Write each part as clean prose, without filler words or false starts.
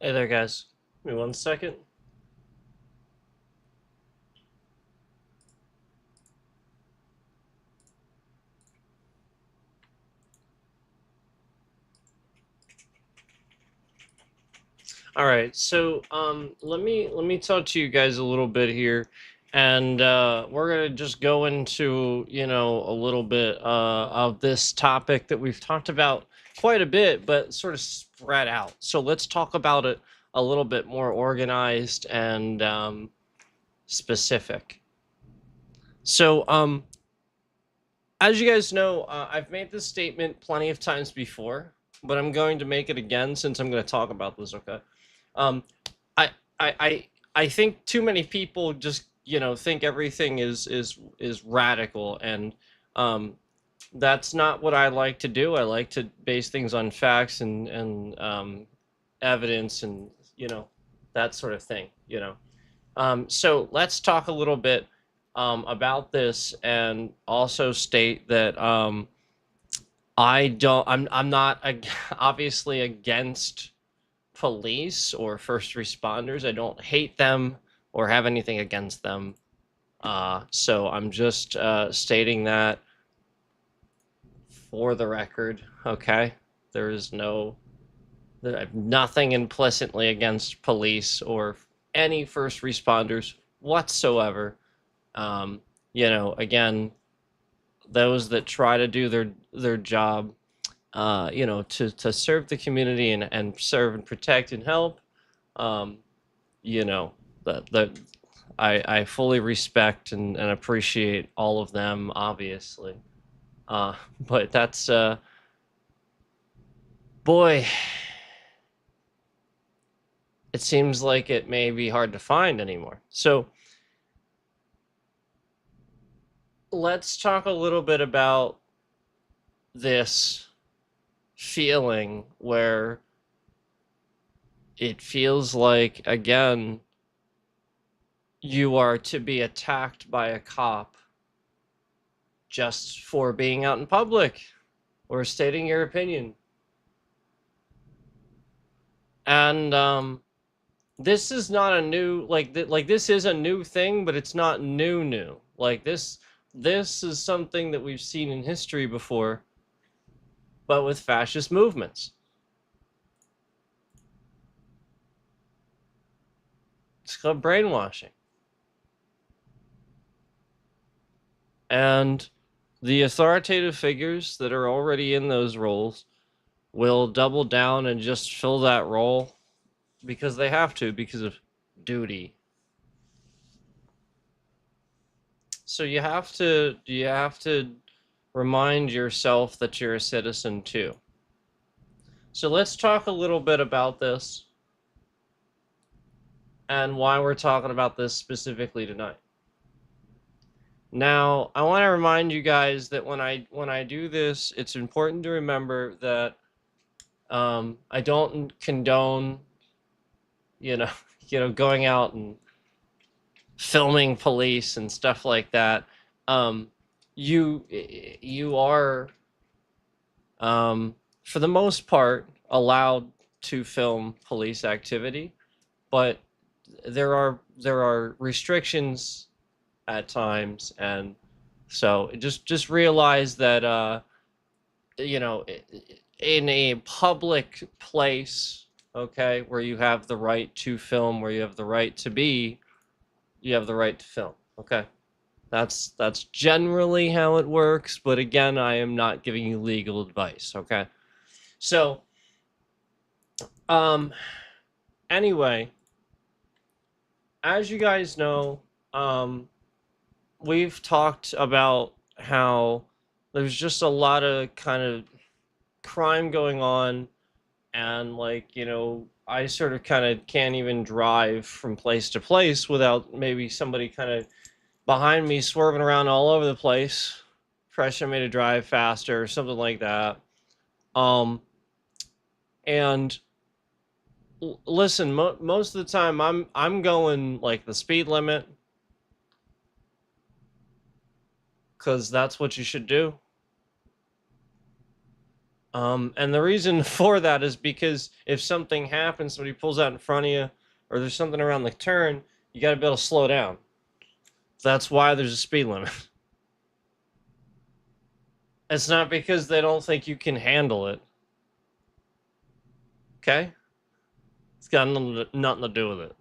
Hey there, guys. Give me 1 second. All right, so let me talk to you guys a little bit here, and we're gonna just go into a little bit of this topic that we've talked about quite a bit, but sort of spread out. So let's talk about it a little bit more organized and specific. So as you guys know, I've made this statement plenty of times before, but I'm going to make it again since I'm going to talk about this. Okay. Um, I I I I think too many people just think everything is radical, and um, that's not what I like to do. I like to base things on facts and evidence and that sort of thing. So let's talk a little bit about this, and also state that I'm not obviously against police or first responders. I don't hate them or have anything against them. So I'm just stating that for the record. Okay, there is I have nothing implicitly against police or any first responders whatsoever. Um, again, those that try to do their job, to serve the community and serve and protect and help. Um, you know, the I fully respect and appreciate all of them, obviously. But that's boy, it seems like it may be hard to find anymore. So let's talk a little bit about this feeling where it feels like, again, you are to be attacked by a cop just for being out in public or stating your opinion. And this is not a new like this is a new thing, but it's not new. Like this is something that we've seen in history before, but with fascist movements. It's called brainwashing. And the authoritative figures that are already in those roles will double down and just fill that role because they have to, because of duty. So you have to remind yourself that you're a citizen too. So let's talk a little bit about this and why we're talking about this specifically tonight. Now, I want to remind you guys that when I do this, it's important to remember that I don't condone, you know, going out and filming police and stuff like that. Um, you are, for the most part, allowed to film police activity, but there are restrictions at times, and so just realize that in a public place, okay, where you have the right to film, where you have the right to be, you have the right to film. Okay, that's generally how it works, but again, I am not giving you legal advice. Okay, so um anyway, as you guys know, um we've talked about how there's just a lot of kind of crime going on, and I sort of kind of can't even drive from place to place without maybe somebody kind of behind me swerving around all over the place, pressuring me to drive faster or something like that. um and listen, most of the time I'm going like the speed limit, because that's what you should do. And the reason for that is because if something happens, somebody pulls out in front of you, or there's something around the turn, you got to be able to slow down. That's why there's a speed limit. It's not because they don't think you can handle it. Okay? It's got nothing to do with it.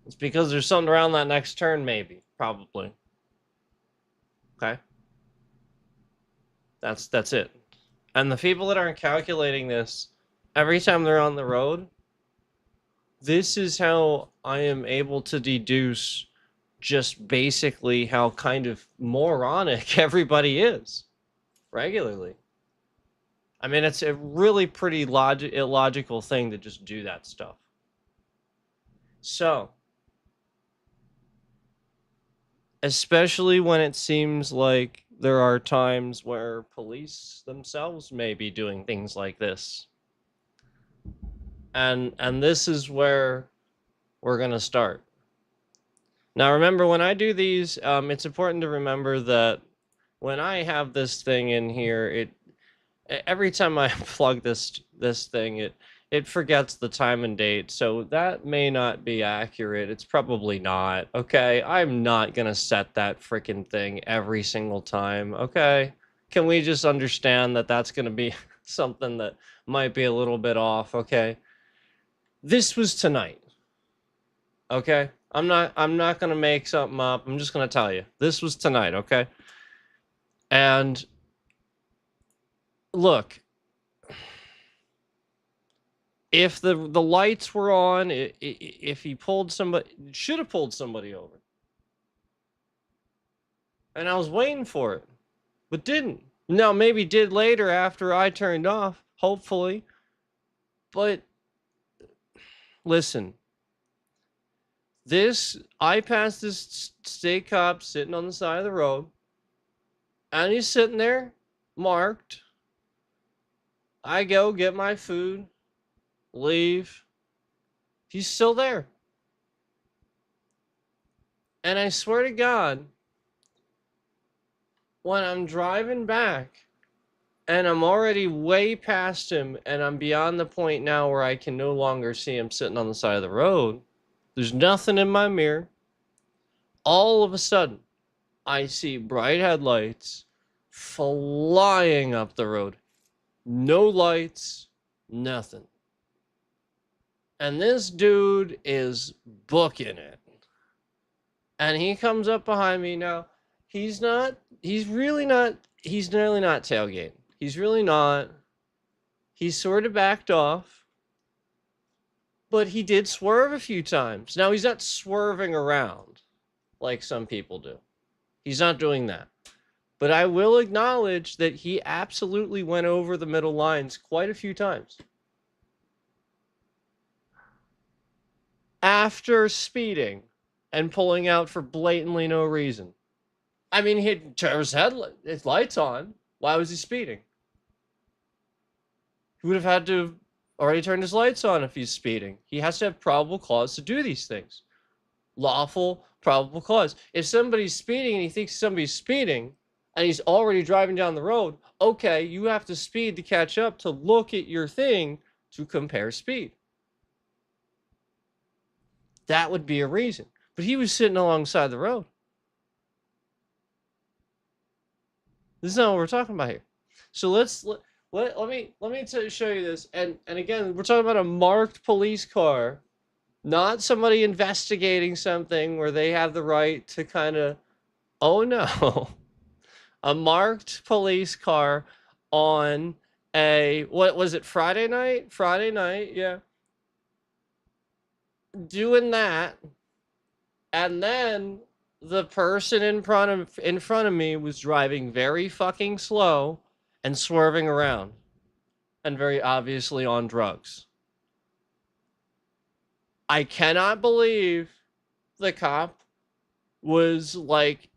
It's because there's something around that next turn, maybe. Probably. Okay? That's it. And the people that aren't calculating this, every time they're on the road, this is how I am able to deduce just basically how kind of moronic everybody is regularly. I mean, it's a really pretty illogical thing to just do that stuff. So, especially when it seems like there are times where police themselves may be doing things like this. And this is where we're going to start. Now, remember, when I do these, it's important to remember that when I have this thing in here, every time I plug this thing, it forgets the time and date, so that may not be accurate. It's probably not. Okay, I'm not gonna set that freaking thing every single time. Okay, can we just understand that that's gonna be something that might be a little bit off? Okay, this was tonight. Okay, I'm not gonna make something up. I'm just gonna tell you this was tonight. Okay, and look, if the lights were on, if he pulled somebody, should have pulled somebody over. And I was waiting for it, but didn't. Now, maybe did later after I turned off, hopefully. But listen, I passed this state cop sitting on the side of the road, and he's sitting there, marked. I go get my food, leave. He's still there. And I swear to God, when I'm driving back and I'm already way past him and I'm beyond the point now where I can no longer see him sitting on the side of the road, there's nothing in my mirror. All of a sudden, I see bright headlights flying up the road. No lights, nothing. And this dude is booking it. And he comes up behind me now. He's really not tailgating. He's really not. He's sort of backed off. But he did swerve a few times. Now, he's not swerving around like some people do. He's not doing that. But I will acknowledge that he absolutely went over the middle lines quite a few times. After speeding and pulling out for blatantly no reason. I mean, he had his lights on. Why was he speeding? He would have had to have already turned his lights on if he's speeding. He has to have probable cause to do these things. Lawful, probable cause. If somebody's speeding and he thinks somebody's speeding and he's already driving down the road, okay, you have to speed to catch up to look at your thing to compare speed. That would be a reason. But he was sitting alongside the road. This is not what we're talking about here. So let me show you this. And again, we're talking about a marked police car, not somebody investigating something where they have the right to kind of, oh no, a marked police car on what was it, Friday night? Friday night, yeah. Doing that, and then the person in front of me was driving very fucking slow and swerving around and very obviously on drugs. I cannot believe the cop was like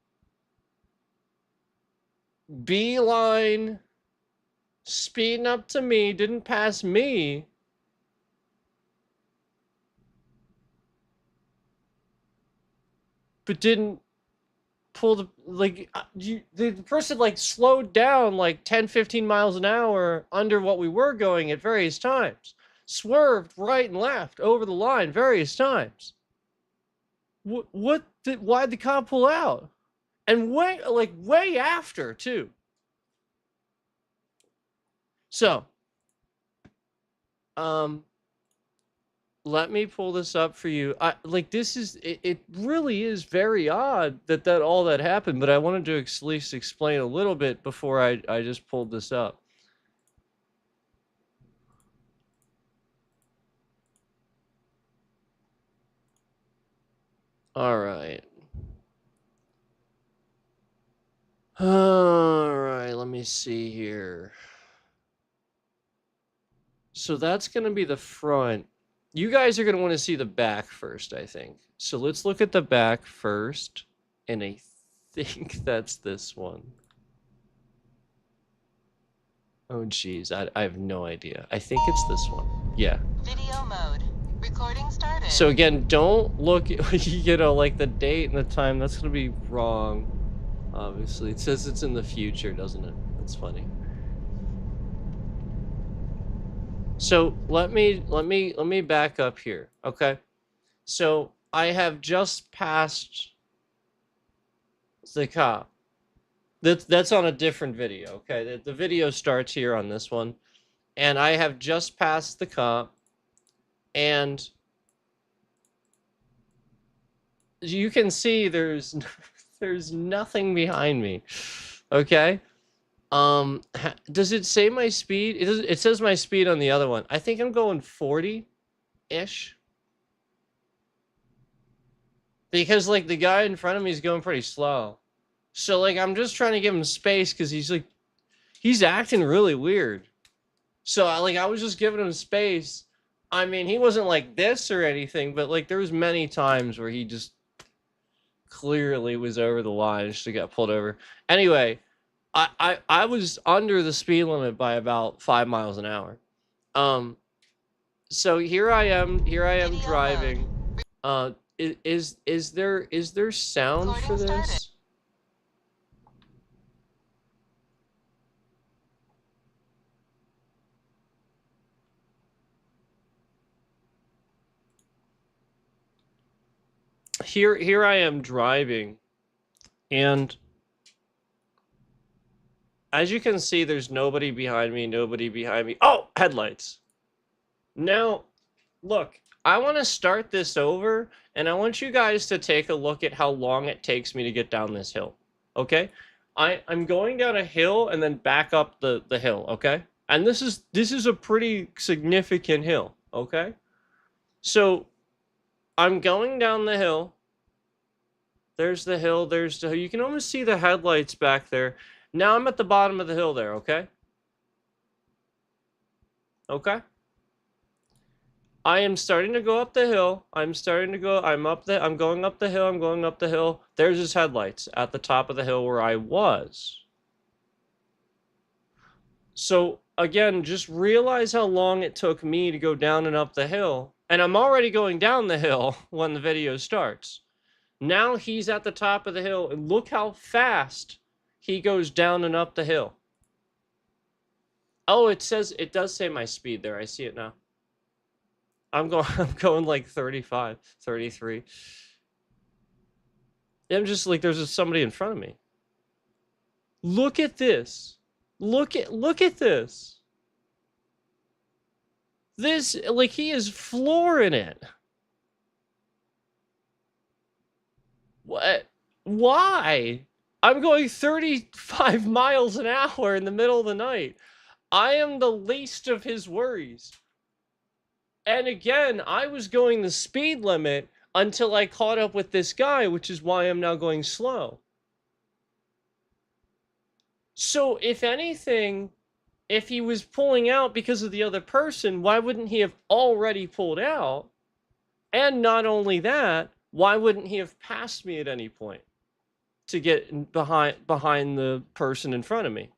beeline speeding up to me, didn't pass me, but didn't pull the, like, the person, like, slowed down, like, 10, 15 miles an hour under what we were going at various times. Swerved right and left over the line various times. Why'd the cop pull out? And way after, too. So, let me pull this up for you. This is, it really is very odd that all that happened, but I wanted to at least explain a little bit before I just pulled this up. All right. All right, let me see here. So that's going to be the front. You guys are going to want to see the back first, I think. So let's look at the back first. And I think that's this one. Oh, geez. I have no idea. I think it's this one. Yeah. Video mode. Recording started. So again, don't look at, you know, like the date and the time. That's going to be wrong. Obviously. It says it's in the future, doesn't it? That's funny. So let me back up here, okay? So I have just passed the cop. That's on a different video, okay? The video starts here on this one, and I have just passed the cop, and you can see there's nothing behind me, okay? Does it say my speed? It says my speed on the other one. I think I'm going 40-ish. Because, like, the guy in front of me is going pretty slow. So, like, I'm just trying to give him space because he's acting really weird. So, I was just giving him space. I mean, he wasn't like this or anything, but, like, there was many times where he just clearly was over the line and just got pulled over. Anyway, I was under the speed limit by about 5 miles an hour. So here I am driving. Is there sound for this? Here I am driving, and as you can see, there's nobody behind me. Oh, headlights. Now, look, I want to start this over, and I want you guys to take a look at how long it takes me to get down this hill, okay? I'm going down a hill and then back up the hill, okay? And this is a pretty significant hill, okay? So, I'm going down the hill. There's the hill, you can almost see the headlights back there. Now I'm at the bottom of the hill there, okay? Okay? I am starting to go up the hill. I'm going up the hill. There's his headlights at the top of the hill where I was. So, again, just realize how long it took me to go down and up the hill. And I'm already going down the hill when the video starts. Now he's at the top of the hill, and look how fast he goes down and up the hill. Oh, it does say my speed there. I see it now. I'm going like 35, 33. I'm just like, there's just somebody in front of me. Look at this. Look at this. This, like, he is flooring it. What? Why? I'm going 35 miles an hour in the middle of the night. I am the least of his worries. And again, I was going the speed limit until I caught up with this guy, which is why I'm now going slow. So, if anything, if he was pulling out because of the other person, why wouldn't he have already pulled out? And not only that, why wouldn't he have passed me at any point to get behind the person in front of me?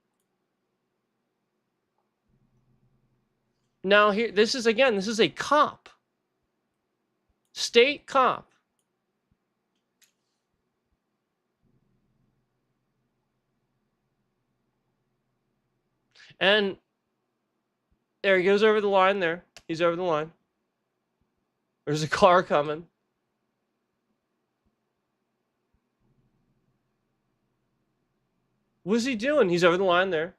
Now here, this is a cop. State cop. And there he goes over the line there. He's over the line. There's a car coming. What's he doing? He's over the line there.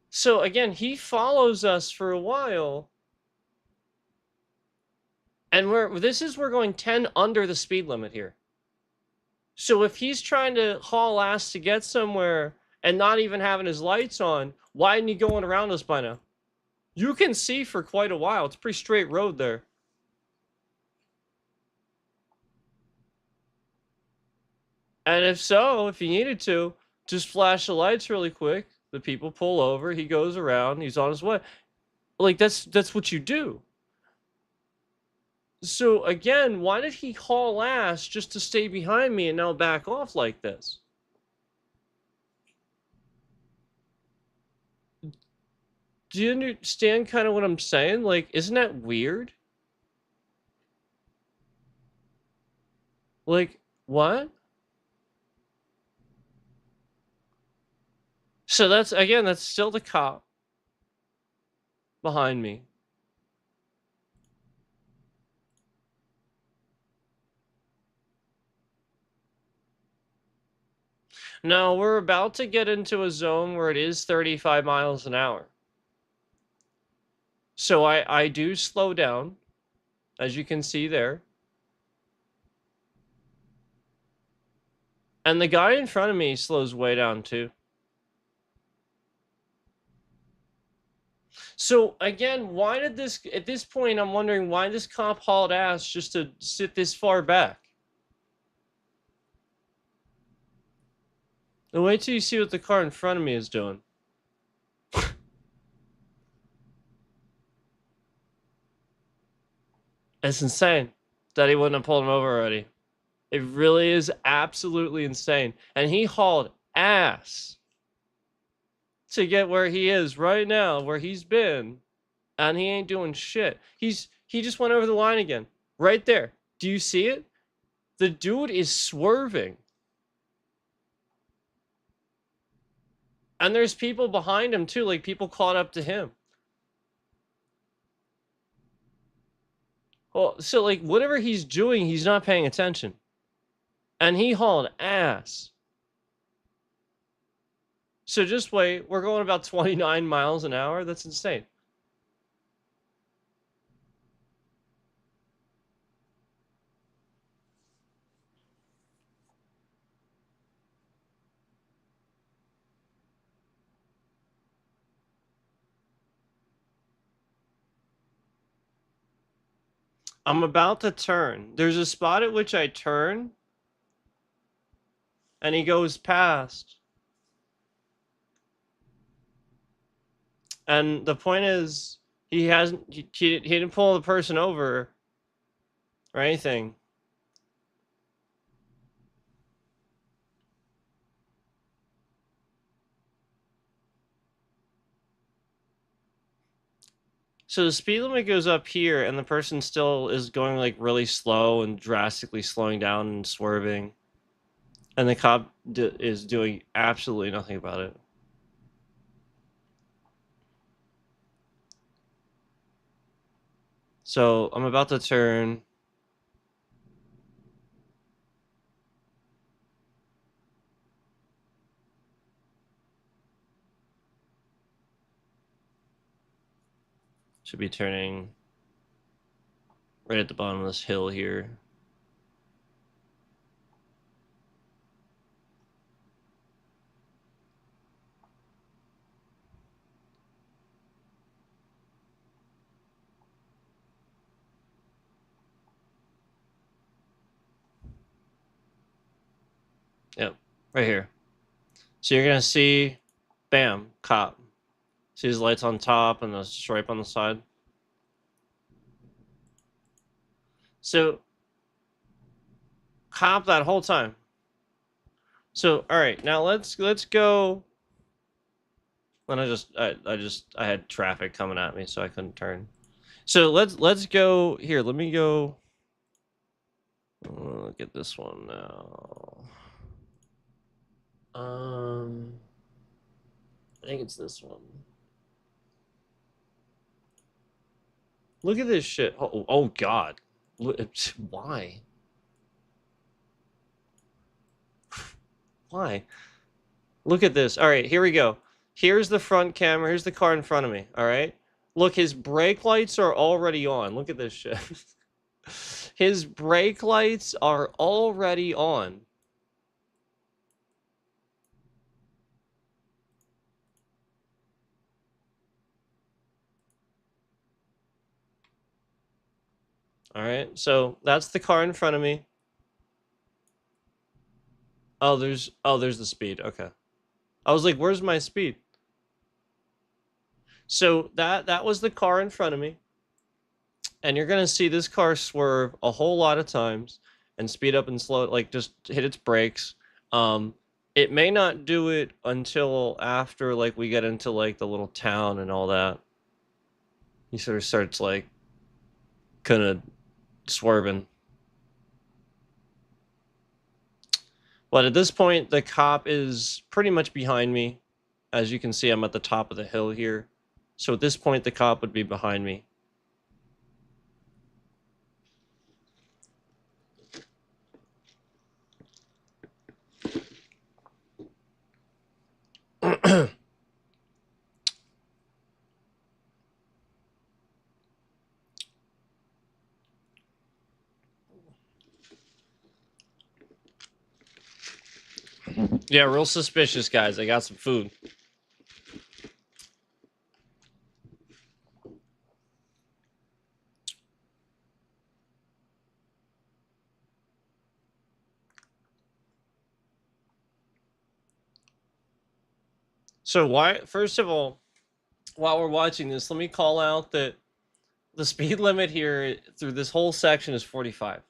So again, he follows us for a while. And we're going 10 under the speed limit here. So if he's trying to haul ass to get somewhere and not even having his lights on, why isn't he going around us by now? You can see for quite a while. It's a pretty straight road there. And if so, if he needed to, just flash the lights really quick. The people pull over. He goes around. He's on his way. Like, that's what you do. So, again, why did he haul ass just to stay behind me and now back off like this? Do you understand kind of what I'm saying? Like, isn't that weird? Like, what? So that's still the cop behind me. Now, we're about to get into a zone where it is 35 miles an hour. So I do slow down, as you can see there. And the guy in front of me slows way down too. So again, why did this, at this point, I'm wondering why this cop hauled ass just to sit this far back. And wait till you see what the car in front of me is doing. It's insane that he wouldn't have pulled him over already. It really is absolutely insane. And he hauled ass to get where he is right now, where he's been, and he ain't doing shit. He just went over the line again. Right there. Do you see it? The dude is swerving. And there's people behind him too, like people caught up to him. Well, so like whatever he's doing, he's not paying attention. And he hauled ass. So just wait, we're going about 29 miles an hour. That's insane. I'm about to turn. There's a spot at which I turn, and he goes past. And the point is, he didn't pull the person over or anything. So the speed limit goes up here, and the person still is going like really slow and drastically slowing down and swerving. And the cop is doing absolutely nothing about it. So I'm about to turn. Should be turning right at the bottom of this hill here. Yep, right here. So you're gonna see, bam, cop. See his lights on top and the stripe on the side. So, cop that whole time. So, all right, now let's go. Then I had traffic coming at me, so I couldn't turn. So let's go here. Let me go. Look at this one now. I think it's this one. Look at this shit. Oh God. Why? Why? Look at this. All right, here we go. Here's the front camera. Here's the car in front of me. All right. Look, his brake lights are already on. Look at this shit. His brake lights are already on. All right. So that's the car in front of me. Oh, there's the speed. Okay. I was like, where's my speed? So that was the car in front of me. And you're gonna see this car swerve a whole lot of times and speed up and slow, like just hit its brakes. It may not do it until after like we get into like the little town and all that. He sort of starts like kind of swerving. But at this point, the cop is pretty much behind me. As you can see, I'm at the top of the hill here. So at this point, the cop would be behind me. Yeah, real suspicious, guys. I got some food. So why, first of all, while we're watching this, let me call out that the speed limit here through this whole section is 45.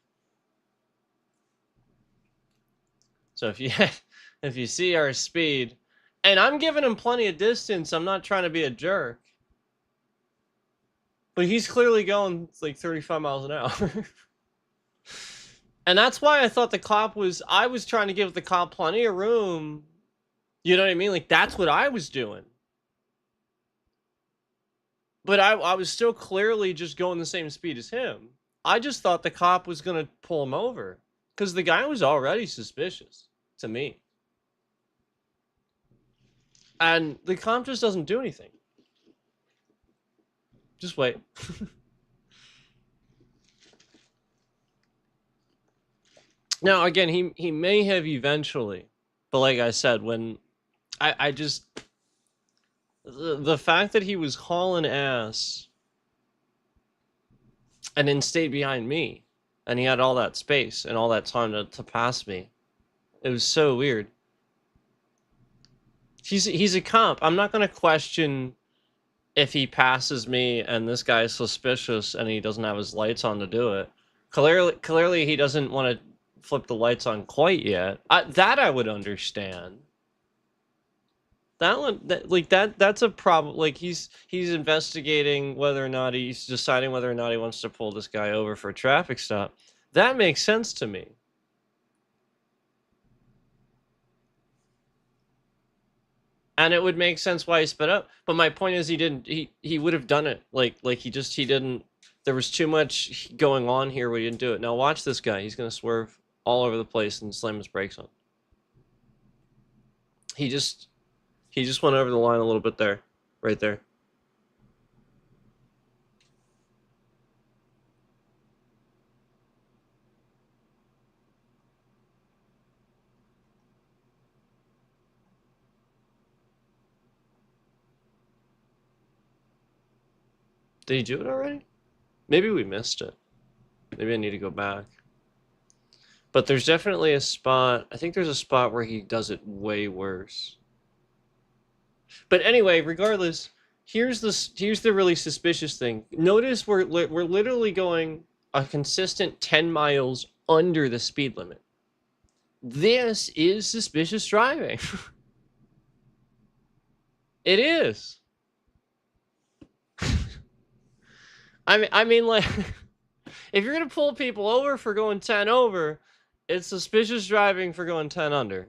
So if you if you see our speed, and I'm giving him plenty of distance, I'm not trying to be a jerk. But he's clearly going like 35 miles an hour. And that's why I thought I was trying to give the cop plenty of room. You know what I mean? Like that's what I was doing. But I was still clearly just going the same speed as him. I just thought the cop was going to pull him over. Because the guy was already suspicious to me. And the cop just doesn't do anything. Just wait. Now, again, he may have eventually. But like I said, when I just... The fact that he was hauling ass and then stayed behind me, and he had all that space and all that time to pass me, it was so weird. He's a cop. I'm not gonna question if he passes me and this guy is suspicious and he doesn't have his lights on to do it. Clearly he doesn't want to flip the lights on quite yet. That I would understand. That one, that's a problem. Like he's investigating whether or not he's deciding whether or not he wants to pull this guy over for a traffic stop. That makes sense to me. And it would make sense why he sped up. But my point is he would have done it. Like he didn't, there was too much going on here where he didn't do it. Now watch this guy. He's going to swerve all over the place and slam his brakes on. He just went over the line a little bit there. Right there. Did he do it already? Maybe we missed it. Maybe I need to go back. But there's definitely a spot. I think there's a spot where he does it way worse. But anyway, regardless, here's the really suspicious thing. Notice we're literally going a consistent 10 miles under the speed limit. This is suspicious driving. It is. I mean, like, if you're gonna pull people over for going 10 over, it's suspicious driving for going 10 under.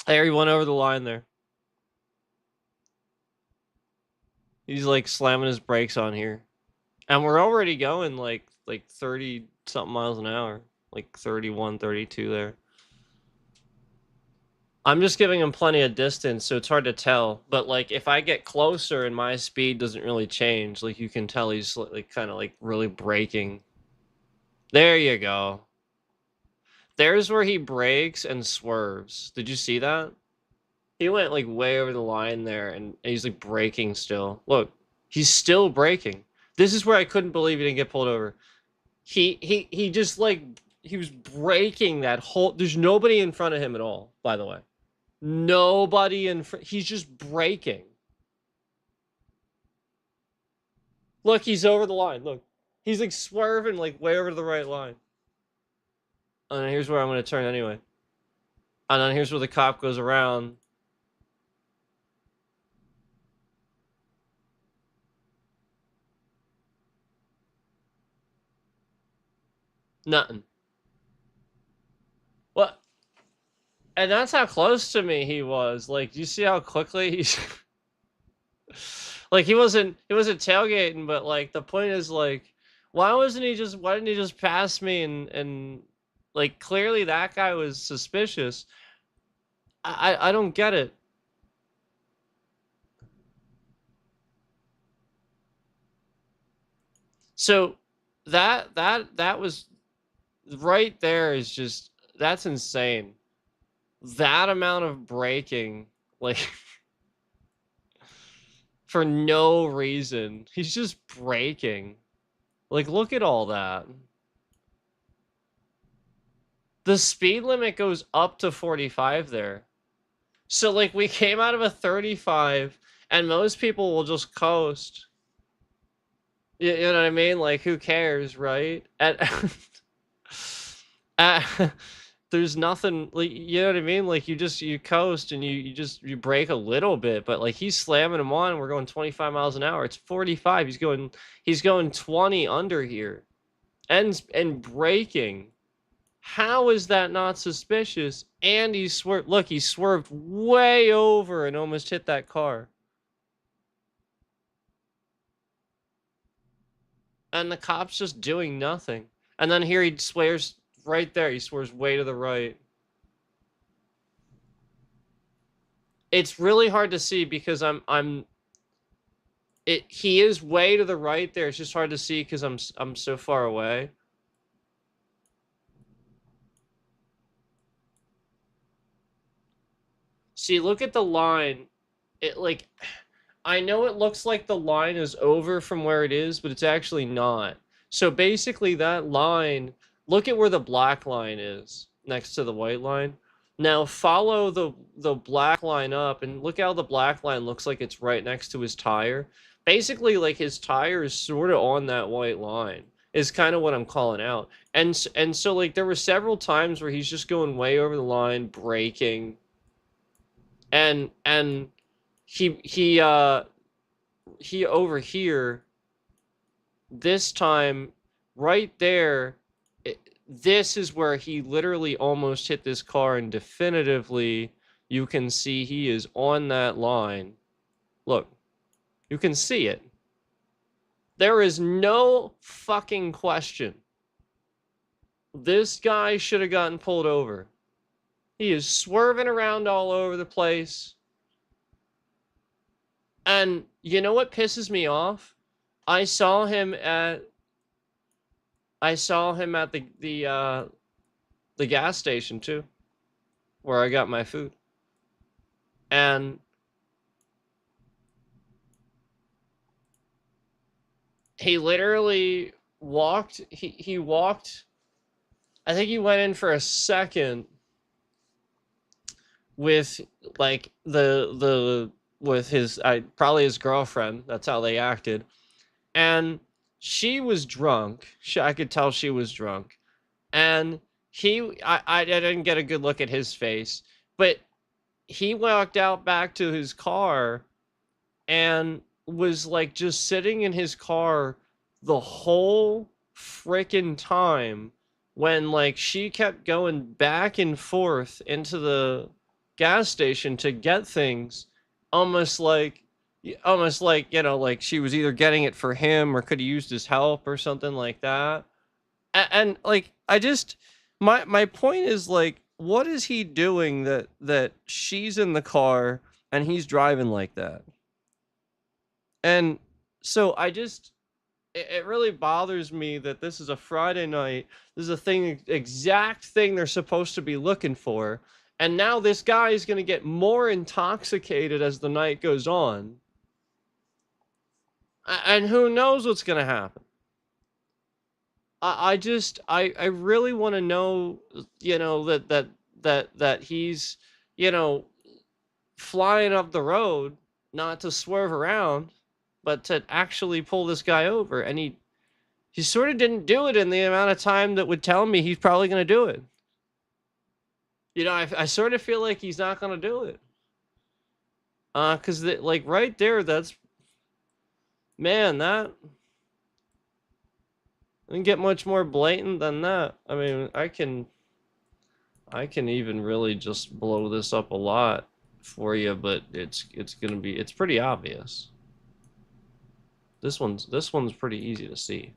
There, he went over the line there. He's like slamming his brakes on here. And we're already going like 30 something miles an hour. Like 31, 32 there. I'm just giving him plenty of distance, so it's hard to tell. But like if I get closer and my speed doesn't really change, like you can tell he's like kind of like really braking. There you go. There's where he brakes and swerves. Did you see that? He went like way over the line there and he's like braking still. Look, he's still braking. This is where I couldn't believe he didn't get pulled over. He just like he was braking that whole. There's nobody in front of him at all, by the way. Nobody in front. He's just braking. Look, he's over the line. Look, he's like swerving like way over to the right line. And then here's where I'm gonna turn anyway. And then here's where the cop goes around. Nothing. What? And that's how close to me he was. Like, do you see how quickly he's like he wasn't tailgating, but like the point is like why didn't he just pass me and like clearly that guy was suspicious. I don't get it. So that was right there is just that's insane. That amount of braking, like for no reason. He's just braking. Like look at all that. The speed limit goes up to 45 there. So like we came out of a 35 and most people will just coast. You know what I mean? Like who cares, right? There's nothing like you know what I mean? Like you coast and you brake a little bit, but like he's slamming him on, we're going 25 miles an hour. It's 45. He's going 20 under here. And braking. How is that not suspicious? And he swerved. Look, he swerved way over and almost hit that car. And the cop's just doing nothing. And then here he swears right there. He swears way to the right. It's really hard to see because he is way to the right there. It's just hard to see because I'm so far away. See, look at the line. It like I know it looks like the line is over from where it is, but it's actually not. So basically that line, look at where the black line is next to the white line. Now follow the black line up and look how the black line looks like it's right next to his tire. Basically like his tire is sort of on that white line is kind of what I'm calling out. And so like there were several times where he's just going way over the line, braking. And he over here this time right there this is where he literally almost hit this car and definitively you can see he is on that line. Look, you can see it. There is no fucking question. This guy should have gotten pulled over. He is swerving around all over the place. And you know what pisses me off? I saw him at the gas station too, where I got my food. And he literally walked, he walked, I think he went in for a second with like with his probably his girlfriend. That's how they acted. And she was drunk. I could tell she was drunk. And I didn't get a good look at his face, but he walked out back to his car and was like just sitting in his car the whole freaking time when like she kept going back and forth into the gas station to get things, almost like like she was either getting it for him or could have used his help or something like that. And like I just my point is like, what is he doing that she's in the car and he's driving like that? And so it really bothers me that this is a Friday night. This is a exact thing they're supposed to be looking for. And now this guy is going to get more intoxicated as the night goes on. And who knows what's going to happen. I really want to know, that he's, flying up the road, not to swerve around, but to actually pull this guy over. And he sort of didn't do it in the amount of time that would tell me he's probably going to do it. I sort of feel like he's not going to do it. Because like right there, that's, man, that didn't get much more blatant than that. I mean, I can even really just blow this up a lot for you, but it's pretty obvious. This one's pretty easy to see.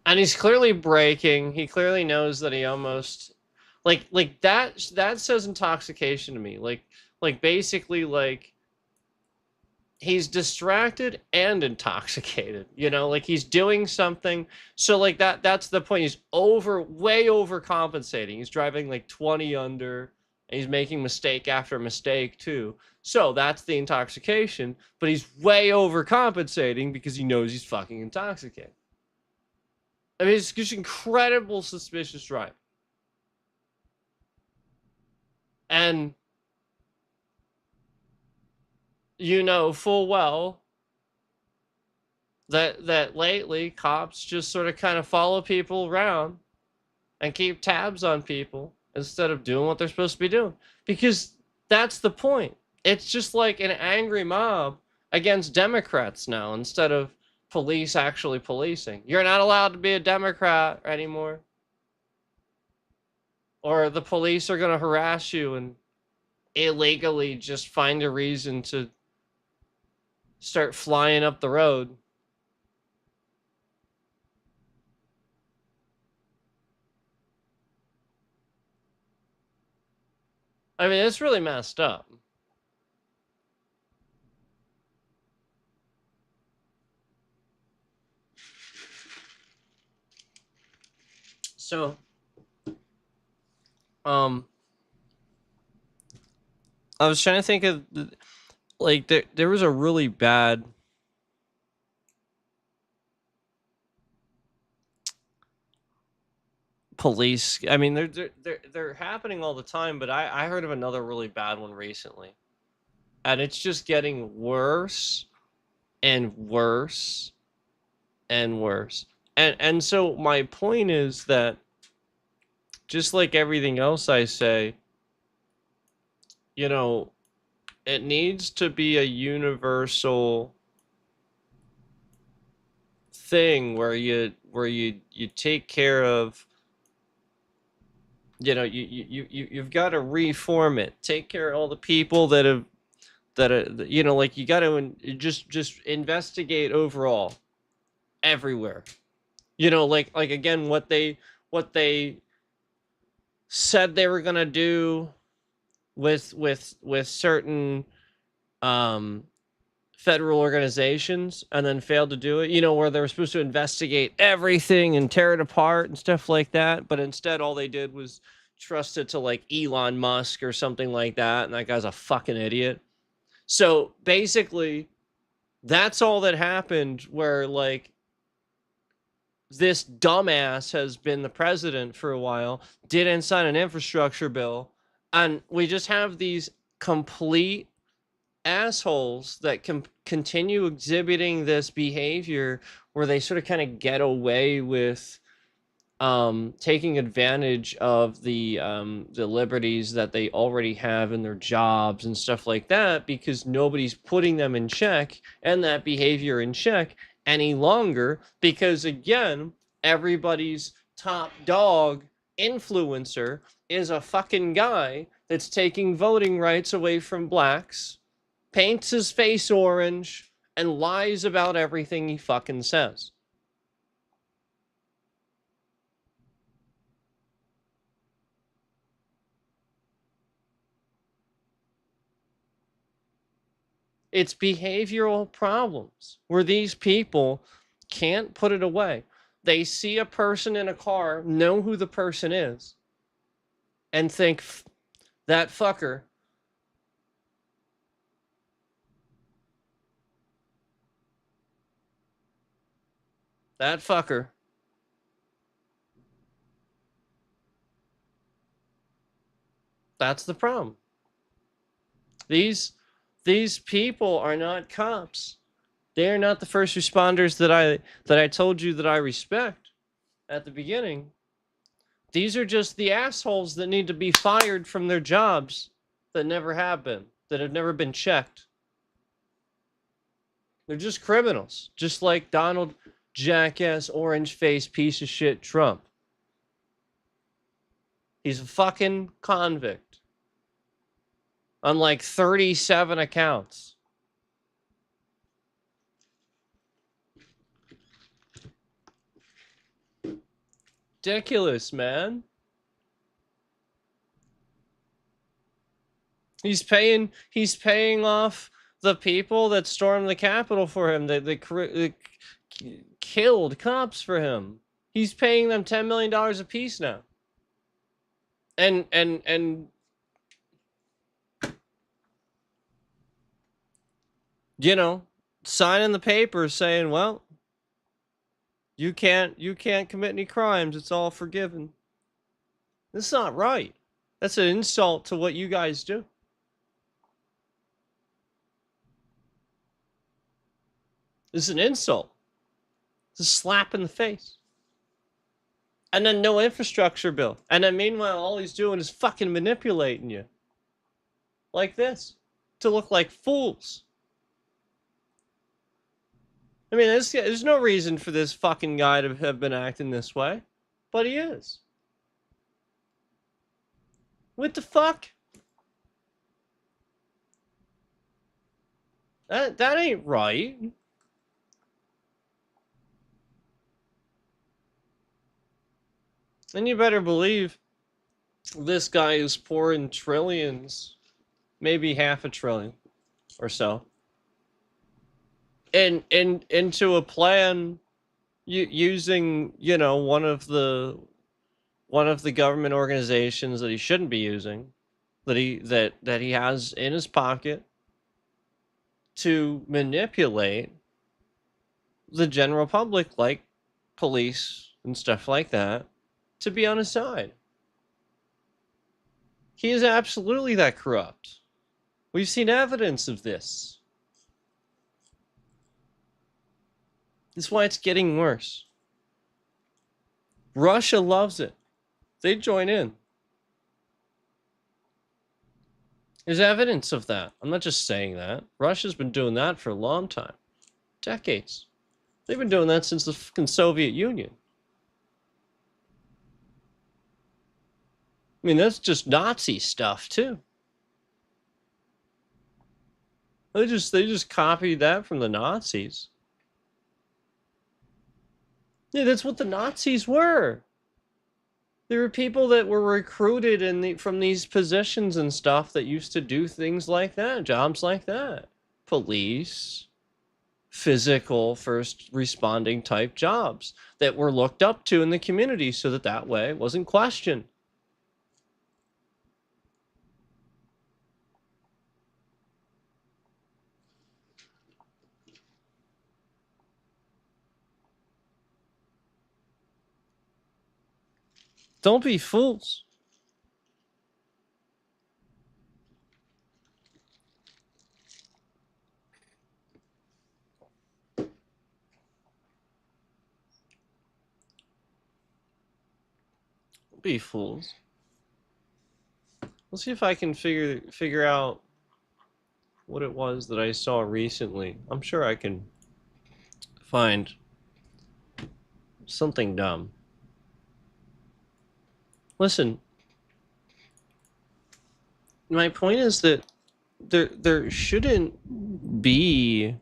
And he's clearly braking. He clearly knows that he almost like that says intoxication to me. Like basically like he's distracted and intoxicated, like he's doing something. So like that's the point. He's way overcompensating. He's driving like 20 under, and he's making mistake after mistake too. So that's the intoxication, but he's way overcompensating because he knows he's fucking intoxicated. I mean, it's just incredible suspicious driving. And full well that lately cops just sort of kind of follow people around and keep tabs on people instead of doing what they're supposed to be doing. Because that's the point. It's just like an angry mob against Democrats now instead of police actually policing. You're not allowed to be a Democrat anymore, or the police are going to harass you and illegally just find a reason to start flying up the road. I mean, it's really messed up. So, I was trying to think of, like, there was a really bad police. I mean, they're happening all the time, but I heard of another really bad one recently, and it's just getting worse and worse and worse. And so my point is that, just like everything else I say, it needs to be a universal thing where you take care of, you've got to reform it, take care of all the people that are, like, you got to just investigate overall everywhere. Like again, what they said they were gonna do with certain federal organizations and then failed to do it, where they were supposed to investigate everything and tear it apart and stuff like that, but instead all they did was trust it to like Elon Musk or something like that, and that guy's a fucking idiot. So basically that's all that happened, where like this dumbass has been the president for a while, didn't sign an infrastructure bill, and we just have these complete assholes that can continue exhibiting this behavior where they sort of kind of get away with taking advantage of the liberties that they already have in their jobs and stuff like that, because nobody's putting them in check and that behavior in check any longer, because again, everybody's top dog influencer is a fucking guy that's taking voting rights away from blacks, paints his face orange, and lies about everything he fucking says. It's behavioral problems where these people can't put it away. They see a person in a car, know who the person is, and think, that fucker. That fucker. That's the problem. These people are not cops. They are not the first responders that I told you that I respect at the beginning. These are just the assholes that need to be fired from their jobs that never have been, that have never been checked. They're just criminals, just like Donald jackass orange face piece of shit Trump. He's a fucking convict on like 37 accounts. Ridiculous, man. He's paying off the people that stormed the Capitol for him, that killed cops for him. He's paying them $10 million a piece now. And you know, signing the papers saying, well, you can't commit any crimes. It's all forgiven. That's not right. That's an insult to what you guys do. It's an insult. It's a slap in the face. And then no infrastructure bill. And then meanwhile, all he's doing is fucking manipulating you. Like this. To look like fools. I mean, there's no reason for this fucking guy to have been acting this way. But he is. What the fuck? That ain't right. And you better believe this guy is pouring trillions, maybe $500 billion or so, into a plan using, you know, one of the government organizations that he shouldn't be using, that he has in his pocket to manipulate the general public, like police and stuff like that, to be on his side. He is absolutely that corrupt. We've seen evidence of this. This is why it's getting worse. Russia loves it. They join in. There's evidence of that. I'm not just saying that. Russia's been doing that for a long time. Decades. They've been doing that since the fucking Soviet Union. I mean, that's just Nazi stuff too. They just copied that from the Nazis. Yeah, that's what the Nazis were. There were people that were recruited from these positions and stuff that used to do things like that, jobs like that. Police, physical first responding type jobs that were looked up to in the community so that way it wasn't questioned. Don't be fools. Don't be fools. Let's see if I can figure out what it was that I saw recently. I'm sure I can find something dumb. Listen, my point is that there shouldn't be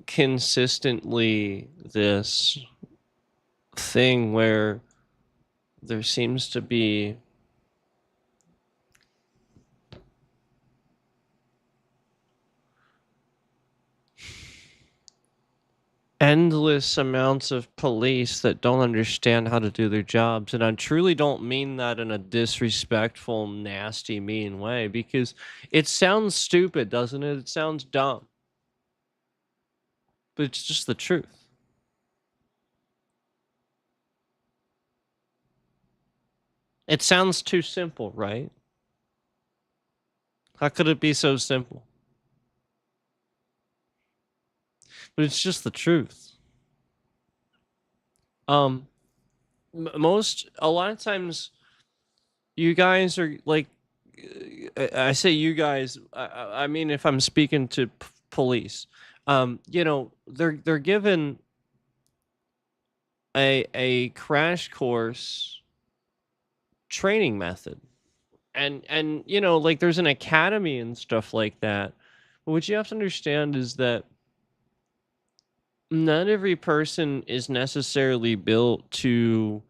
consistently this thing where there seems to be endless amounts of police that don't understand how to do their jobs. And I truly don't mean that in a disrespectful, nasty, mean way, because it sounds stupid, doesn't it? It sounds dumb. But it's just the truth. It sounds too simple, right? How could it be so simple? But it's just the truth. Um, a lot of times, you guys are like, I say you guys. I mean, if I'm speaking to police, they're given a crash course training method, and like there's an academy and stuff like that. But what you have to understand is that not every person is necessarily built to,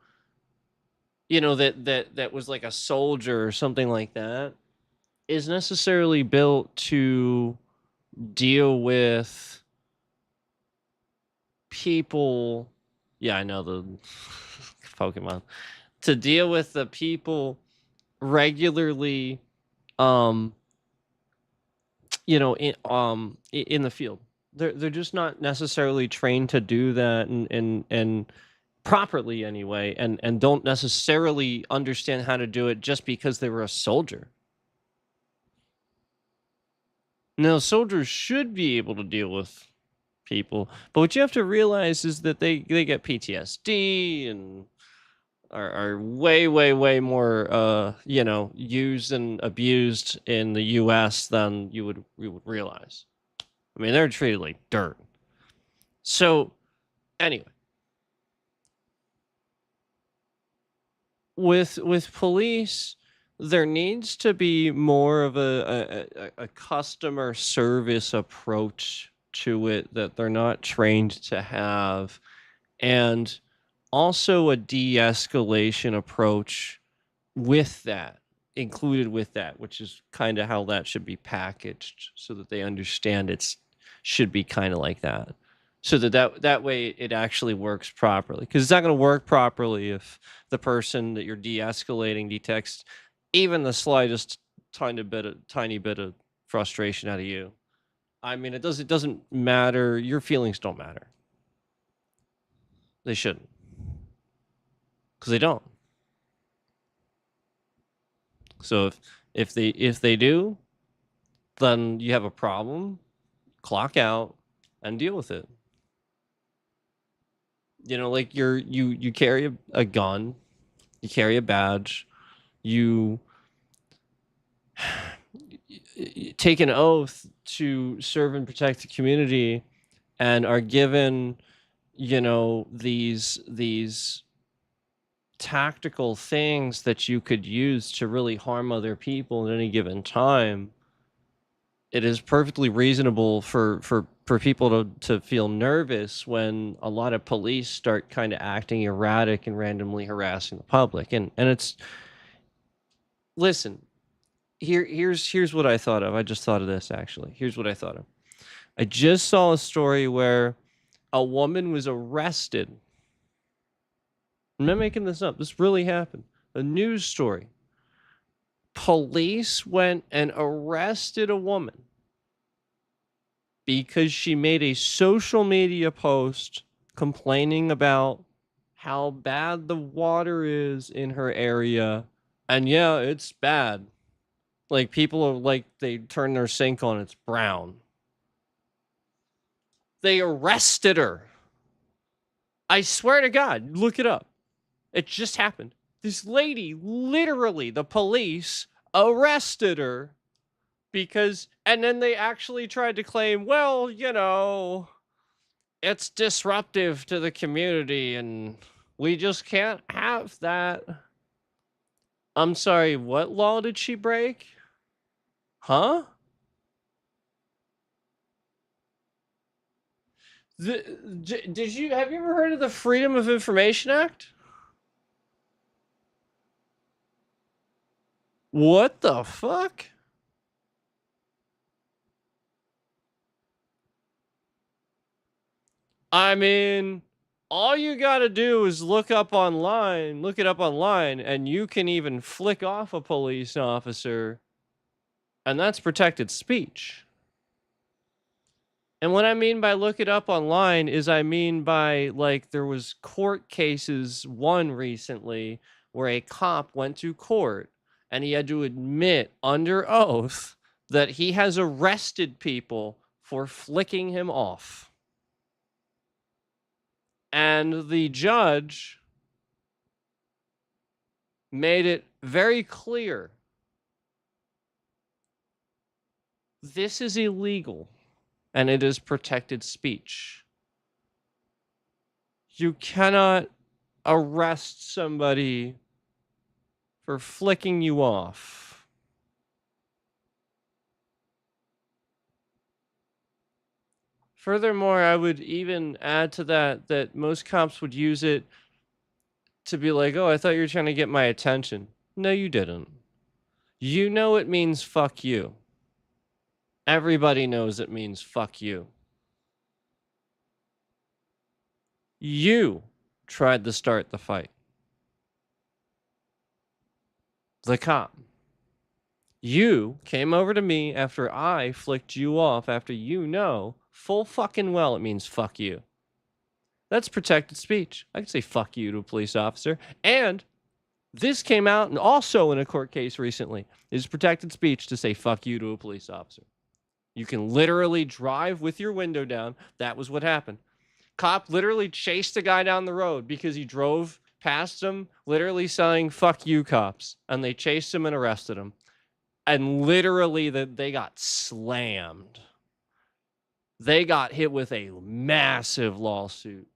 that was like a soldier or something like that, is necessarily built to deal with people. Yeah, I know the Pokemon. To deal with the people regularly, um, in the field. They're just not necessarily trained to do that, and properly anyway, and don't necessarily understand how to do it just because they were a soldier. Now, soldiers should be able to deal with people, but what you have to realize is that they get PTSD and are way more used and abused in the US than you would realize. I mean, they're treated like dirt. So anyway, with police, there needs to be more of a customer service approach to it that they're not trained to have, and also a de-escalation approach with that, included with that, which is kind of how that should be packaged so that they understand it's should be kind of like that, so that way it actually works properly, because it's not going to work properly if the person that you're de-escalating detects even the slightest tiny bit of frustration out of you. I mean, it doesn't matter. Your feelings don't matter. They shouldn't, because they don't. So if they do, then you have a problem. Clock out and deal with it. Like you carry a gun, you carry a badge, you take an oath to serve and protect the community, and are given, these tactical things that you could use to really harm other people at any given time. It is perfectly reasonable for people to feel nervous when a lot of police start kind of acting erratic and randomly harassing the public. And it's, listen, here's what I thought of. I just thought of this, actually. Here's what I thought of. I just saw a story where a woman was arrested. I'm not making this up. This really happened. A news story. Police went and arrested a woman because she made a social media post complaining about how bad the water is in her area. And yeah, it's bad. Like, people are like, they turn their sink on, it's brown. They arrested her. I swear to God, look it up. It just happened. This lady, literally, the police arrested her because, and then they actually tried to claim, well, it's disruptive to the community and we just can't have that. I'm sorry, what law did she break? Huh? Did you have you ever heard of the Freedom of Information Act? What the fuck? I mean, all you gotta do is look it up online, and you can even flick off a police officer, and that's protected speech. And what I mean by look it up online is I mean by, like, there was court cases, one recently, where a cop went to court and he had to admit under oath that he has arrested people for flicking him off. And the judge made it very clear this is illegal and it is protected speech. You cannot arrest somebody for flicking you off. Furthermore, I would even add to that most cops would use it to be like, oh, I thought you were trying to get my attention. No, you didn't. You know it means fuck you. Everybody knows it means fuck you. You tried to start the fight. The cop. You came over to me after I flicked you off after you know full fucking well it means fuck you. That's protected speech. I can say fuck you to a police officer. And this came out and also in a court case recently. It is protected speech to say fuck you to a police officer. You can literally drive with your window down. That was what happened. Cop literally chased a guy down the road because he drove past him, literally saying fuck you cops. And they chased him and arrested him. And literally they got slammed. They got hit with a massive lawsuit.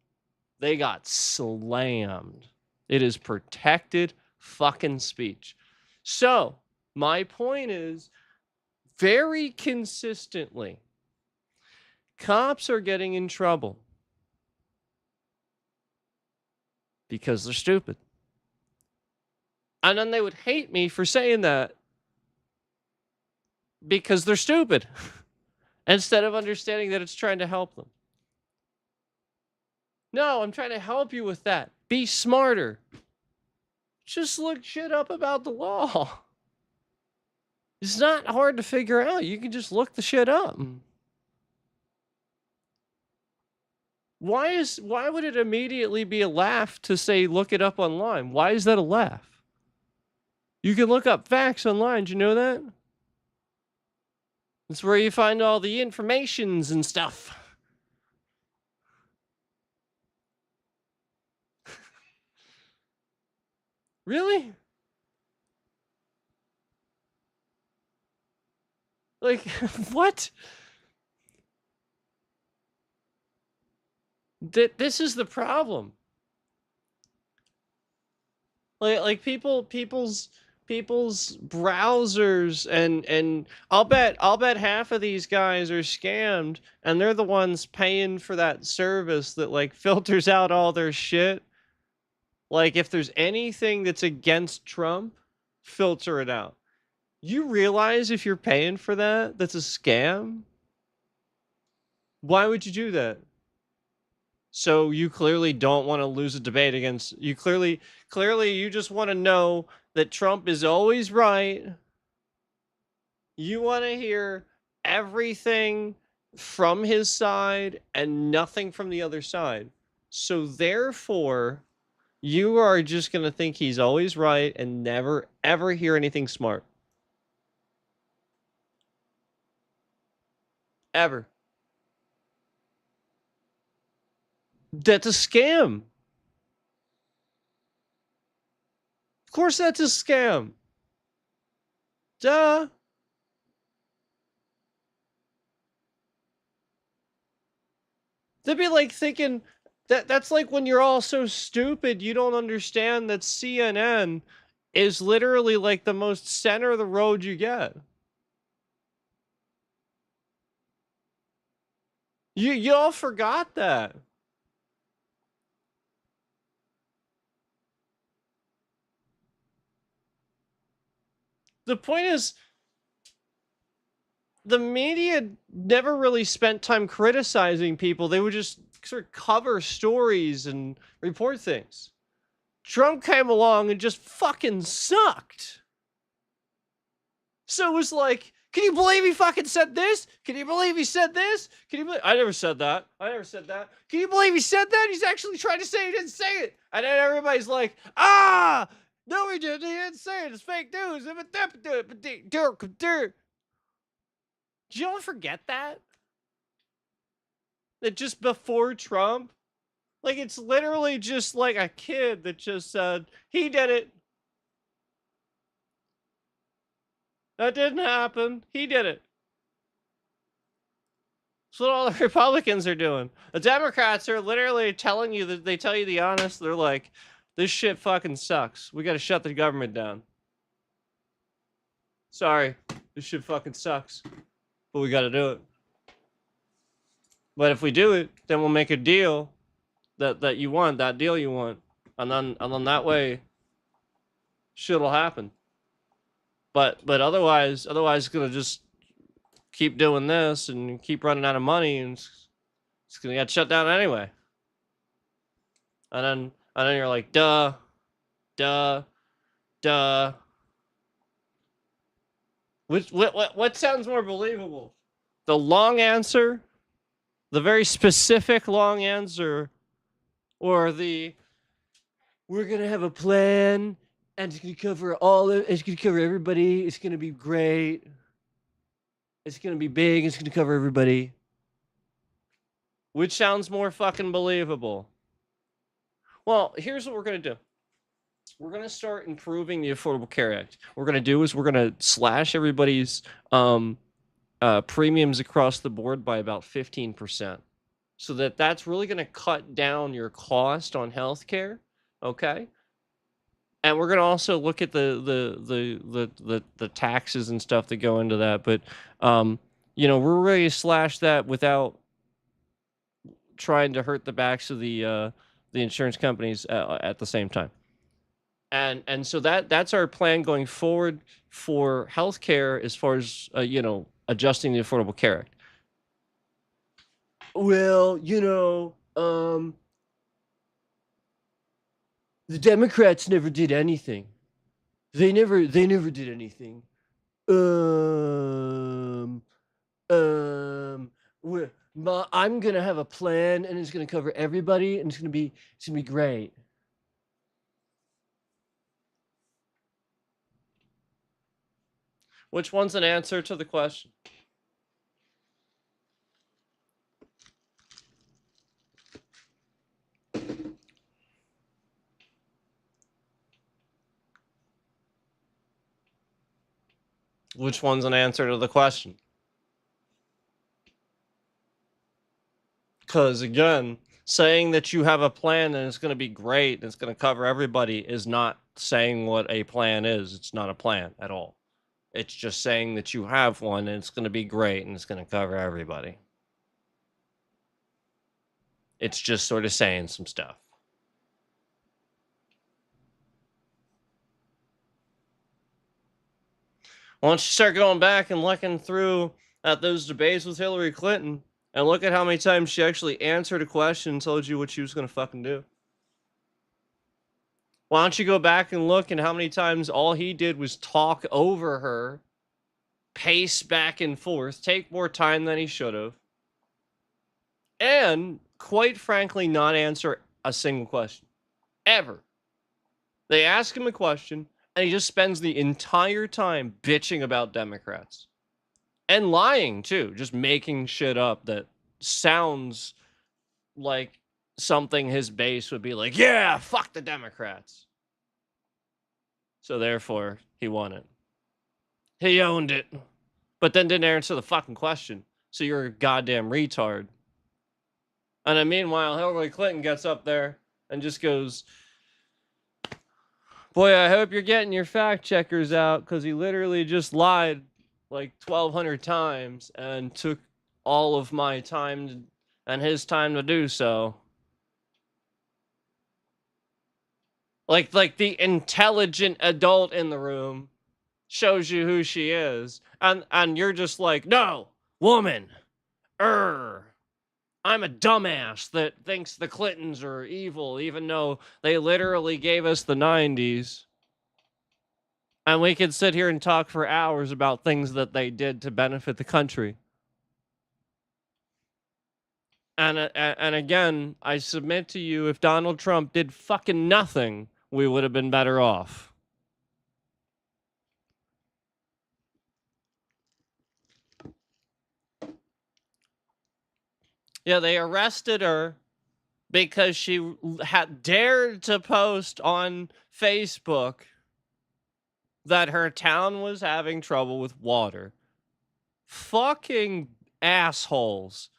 They got slammed. It is protected fucking speech. So, my point is, very consistently, cops are getting in trouble because they're stupid. And then they would hate me for saying that because they're stupid instead of understanding that it's trying to help them. No, I'm trying to help you with that. Be smarter. Just look shit up about the law. It's not hard to figure out. You can just look the shit up. Why would it immediately be a laugh to say look it up online? Why is that a laugh? You can look up facts online. Do you know that? It's where you find all the informations and stuff. Really? Like, what? This is the problem. Like people's browsers and I'll bet half of these guys are scammed and they're the ones paying for that service that like filters out all their shit. Like if there's anything that's against Trump, filter it out. You realize if you're paying for that, that's a scam? Why would you do that? So you clearly don't want to lose a debate against you clearly you just want to know that Trump is always right. You want to hear everything from his side and nothing from the other side. So therefore, you are just going to think he's always right and never ever hear anything smart. Ever. That's a scam. Of course that's a scam. Duh. They'd be like thinking that's like when you're all so stupid you don't understand that CNN is literally like the most center of the road you get. You all forgot that. The point is, the media never really spent time criticizing people. They would just sort of cover stories and report things. Trump came along and just fucking sucked. So it was like, can you believe he fucking said this? Can you believe he said this? Can you believe? I never said that. I never said that. Can you believe he said that? He's actually trying to say he didn't say it. And then everybody's like, ah, no, he didn't. He didn't say it. It's fake news. Did you all forget that? That just before Trump, like, it's literally just like a kid that just said, he did it. That didn't happen. He did it. That's what all the Republicans are doing. The Democrats are literally telling you that they tell you the honest. They're like, this shit fucking sucks. We gotta shut the government down. Sorry, this shit fucking sucks. But we gotta do it. But if we do it, then we'll make a deal that you want, that deal you want. And then that way, shit'll happen. But otherwise it's gonna just keep doing this and keep running out of money, and it's gonna get shut down anyway. And then you're like, duh. What sounds more believable? The long answer, the very specific long answer, or the we're gonna have a plan and it's gonna cover it's gonna cover everybody, it's gonna be great, it's gonna be big, it's gonna cover everybody. Which sounds more fucking believable? Well, here's what we're gonna do. We're gonna start improving the Affordable Care Act. What we're gonna do is we're gonna slash everybody's premiums across the board by about 15%, so that's really gonna cut down your cost on healthcare. Okay. And we're gonna also look at the taxes and stuff that go into that. But we're ready to slash that without trying to hurt the backs of the insurance companies at the same time. And so that's our plan going forward for healthcare as far as adjusting the Affordable Care Act. Well, the Democrats never did anything. They never did anything. I'm gonna have a plan, and it's gonna cover everybody, and it's gonna be great. Which one's an answer to the question? Which one's an answer to the question? Because again, saying that you have a plan and it's going to be great and it's going to cover everybody is not saying what a plan is. It's not a plan at all. It's just saying that you have one and it's going to be great and it's going to cover everybody. It's just sort of saying some stuff. Why don't you start going back and looking through at those debates with Hillary Clinton and look at how many times she actually answered a question and told you what she was going to fucking do. Why don't you go back and look at how many times all he did was talk over her, pace back and forth, take more time than he should have, and quite frankly not answer a single question. Ever. They ask him a question, and he just spends the entire time bitching about Democrats. And lying, too. Just making shit up that sounds like something his base would be like, yeah, fuck the Democrats. So therefore, he won it. He owned it. But then didn't answer the fucking question. So you're a goddamn retard. And then meanwhile, Hillary Clinton gets up there and just goes, Boy, I hope you're getting your fact checkers out, because he literally just lied like 1,200 times and took all of my time and his time to do so. Like the intelligent adult in the room shows you who she is, and you're just like, no, woman, I'm a dumbass that thinks the Clintons are evil, even though they literally gave us the 90s. And we could sit here and talk for hours about things that they did to benefit the country. And again, I submit to you, if Donald Trump did fucking nothing, we would have been better off. Yeah, they arrested her because she had dared to post on Facebook that her town was having trouble with water. Fucking assholes.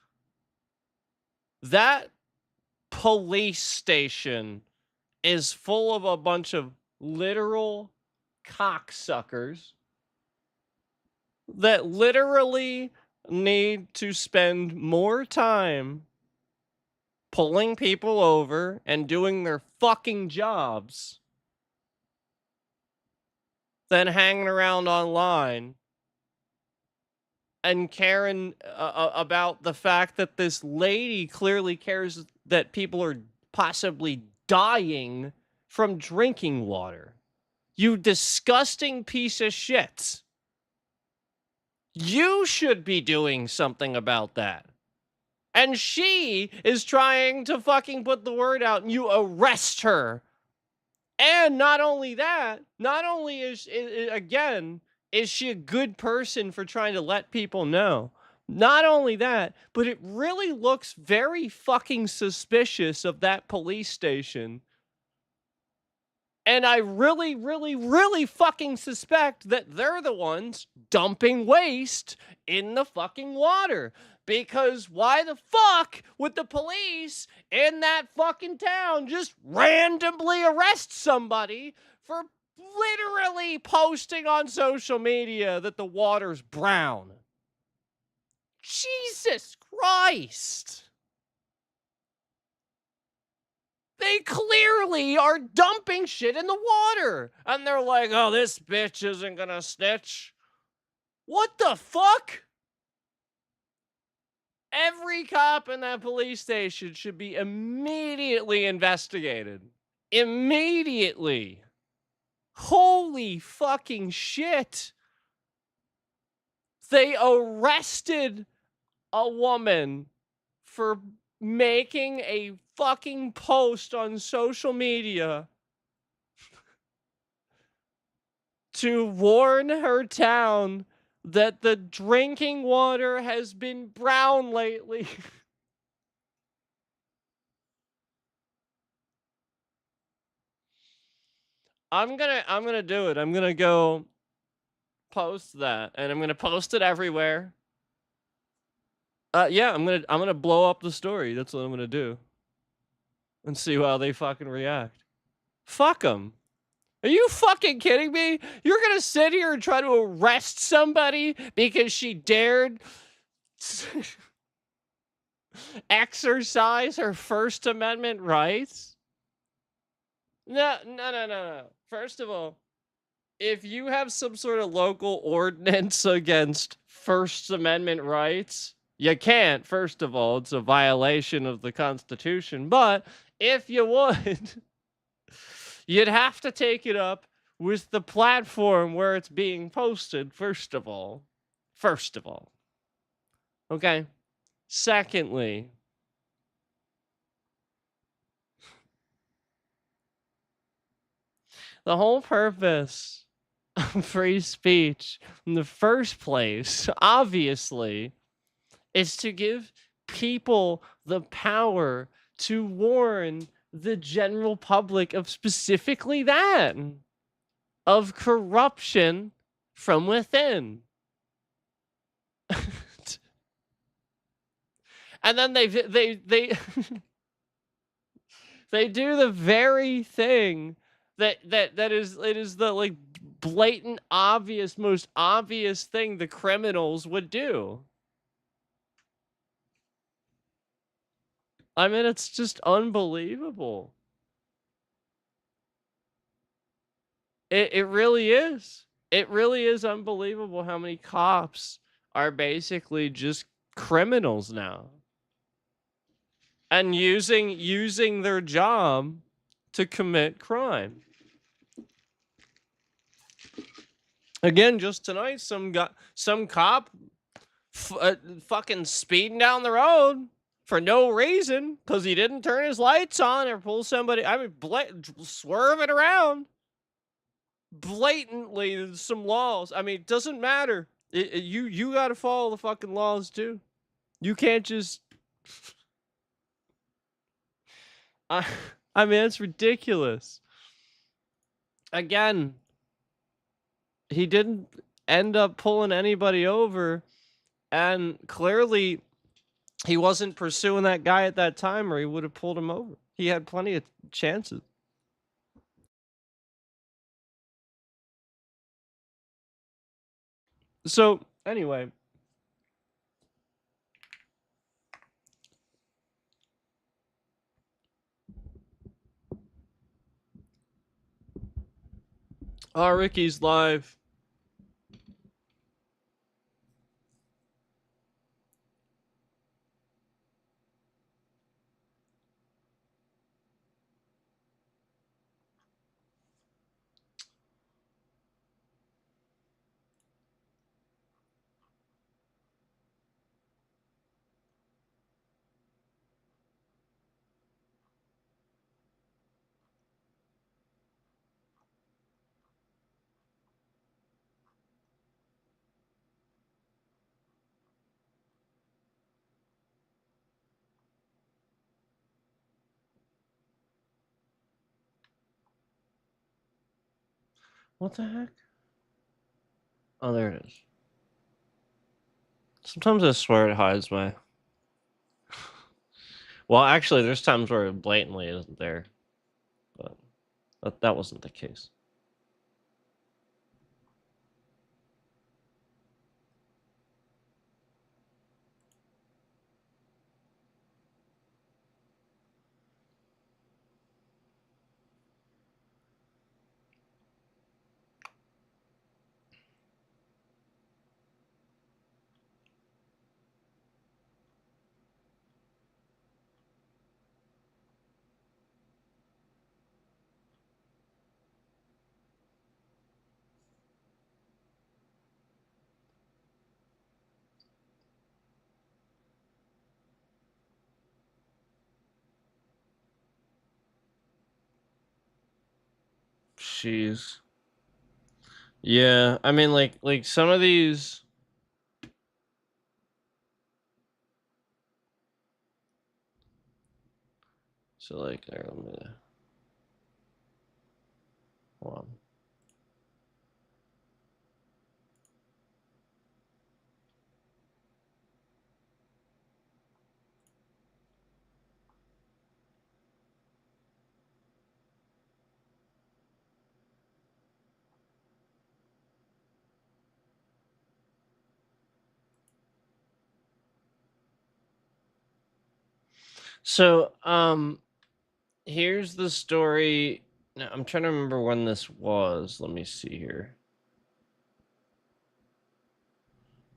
That police station is full of a bunch of literal cocksuckers that literally need to spend more time pulling people over and doing their fucking jobs than hanging around online and caring about the fact that this lady clearly cares that people are possibly dying from drinking water. You disgusting piece of shit. You should be doing something about that. And she is trying to fucking put the word out, and you arrest her. And not only that, not only is she a good person for trying to let people know? Not only that, but it really looks very fucking suspicious of that police station. And I really, really, really fucking suspect that they're the ones dumping waste in the fucking water. Because why the fuck would the police in that fucking town just randomly arrest somebody for literally posting on social media that the water's brown? Jesus Christ. They clearly are dumping shit in the water. And they're like, oh, this bitch isn't gonna snitch. What the fuck? Every cop in that police station should be immediately investigated. Immediately. Holy fucking shit. They arrested a woman for making a fucking post on social media to warn her town that the drinking water has been brown lately. I'm gonna do it. I'm gonna go post that, and I'm gonna post it everywhere. Yeah, I'm gonna blow up the story. That's what I'm gonna do. And see how they fucking react. Fuck them. Are you fucking kidding me? You're gonna sit here and try to arrest somebody because she dared exercise her First Amendment rights? No. First of all, if you have some sort of local ordinance against First Amendment rights, you can't. First of all, it's a violation of the Constitution. But if you would, you'd have to take it up with the platform where it's being posted, first of all. Okay? Secondly, the whole purpose of free speech in the first place, obviously, is to give people the power to warn the general public of specifically that, of corruption from within. And then they they do the very thing that is, it is the like blatant obvious, most obvious thing the criminals would do. I mean, it's just unbelievable. It really is. It really is unbelievable how many cops are basically just criminals now. And using their job to commit crime. Again, just tonight, some cop fucking speeding down the road for no reason because he didn't turn his lights on or pull somebody. I mean, swerving around. Blatantly, some laws. I mean, it doesn't matter. You got to follow the fucking laws too. You can't just. I mean, it's ridiculous. Again, he didn't end up pulling anybody over, and clearly he wasn't pursuing that guy at that time, or he would have pulled him over. He had plenty of chances. So, anyway. Oh, Ricky's live. What the heck? Oh, there it is. Sometimes I swear it hides my. Well, actually, there's times where it blatantly isn't there, but that wasn't the case. Jeez. Yeah, I mean, like some of these. So like, there, let me. Hold on. So, here's the story. Now, I'm trying to remember when this was. Let me see here.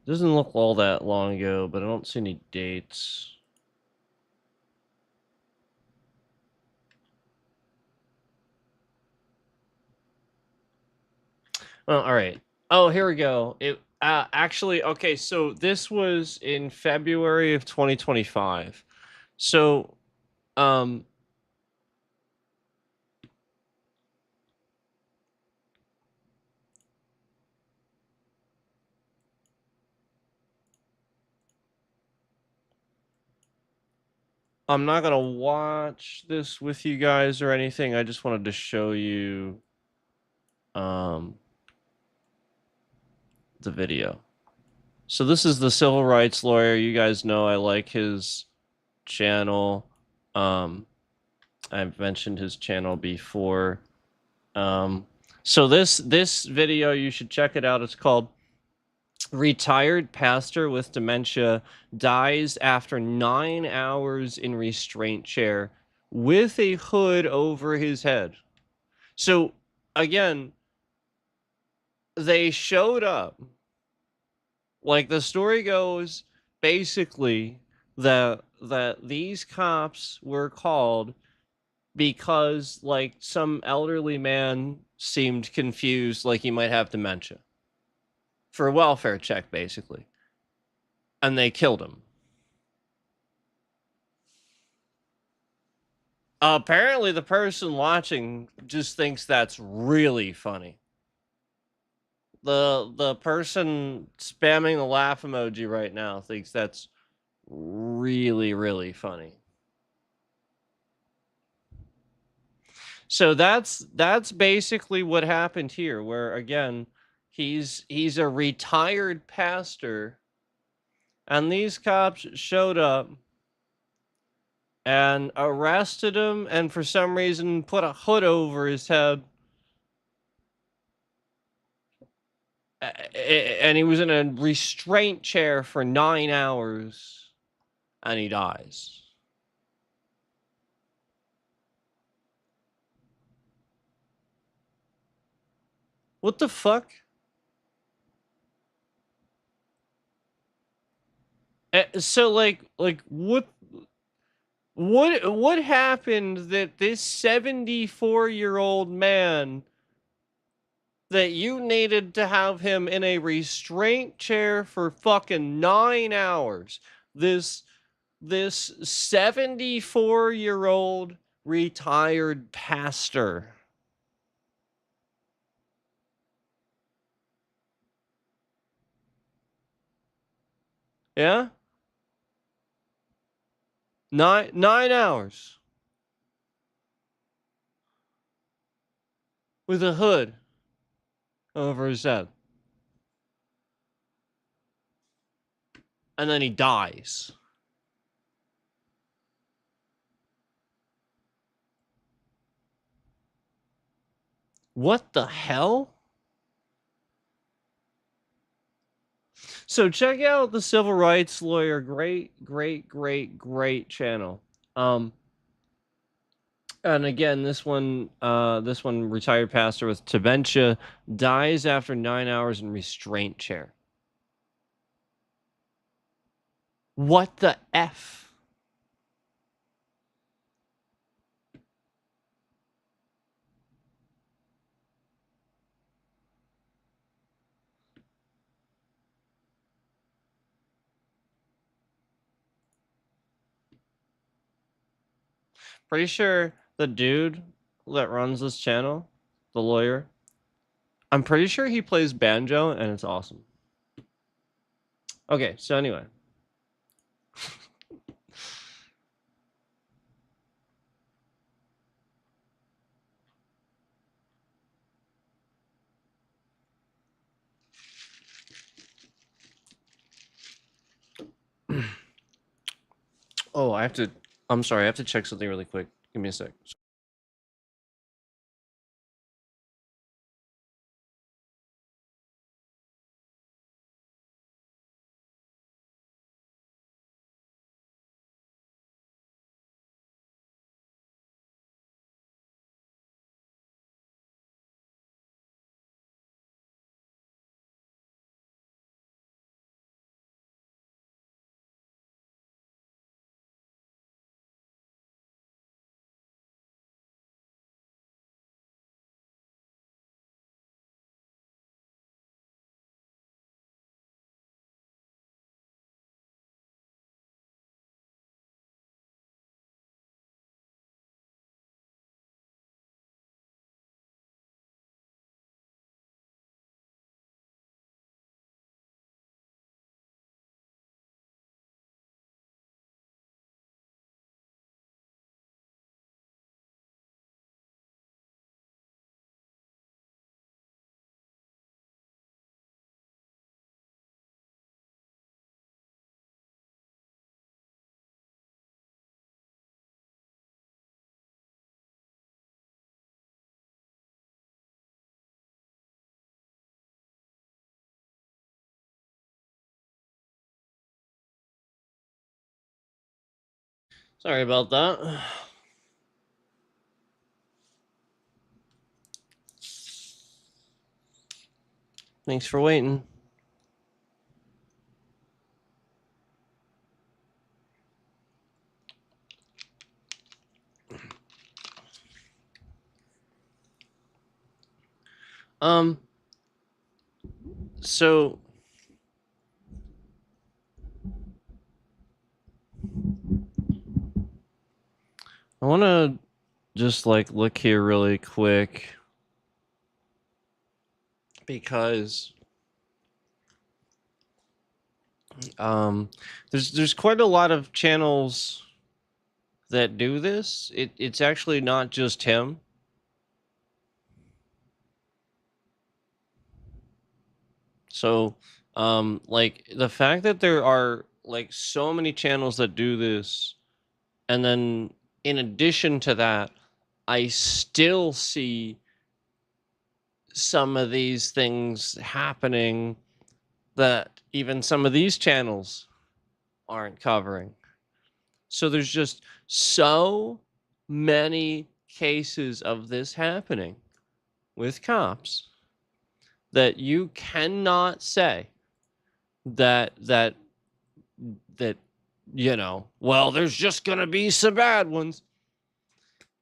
Doesn't look all that long ago, but I don't see any dates. Oh, all right. Oh, here we go. It actually, okay, so this was in February of 2025. So, um, I'm not gonna watch this with you guys or anything. I just wanted to show you the video. So this is the civil rights lawyer. You guys know I like his channel. I've mentioned his channel before. So this video, you should check it out. It's called "Retired Pastor with Dementia Dies After 9 Hours in Restraint Chair with a Hood Over His Head." So again, they showed up. Like the story goes, basically that these cops were called because like some elderly man seemed confused, like he might have dementia, for a welfare check, basically, and they killed him. Apparently, the person watching just thinks that's really funny. The person spamming the laugh emoji right now thinks that's really funny. So that's basically what happened here, where again, he's a retired pastor, and these cops showed up and arrested him, and for some reason put a hood over his head. And he was in a restraint chair for 9 hours, and he dies. What the fuck? So like what happened that this 74-year-old man, that you needed to have him in a restraint chair for fucking 9 hours? This 74-year-old retired pastor. Yeah? 9 hours with a hood over his head. And then he dies. What the hell? So check out the Civil Rights Lawyer. Great channel. And again, this one, retired pastor with dementia dies after 9 hours in restraint chair. What the F? Pretty sure the dude that runs this channel, the lawyer, I'm pretty sure he plays banjo, and it's awesome. Okay, so anyway. Oh, I'm sorry, I have to check something really quick. Give me a sec. Sorry about that. Thanks for waiting. So I want to just like look here really quick because there's quite a lot of channels that do this. It's actually not just him. So like the fact that there are like so many channels that do this, and then in addition to that, I still see some of these things happening that even some of these channels aren't covering. So there's just so many cases of this happening with cops that you cannot say that you know, well, there's just going to be some bad ones.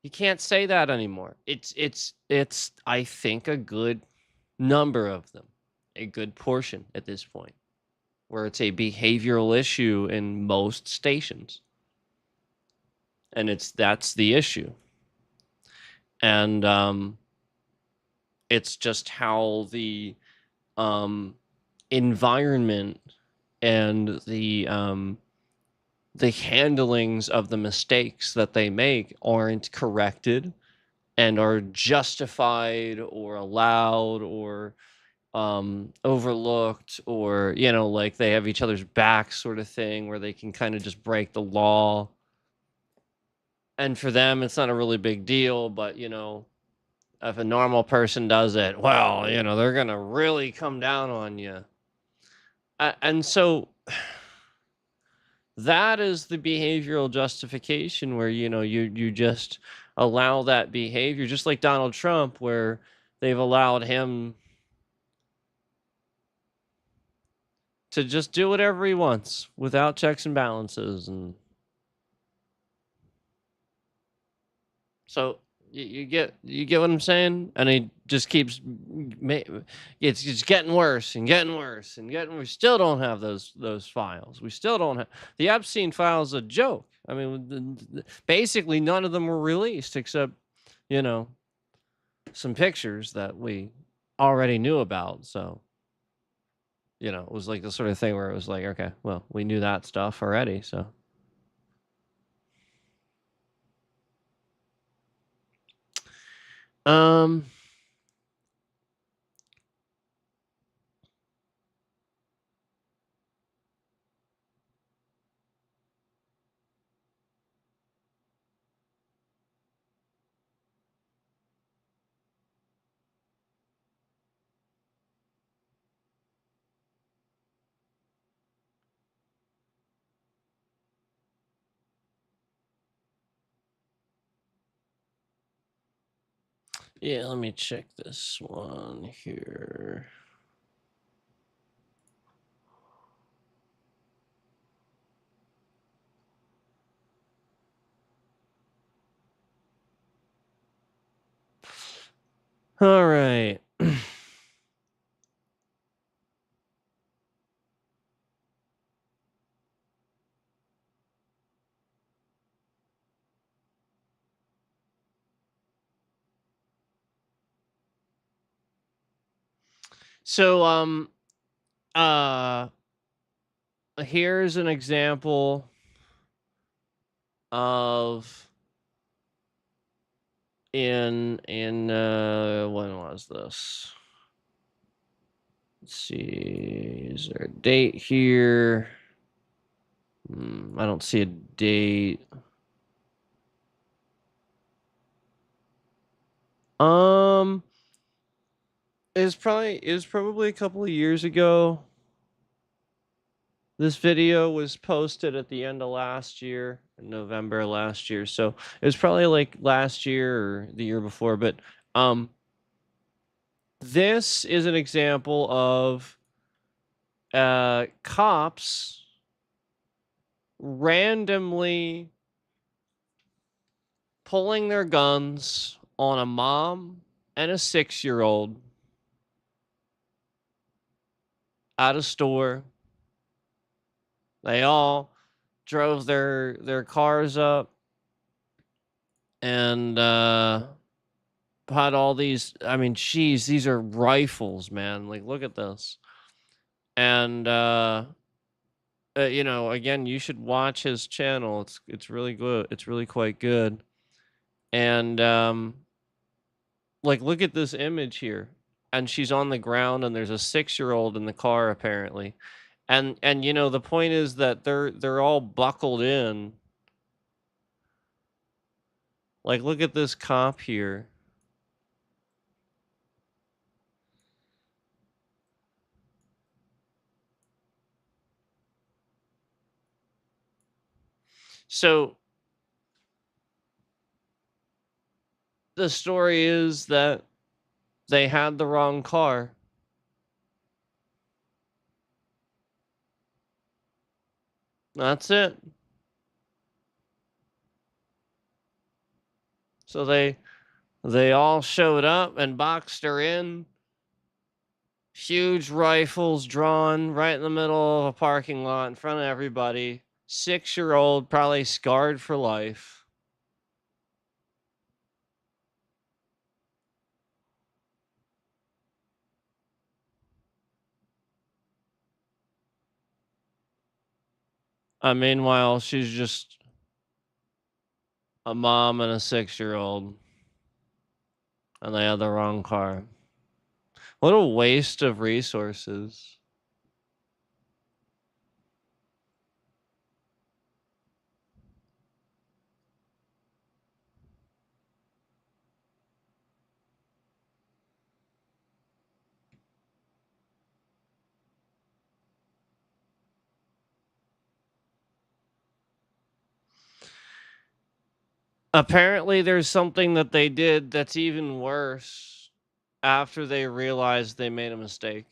You can't say that anymore. It's I think a good number of them, a good portion at this point, where it's a behavioral issue in most stations. And that's the issue. And it's just how the environment and the handlings of the mistakes that they make aren't corrected and are justified or allowed or overlooked, or you know, like they have each other's backs sort of thing where they can kind of just break the law, and for them it's not a really big deal, but you know, if a normal person does it, well, you know, they're gonna really come down on you. And so that is the behavioral justification where, you know, you just allow that behavior, just like Donald Trump, where they've allowed him to just do whatever he wants without checks and balances. And so you get what I'm saying? And he just keeps it's getting worse and getting worse and getting. We still don't have those files. We still don't have the Epstein files. A joke. I mean, basically none of them were released except, you know, some pictures that we already knew about. So, you know, it was like the sort of thing where it was like, okay, well, we knew that stuff already, so. Um yeah, let me check this one here. All right. So uh here's an example of in when was this? Let's see. Is there a date here? I don't see a date. It was probably a couple of years ago. This video was posted at the end of last year. in November last year. So it was probably like last year or the year before. But this is an example of cops randomly pulling their guns on a mom and a 6-year-old at a store. They all drove their cars up and had all these. I mean, geez, these are rifles, man. Like, look at this. And you know, again, you should watch his channel. It's really good. It's really quite good. And like, look at this image here. And she's on the ground, and there's a 6-year-old in the car apparently. And you know, the point is that they're all buckled in. Like, look at this cop here. So the story is that they had the wrong car. That's it. So they all showed up and boxed her in. Huge rifles drawn right in the middle of a parking lot in front of everybody. 6-year-old, probably scarred for life. Meanwhile, she's just a mom and a 6-year-old. And they had the wrong car. What a waste of resources. Apparently, there's something that they did that's even worse after they realized they made a mistake.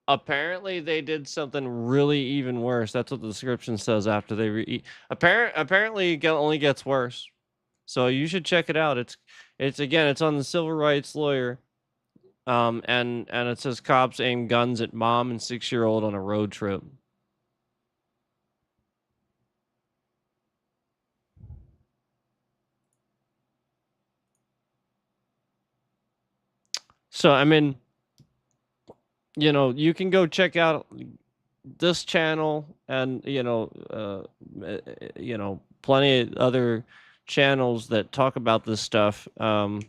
Apparently, they did something really even worse. That's what the description says after they apparently it only gets worse. So you should check it out. It's again, it's on the Civil Rights Lawyer. And it says cops aim guns at mom and 6-year-old on a road trip. So, I mean, you know, you can go check out this channel and, you know, plenty of other channels that talk about this stuff. But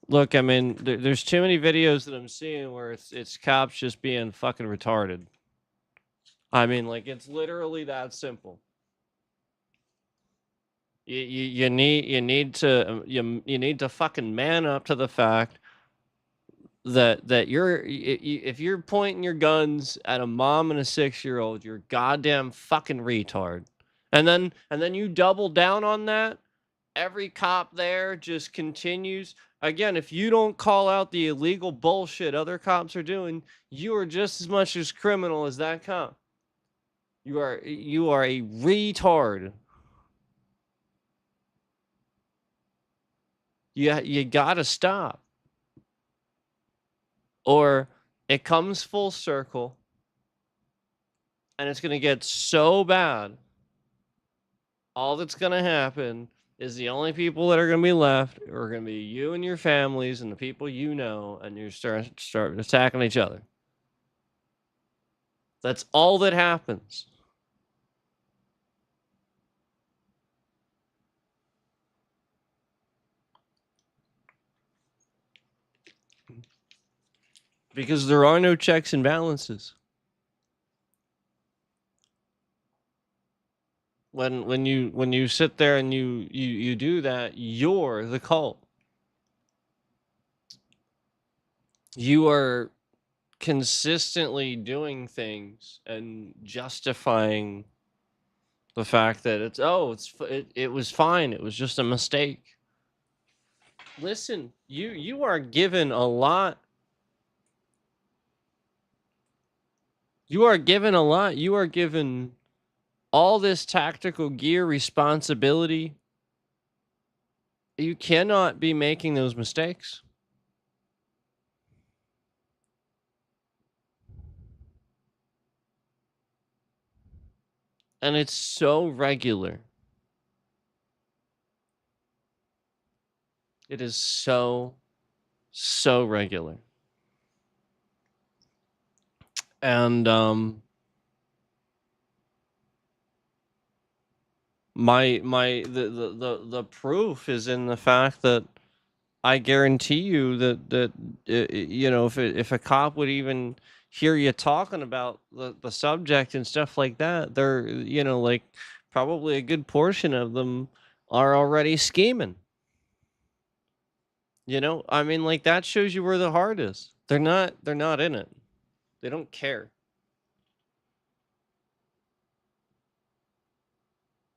look, I mean, there's too many videos that I'm seeing where it's cops just being fucking retarded. I mean, like, it's literally that simple. You need to fucking man up to the fact that if you're pointing your guns at a mom and a 6-year-old, you're a goddamn fucking retard. And then you double down on that. Every cop there just continues. Again, if you don't call out the illegal bullshit other cops are doing, you are just as much as criminal as that cop. You are a retard. You gotta stop. Or it comes full circle and it's gonna get so bad. All that's gonna happen is the only people that are gonna be left are gonna be you and your families and the people you know, and you start attacking each other. That's all that happens. Because there are no checks and balances. When you sit there and you do that, you're the cult. You are consistently doing things and justifying the fact that it was fine, it was just a mistake. Listen, you are given a lot. You are given a lot. You are given all this tactical gear responsibility. You cannot be making those mistakes. And it's so regular. It is so regular. And the proof is in the fact that I guarantee you that you know, if a cop would even hear you talking about the subject and stuff like that, they're, you know, like, probably a good portion of them are already scheming. You know, I mean, like, that shows you where the heart is. They're not in it. They don't care.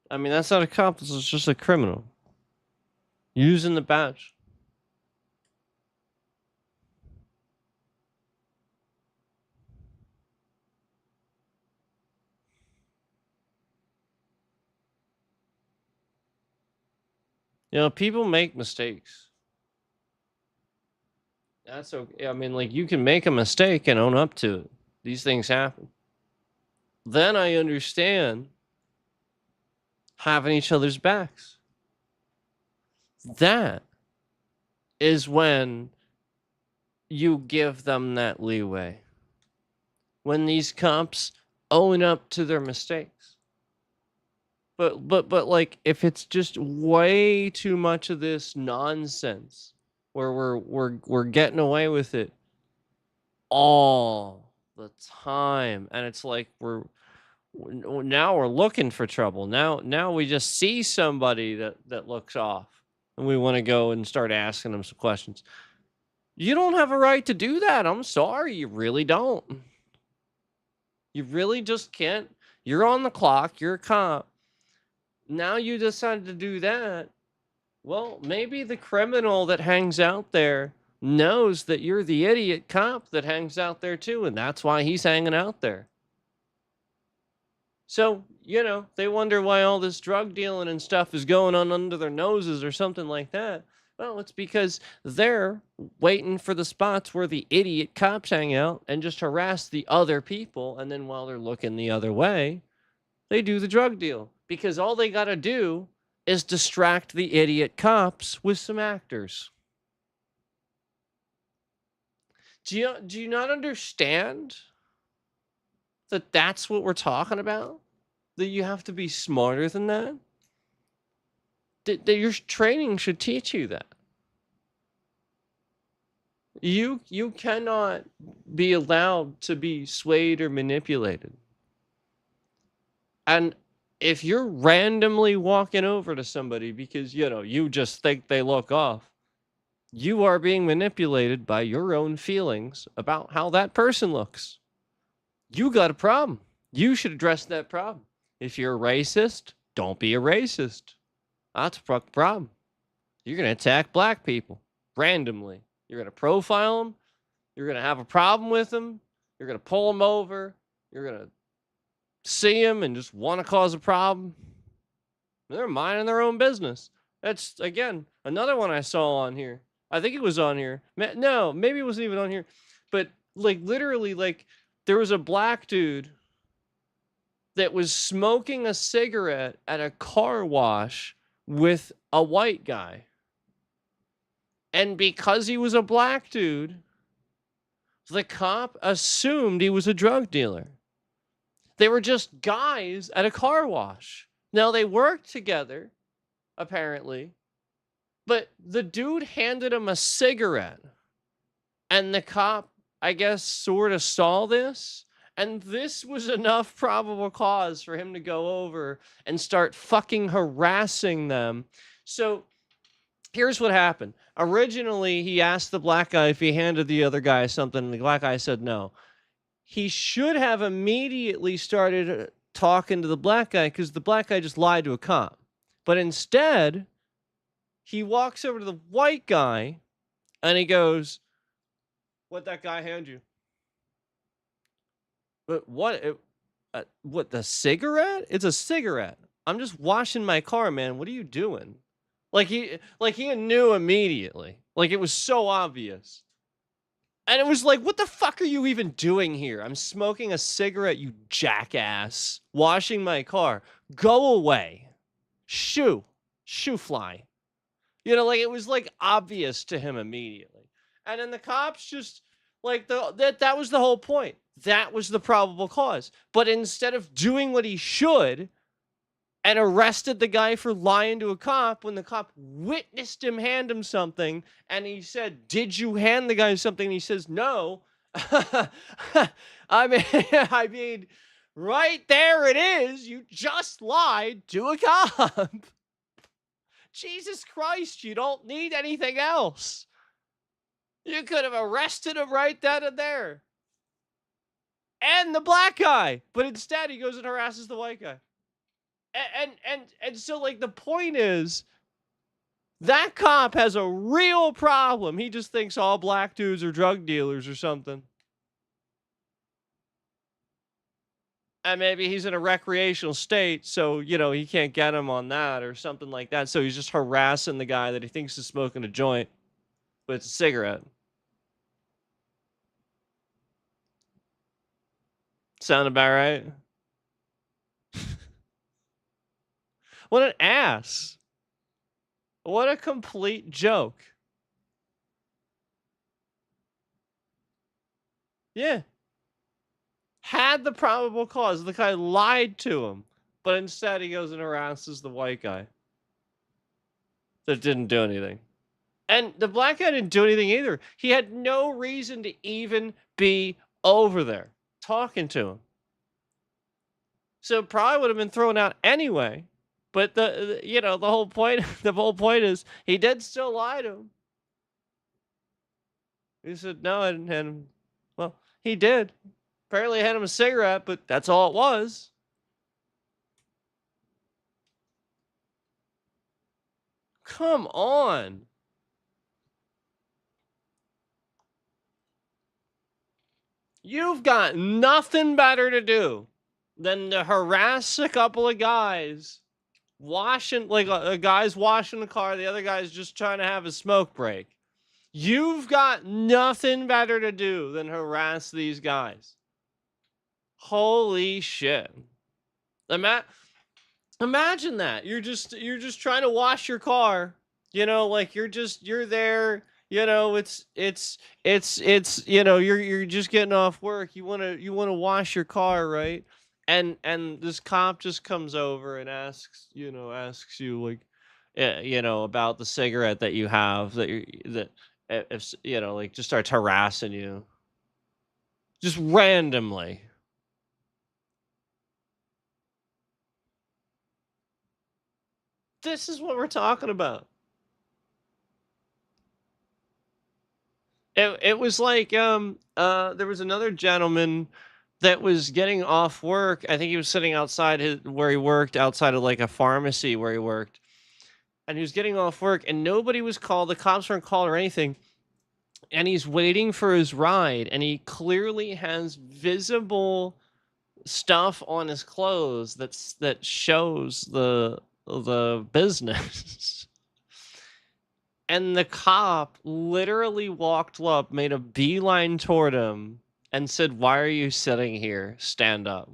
I mean, that's not a cop. This is just a criminal using the badge. You know, people make mistakes. That's okay. I mean, like, you can make a mistake and own up to it. These things happen. Then I understand having each other's backs. That is when you give them that leeway. When these cops own up to their mistakes. But like, if it's just way too much of this nonsense where we're getting away with it all the time, and it's like now we're looking for trouble. Now we just see somebody that looks off, and we want to go and start asking them some questions. You don't have a right to do that. I'm sorry, you really don't. You really just can't. You're on the clock. You're a cop. Now you decided to do that. Well, maybe the criminal that hangs out there knows that you're the idiot cop that hangs out there too, and that's why he's hanging out there. So, you know, they wonder why all this drug dealing and stuff is going on under their noses or something like that. Well, it's because they're waiting for the spots where the idiot cops hang out and just harass the other people. And then while they're looking the other way, they do the drug deal. Because all they got to do is distract the idiot cops with some actors. Do you not understand that that's what we're talking about? That you have to be smarter than that? That your training should teach you that. You cannot be allowed to be swayed or manipulated. And if you're randomly walking over to somebody because, you know, you just think they look off, you are being manipulated by your own feelings about how that person looks. You got a problem. You should address that problem. If you're a racist, don't be a racist. That's a fucking problem. You're going to attack black people randomly. You're going to profile them. You're going to have a problem with them. You're going to pull them over. You're going to see them and just want to cause a problem. They're minding their own business. That's, again, another one I saw on here. I think it was on here. No, maybe it wasn't even on here. But, like, literally, like, there was a black dude that was smoking a cigarette at a car wash with a white guy. And because he was a black dude, the cop assumed he was a drug dealer. They were just guys at a car wash. Now, they worked together, apparently, but the dude handed him a cigarette. And the cop, I guess, sort of saw this. And this was enough probable cause for him to go over and start fucking harassing them. So Here's what happened. Originally, he asked the black guy if he handed the other guy something, and the black guy said no. He should have immediately started talking to the black guy because the black guy just lied to a cop. But instead, he walks over to the white guy and he goes, "What'd that guy hand you?" But what, the cigarette? It's a cigarette. I'm just washing my car, man. What are you doing? Like he knew immediately. Like it was so obvious. And it was like, what the fuck are you even doing here? I'm smoking a cigarette, you jackass. Washing my car. Go away. Shoo fly. You know, like it was like obvious to him immediately. And then the cops just like that was the whole point. That was the probable cause. But instead of doing what he should and arrested the guy for lying to a cop, when the cop witnessed him hand him something and he said, "Did you hand the guy something?" And he says, "No." I mean, right there it is. You just lied to a cop. Jesus Christ, you don't need anything else. You could have arrested him right then and there. And the black guy. But instead he goes and harasses the white guy. And so like the point is that cop has a real problem. He just thinks all black dudes are drug dealers or something. And maybe he's in a recreational state, so, you know, he can't get him on that or something like that. So he's just harassing the guy that he thinks is smoking a joint, but it's a cigarette. Sound about right? What an ass. What a complete joke. Yeah. Had the probable cause. The guy lied to him. But instead he goes and harasses the white guy. That didn't do anything. And the black guy didn't do anything either. He had no reason to even be over there talking to him. So it probably would have been thrown out anyway. But the whole point is he did still lie to him. He said, "No, I didn't hand him." Well, he did. Apparently I had him a cigarette, but that's all it was. Come on. You've got nothing better to do than to harass a couple of guys washing, like a guy's washing the car, the other guy's just trying to have a smoke break. You've got nothing better to do than harass these guys. Holy shit. Imagine that. You're just trying to wash your car. You know, like you're there, you know, it's you know, you're just getting off work. You want to wash your car, right? And this cop just comes over and asks you like you know, about the cigarette that you have that if you know, like just starts harassing you just randomly. This is what we're talking about. It was like there was another gentleman that was getting off work. I think he was sitting outside where he worked, outside of like a pharmacy where he worked. And he was getting off work and nobody was called. The cops weren't called or anything. And he's waiting for his ride and he clearly has visible stuff on his clothes that shows the business. And the cop literally walked up, made a beeline toward him, and said, "Why are you sitting here? Stand up."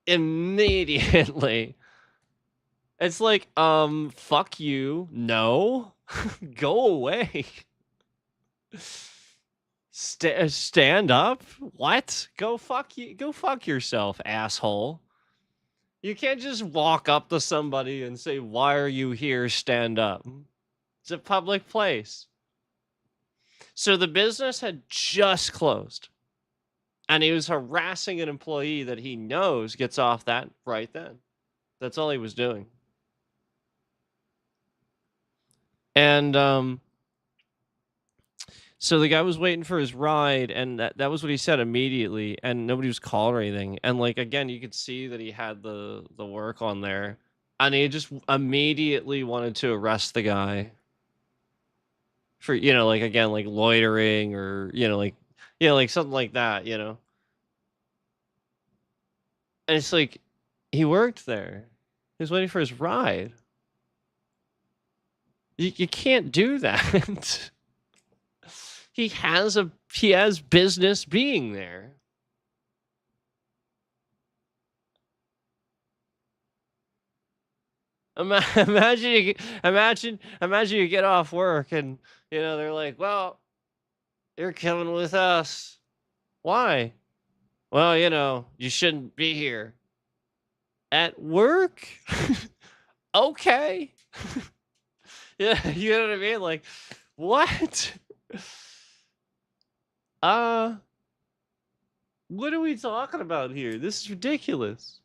Immediately. It's like, fuck you. No. Go away. Stand up? What? Go fuck you. Go fuck yourself, asshole. You can't just walk up to somebody and say, "Why are you here? Stand up." It's a public place. So the business had just closed. And he was harassing an employee that he knows gets off that right then. That's all he was doing. And so the guy was waiting for his ride, and that was what he said immediately, and nobody was called or anything. And like again, you could see that he had the work on there, and he just immediately wanted to arrest the guy for, like again, like loitering, or like like something like that, And it's like he worked there. He was waiting for his ride. You can't do that. He has business being there. Imagine you get off work and they're like, "Well, you're coming with us." Why? Well, you shouldn't be here. At work? Okay. Yeah, you know what I mean? Like, what? What are we talking about here? This is ridiculous.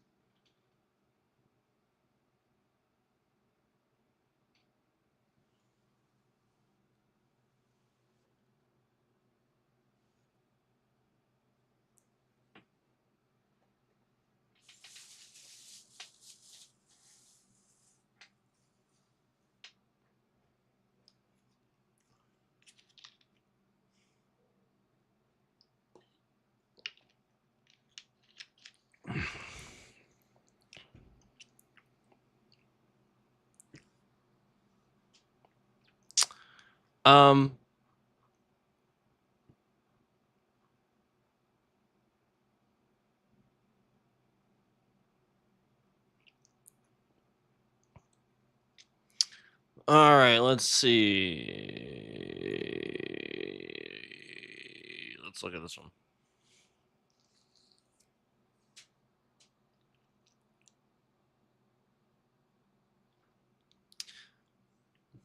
Um All right, let's see. Let's look at this one.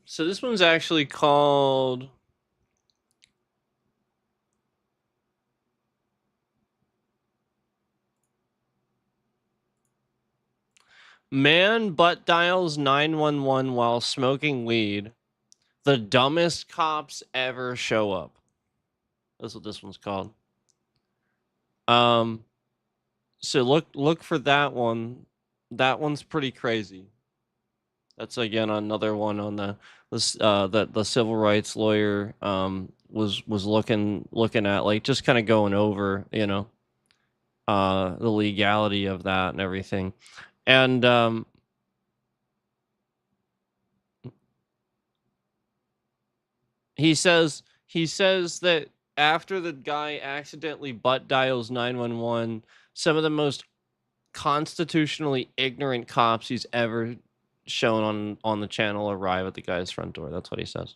So this one's actually called Man Butt Dials 911 While Smoking Weed. The Dumbest Cops Ever Show Up. That's what this one's called. So look for that one. That one's pretty crazy. That's again another one on the civil rights lawyer was looking at, like, just kind of going over, the legality of that and everything. And he says that after the guy accidentally butt dials 911, some of the most constitutionally ignorant cops he's ever shown on the channel arrive at the guy's front door. That's what he says.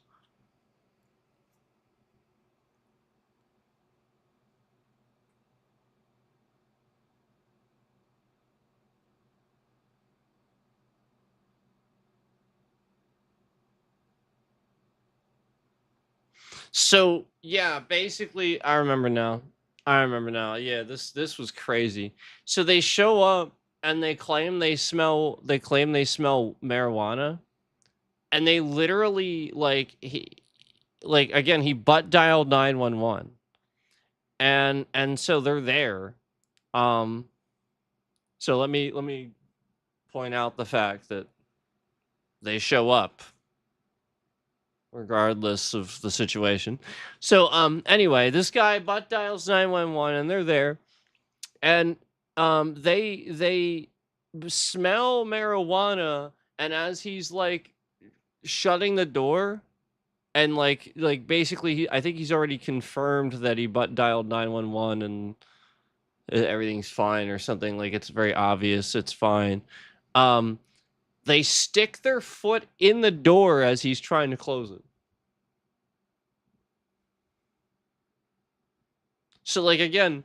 So yeah, basically, I remember now. Yeah, this was crazy. So they show up and they claim they smell marijuana, and they literally, like, he butt dialed 911, and so they're there. So let me point out the fact that they show up regardless of the situation. So anyway, this guy butt dials 911 and they're there, and they smell marijuana, and as he's like shutting the door, and like basically I think he's already confirmed that he butt dialed 911 and everything's fine or something, like it's very obvious it's fine. They stick their foot in the door as he's trying to close it. So, like, again,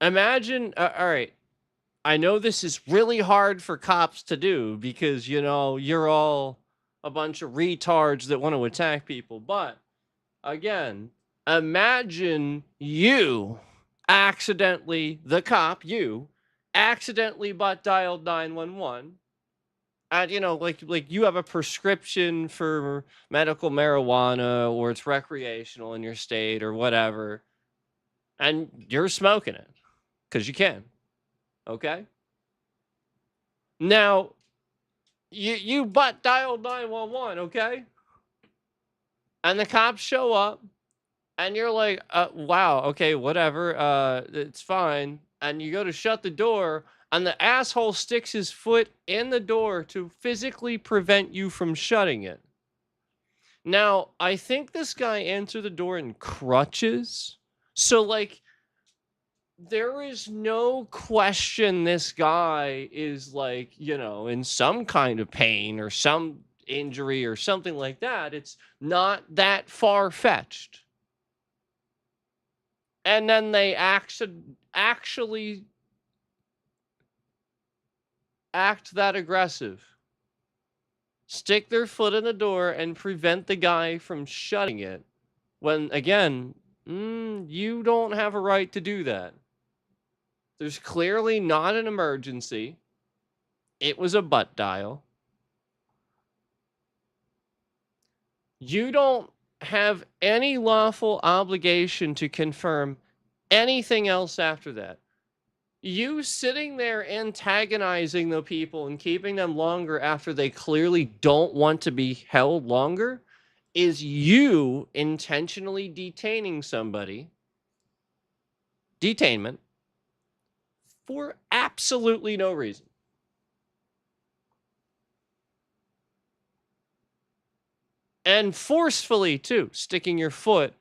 imagine, all right, I know this is really hard for cops to do because, you're all a bunch of retards that want to attack people. But, again, imagine you accidentally butt dialed 911, And like you have a prescription for medical marijuana, or it's recreational in your state or whatever, and you're smoking it because you can. Okay. Now you butt dialed 911. Okay. And the cops show up, and you're like, wow, okay, whatever, it's fine. And you go to shut the door, and the asshole sticks his foot in the door to physically prevent you from shutting it. Now, I think this guy answered the door in crutches. So, like, there is no question this guy is, like, in some kind of pain or some injury or something like that. It's not that far-fetched. And then they actually act that aggressive. Stick their foot in the door and prevent the guy from shutting it. When, again, you don't have a right to do that. There's clearly not an emergency. It was a butt dial. You don't have any lawful obligation to confirm anything else after that. You sitting there antagonizing the people and keeping them longer after they clearly don't want to be held longer is you intentionally detaining somebody, detainment, for absolutely no reason. And forcefully, too, sticking your foot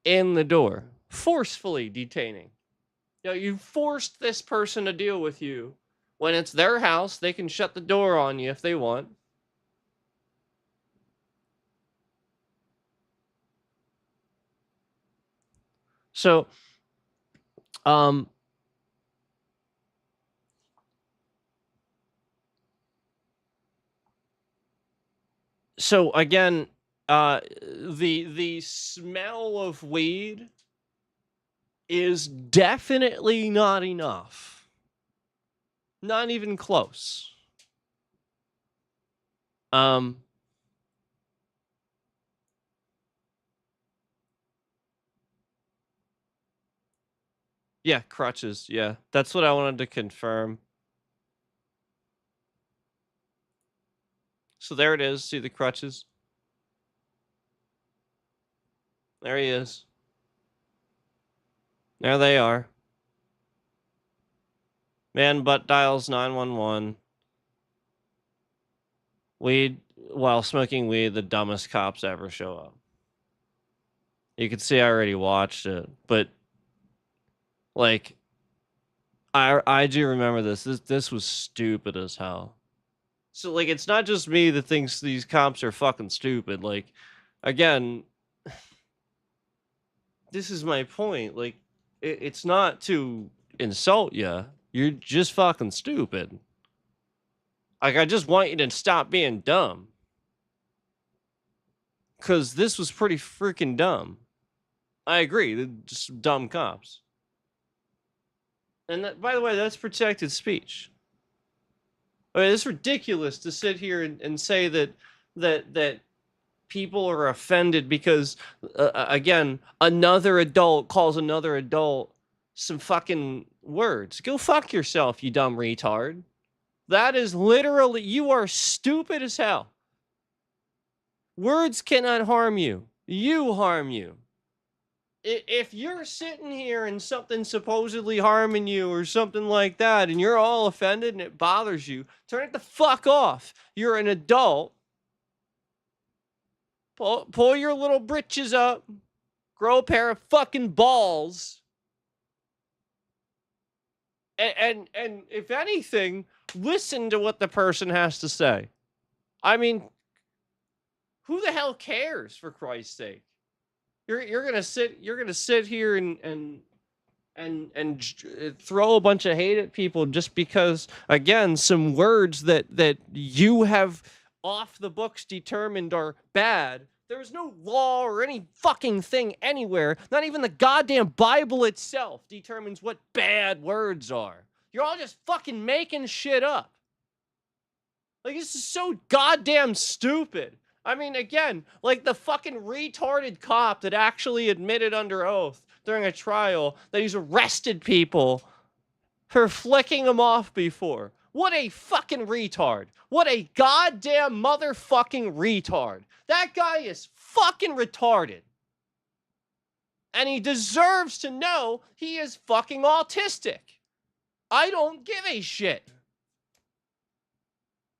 in the door. Forcefully detaining. You forced this person to deal with you. When it's their house, they can shut the door on you if they want. So, so again, the smell of weed is definitely not enough. Not even close. Yeah, crutches. Yeah, that's what I wanted to confirm. So there it is. See the crutches? There he is. There they are. Man butt dials 911. Weed, while smoking weed, the dumbest cops ever show up. You can see I already watched it, but like, I do remember this. This was stupid as hell. So like, it's not just me that thinks these cops are fucking stupid. Like, again, this is my point. Like, it's not to insult you. You're just fucking stupid. Like, I just want you to stop being dumb. Because this was pretty freaking dumb. I agree. They're just dumb cops. And that, by the way, that's protected speech. I mean, it's ridiculous to sit here and say that people are offended because, again, another adult calls another adult some fucking words. Go fuck yourself, you dumb retard. That is literally, you are stupid as hell. Words cannot harm you. You harm you. If you're sitting here and something's supposedly harming you or something like that, and you're all offended and it bothers you, turn it the fuck off. You're an adult. Pull your little britches up. Grow a pair of fucking balls. And if anything, listen to what the person has to say. I mean, who the hell cares, for Christ's sake? You're gonna sit here and throw a bunch of hate at people just because, again, some words that you have off the books determined are bad. There's no law or any fucking thing anywhere. Not even the goddamn Bible itself determines what bad words are. You're all just fucking making shit up. Like, this is so goddamn stupid. I mean, again, like the fucking retarded cop that actually admitted under oath during a trial that he's arrested people for flicking him off before. What a fucking retard. What a goddamn motherfucking retard. That guy is fucking retarded. And he deserves to know he is fucking autistic. I don't give a shit.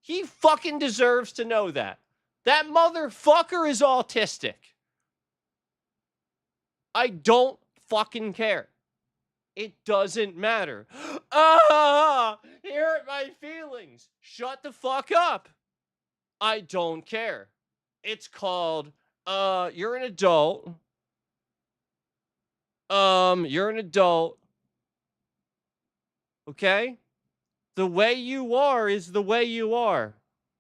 He fucking deserves to know that. That motherfucker is autistic. I don't fucking care. It doesn't matter. Ah, he hurt my feelings. Shut the fuck up. I don't care. It's called, you're an adult. You're an adult. Okay? The way you are is the way you are.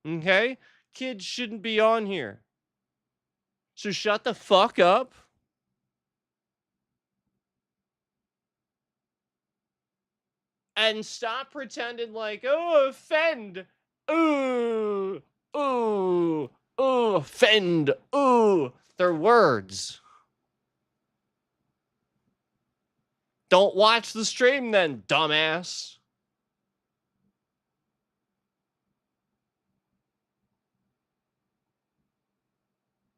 Okay? Kids shouldn't be on here. So shut the fuck up. And stop pretending like, oh, offend. Ooh, ooh, ooh, offend. Ooh. They're words. Don't watch the stream then, dumbass.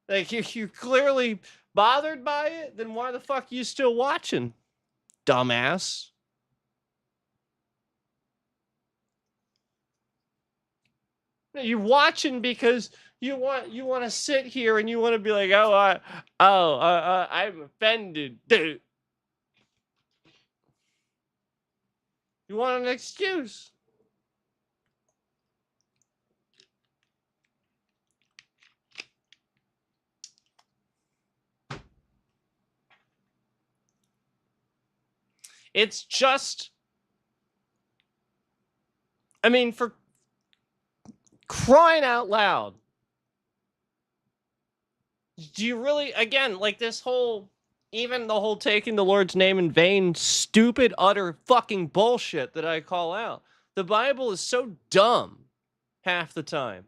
Like, if you're clearly bothered by it, then why the fuck are you still watching, dumbass? You're watching because you want to sit here and you want to be like, I'm offended, dude. You want an excuse? It's just, I mean, for crying out loud. Do you really, again, like this whole, even the whole taking the Lord's name in vain, stupid, utter fucking bullshit that I call out. The Bible is so dumb half the time.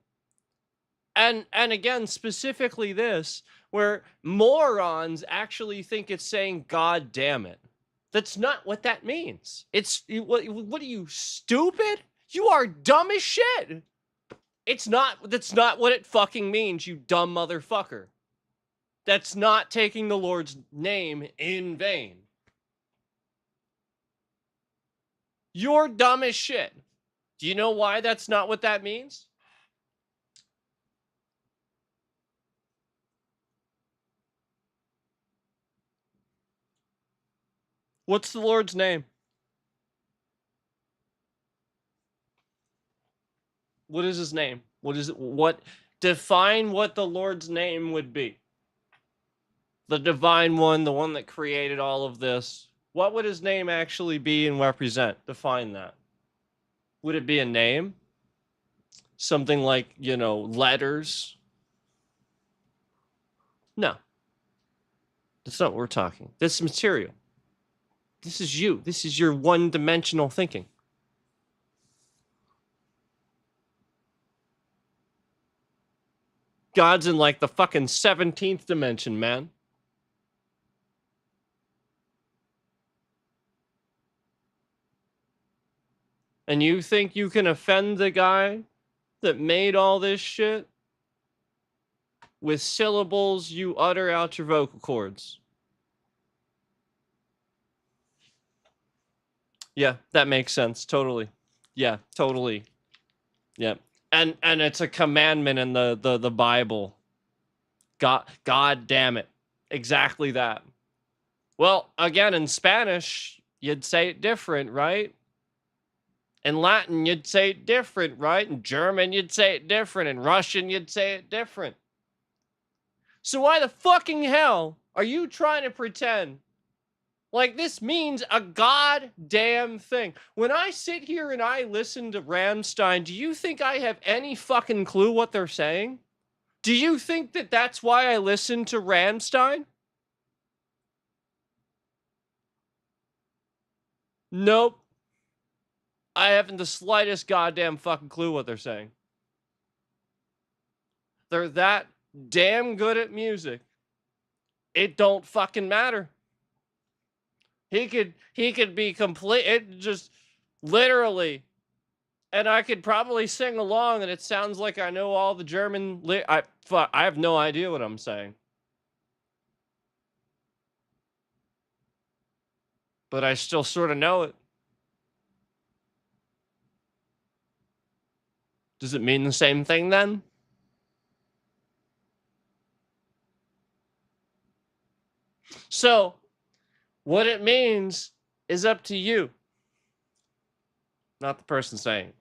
And again, specifically this, where morons actually think it's saying God damn it. That's not what that means. It's, what are you, stupid? You are dumb as shit. That's not what it fucking means, you dumb motherfucker. That's not taking the Lord's name in vain. You're dumb as shit. Do you know why that's not what that means? What's the Lord's name? What is his name? What is it? What, define what the Lord's name would be. The divine one, the one that created all of this. What would his name actually be and represent? Define that. Would it be a name? Something like, letters? No. That's not what we're talking. This is material. This is you. This is your one-dimensional thinking. God's in like the fucking 17th dimension, man. And you think you can offend the guy that made all this shit with syllables you utter out your vocal cords? Yeah, that makes sense. Totally. Yeah, totally. Yeah. And it's a commandment in the Bible. God damn it. Exactly that. Well, again, in Spanish, you'd say it different, right? In Latin, you'd say it different, right? In German, you'd say it different. In Russian, you'd say it different. So why the fucking hell are you trying to pretend like this means a goddamn thing? When I sit here and I listen to Rammstein, do you think I have any fucking clue what they're saying? Do you think that that's why I listen to Rammstein? Nope. I haven't the slightest goddamn fucking clue what they're saying. They're that damn good at music. It don't fucking matter. He could be complete. It just literally, and I could probably sing along, and it sounds like I know all the German. I have no idea what I'm saying, but I still sort of know it. Does it mean the same thing then? So, what it means is up to you, not the person saying.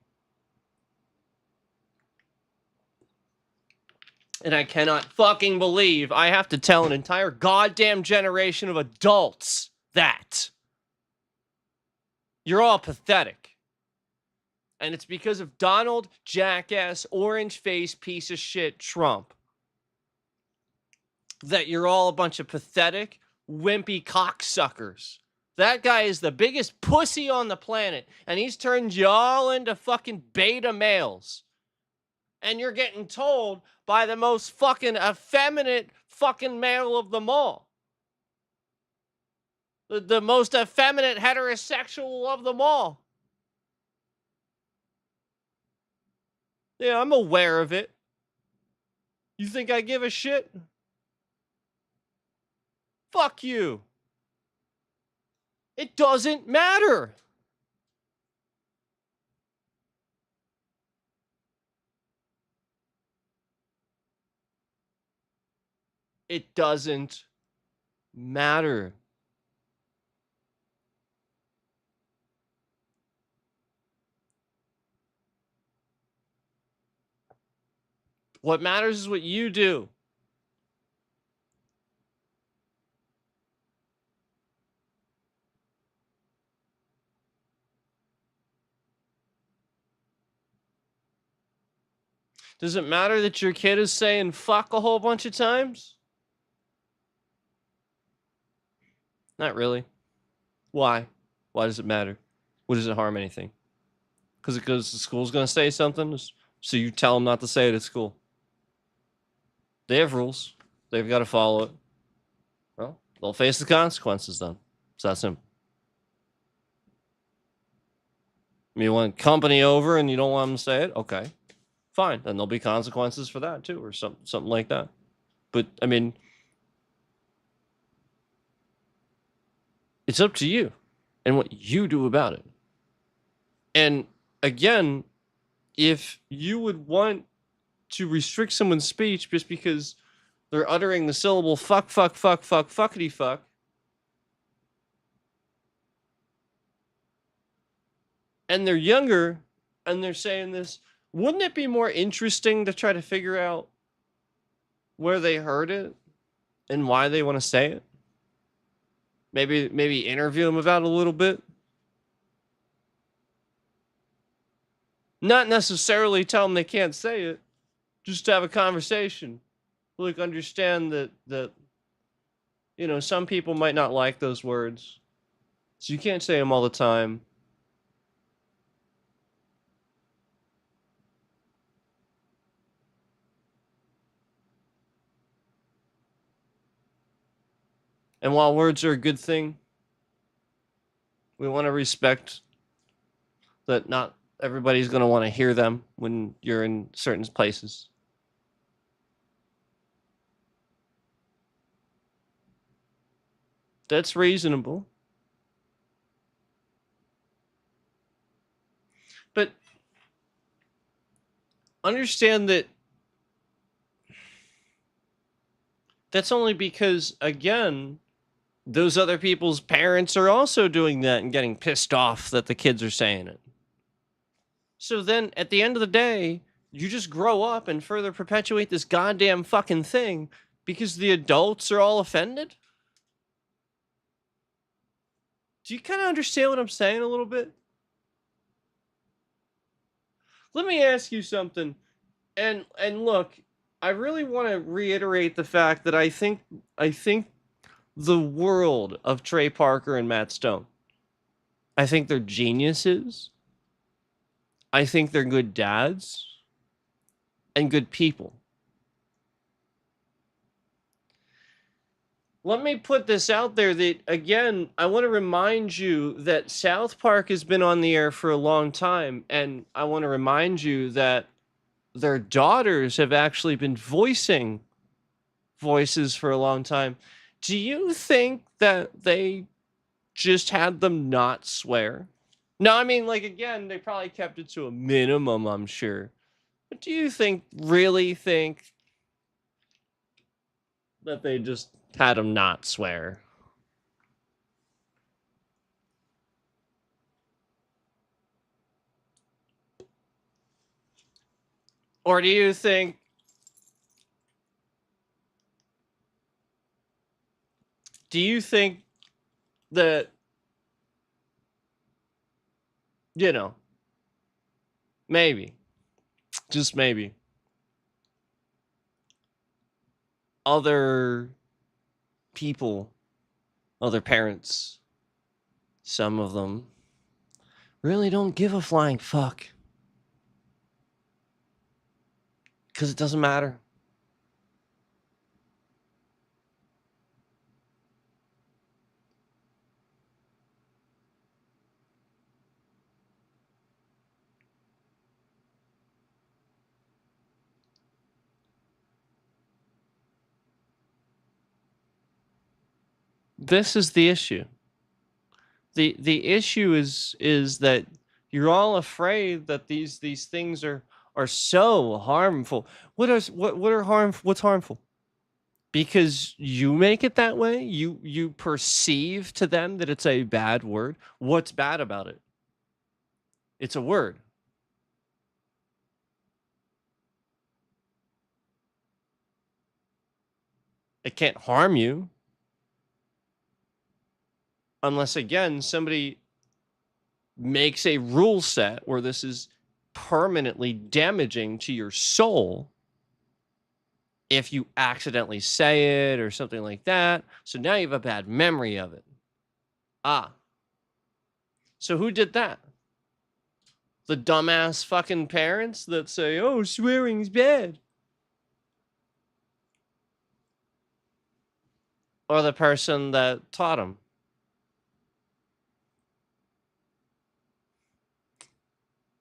And I cannot fucking believe I have to tell an entire goddamn generation of adults that. You're all pathetic. And it's because of Donald Jackass Orange Face piece of shit Trump that you're all a bunch of pathetic, wimpy cocksuckers. That guy is the biggest pussy on the planet, and he's turned y'all into fucking beta males. And you're getting told by the most fucking effeminate fucking male of them all. The most effeminate heterosexual of them all. Yeah, I'm aware of it. You think I give a shit? Fuck you. It doesn't matter. It doesn't matter. What matters is what you do. Does it matter that your kid is saying fuck a whole bunch of times? Not really. Why? Why does it matter? What does it harm anything? Because the school's going to say something, so you tell them not to say it at school. They have rules. They've got to follow it. Well, they'll face the consequences then. It's that simple. You want company over and you don't want them to say it? Okay. Fine. Then there'll be consequences for that too, or something like that. But, I mean, it's up to you and what you do about it. And again, if you would want to restrict someone's speech just because they're uttering the syllable fuck, fuckity fuck, and they're younger and they're saying this, wouldn't it be more interesting to try to figure out where they heard it and why they want to say it? Maybe interview them about it a little bit. Not necessarily tell them they can't say it, just to have a conversation. Like, understand that some people might not like those words, so you can't say them all the time. And while words are a good thing, we want to respect that not everybody's going to want to hear them when you're in certain places. That's reasonable. But understand that that's only because, again, those other people's parents are also doing that and getting pissed off that the kids are saying it. So then, at the end of the day, you just grow up and further perpetuate this goddamn fucking thing because the adults are all offended? Do you kind of understand what I'm saying a little bit? Let me ask you something. And look, I really want to reiterate the fact that I think the world of Trey Parker and Matt Stone. I think they're geniuses. I think they're good dads and good people. let me put this out there that, again, I want to remind you that South Park has been on the air for a long time, and I want to remind you that their daughters have actually been voicing voices for a long time. Do you think that they just had them not swear? No, I mean, like, again, they probably kept it to a minimum, I'm sure. But do you really think that they just had them not swear? Or do you think that, you know, maybe, just maybe, other people, other parents, some of them really don't give a flying fuck? Because it doesn't matter. This is the issue. The issue is that you're all afraid that these things are so harmful. What are harmful? What's harmful? Because you make it that way? You perceive to them that it's a bad word? What's bad about it? It's a word. It can't harm you. Unless, again, somebody makes a rule set where this is permanently damaging to your soul if you accidentally say it or something like that. So now you have a bad memory of it. Ah. So who did that? The dumbass fucking parents that say, oh, swearing's bad. Or the person that taught them?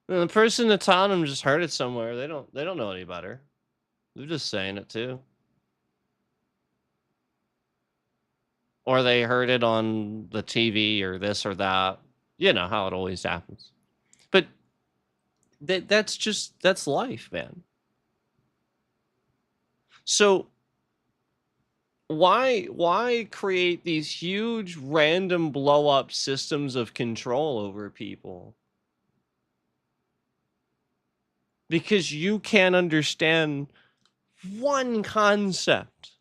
And the person that taught them just heard it somewhere. They don't know any better. They're just saying it too. Or they heard it on the TV or this or that. You know how it always happens. But that's life, man. So why create these huge random blow up systems of control over people? Because you can't understand one concept.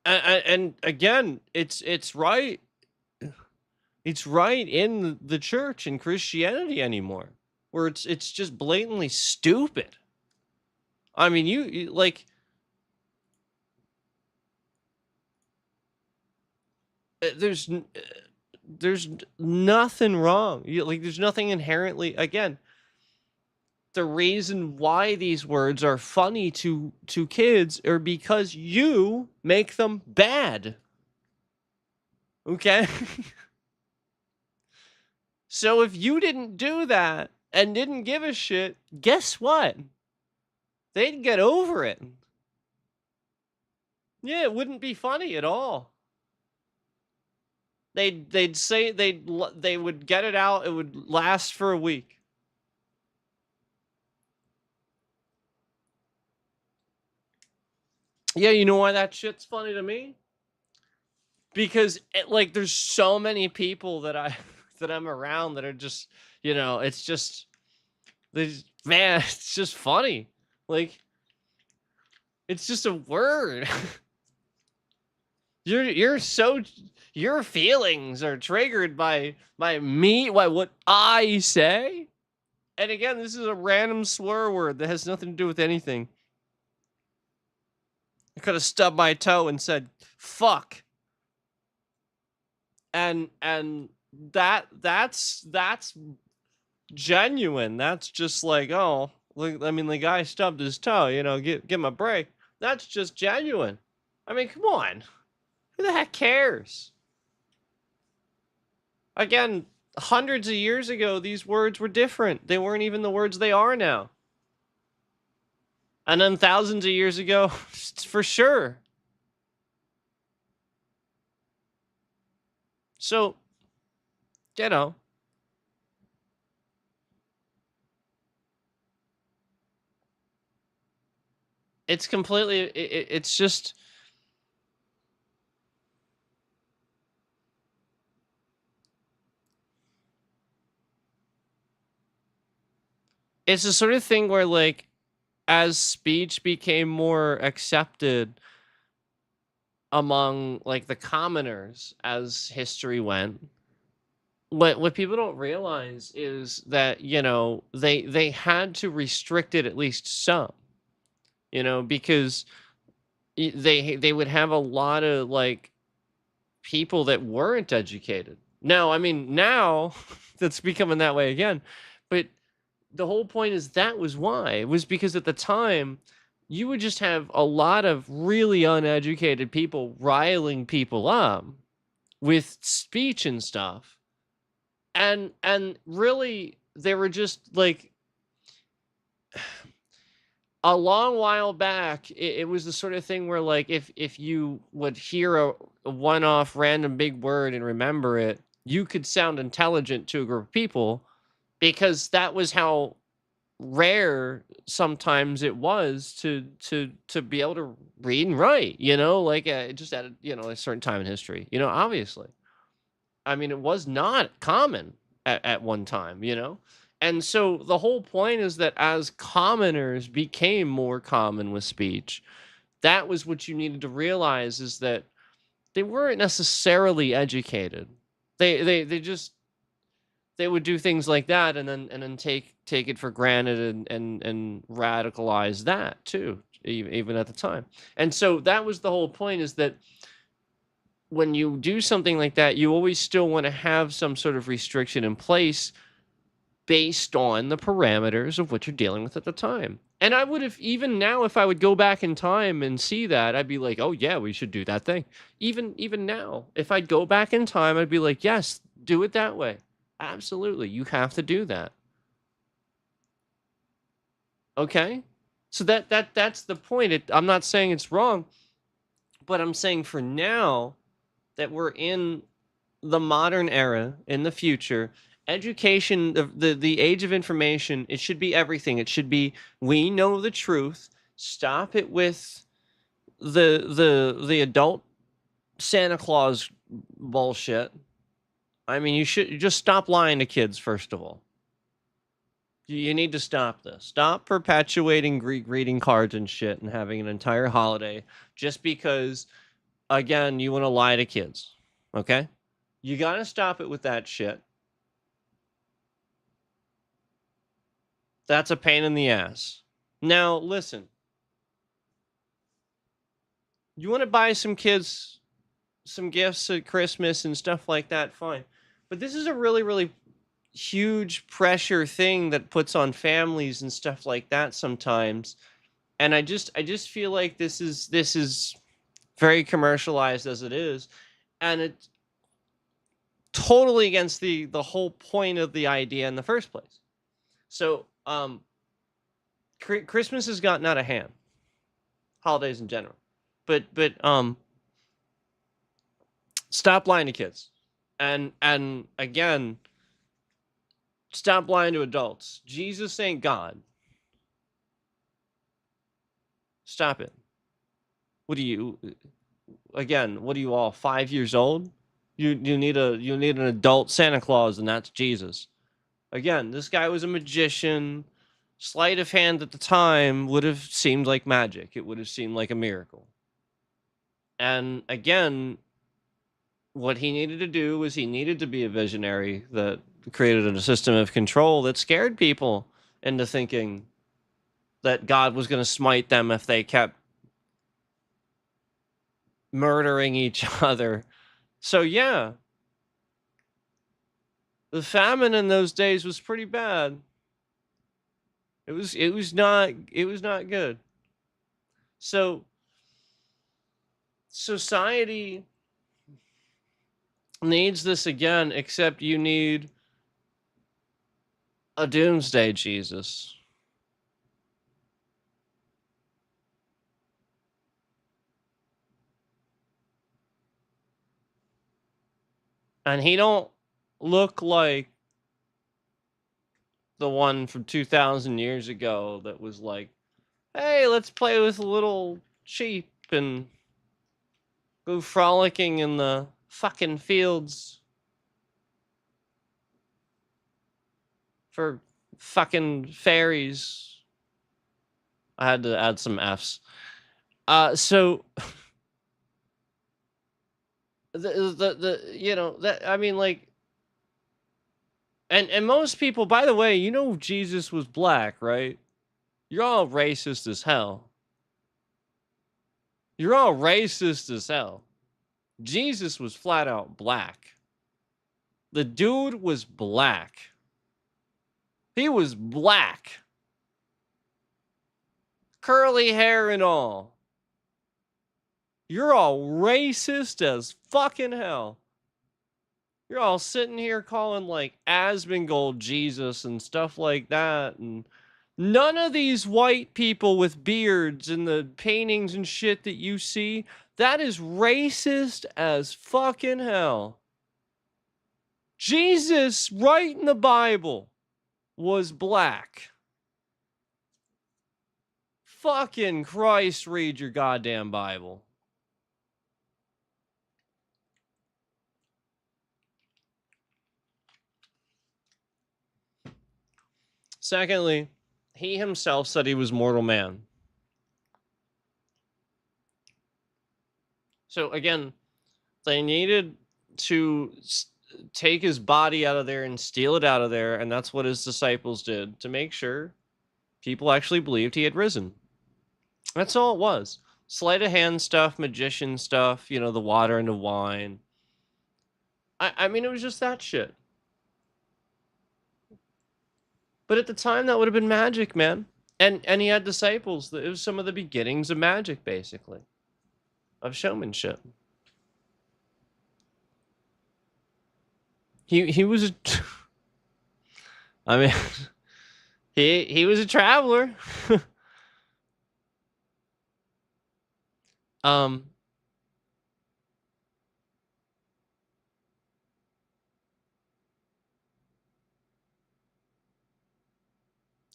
And again, it's right. It's right in the church and Christianity anymore, where it's just blatantly stupid. I mean, you like, there's nothing wrong. Like, there's nothing inherently, again, the reason why these words are funny to kids are because you make them bad. Okay? So if you didn't do that and didn't give a shit, guess what? They'd get over it. Yeah, it wouldn't be funny at all. They'd say they would get it out. It would last for a week. Yeah, you know why that shit's funny to me? Because like, there's so many people that I'm around that are just, it's just, man, it's just funny. Like, it's just a word. Your feelings are triggered by me, what I say. And again, this is a random swear word that has nothing to do with anything. I could have stubbed my toe and said fuck. And that's genuine. That's just like, oh, look, I mean, the guy stubbed his toe, give him a break. That's just genuine. I mean, come on. Who the heck cares? Again, hundreds of years ago, these words were different. They weren't even the words they are now. And then thousands of years ago, for sure. So, you know, it's completely, it's just, it's the sort of thing where, like, as speech became more accepted among, like, the commoners as history went, what people don't realize is that, they had to restrict it at least some, because they would have a lot of, like, people that weren't educated. Now, I mean, now that's becoming that way again, but the whole point is that was why. It was because at the time you would just have a lot of really uneducated people riling people up with speech and stuff. And really they were just like, a long while back, it was the sort of thing where, like, if you would hear a one-off random big word and remember it, you could sound intelligent to a group of people, because that was how rare sometimes it was to be able to read and write, like, just at a certain time in history, obviously. I mean, it was not common at one time, and so the whole point is that as commoners became more common with speech, that was what you needed to realize, is that they weren't necessarily educated. They just, they would do things like that, and then take it for granted, and radicalize that too, even at the time. And so that was the whole point, is that when you do something like that, you always still want to have some sort of restriction in place based on the parameters of what you're dealing with at the time. And I would have, even now, if I would go back in time and see that, I'd be like, oh yeah, we should do that thing. Even now, if I'd go back in time, I'd be like, yes, do it that way. Absolutely, you have to do that. Okay? So that's the point. I'm not saying it's wrong, but I'm saying for now that we're in the modern era, in the future, education, the age of information, it should be everything. It should be, we know the truth. Stop it with the adult Santa Claus bullshit. I mean, you just stop lying to kids, first of all. You need to stop this. Stop perpetuating Greek greeting cards and shit and having an entire holiday just because, again, you want to lie to kids. Okay? You got to stop it with that shit. That's a pain in the ass. Now, listen. You want to buy some kids some gifts at Christmas and stuff like that, fine. But this is a really, really huge pressure thing that puts on families and stuff like that sometimes. And I just feel like this is very commercialized as it is, and it's totally against the whole point of the idea in the first place. So, Christmas has gotten out of hand. Holidays in general. But stop lying to kids. And again, stop lying to adults. Jesus ain't God. Stop it. What are you all 5 years old? You need an adult Santa Claus, and that's Jesus. Again, this guy was a magician. Sleight of hand at the time would have seemed like magic. It would have seemed like a miracle. And again, what he needed to do was he needed to be a visionary that created a system of control that scared people into thinking that God was going to smite them if they kept murdering each other. So yeah, The famine in those days was pretty bad. It was not good. So society needs this again, except you need a doomsday Jesus. And he don't look like the one from 2000 years ago that was like, "Hey, let's play with a little sheep and go frolicking in the fucking fields for fucking fairies." I had to add some F's. So the you know that I mean like, and most people, by the way, you know Jesus was black, right? You're all racist as hell. You're all racist as hell. Jesus was flat out black. The dude was black. He was black. Curly hair and all. You're all racist as fucking hell. You're all sitting here calling like Asmongold Jesus and stuff like that. And none of these white people with beards and the paintings and shit that you see, that is racist as fucking hell. Jesus, right in the Bible, was black. Fucking Christ, read your goddamn Bible. Secondly, he himself said he was mortal man. So again, they needed to take his body out of there and steal it out of there, and that's what his disciples did to make sure people actually believed he had risen. That's all it was. Sleight of hand stuff, magician stuff, you know, the water into wine. I mean, it was just that shit. But at the time, that would have been magic, man. And he had disciples. It was some of the beginnings of magic, basically, of showmanship. He was a, I mean, he was a traveler. um,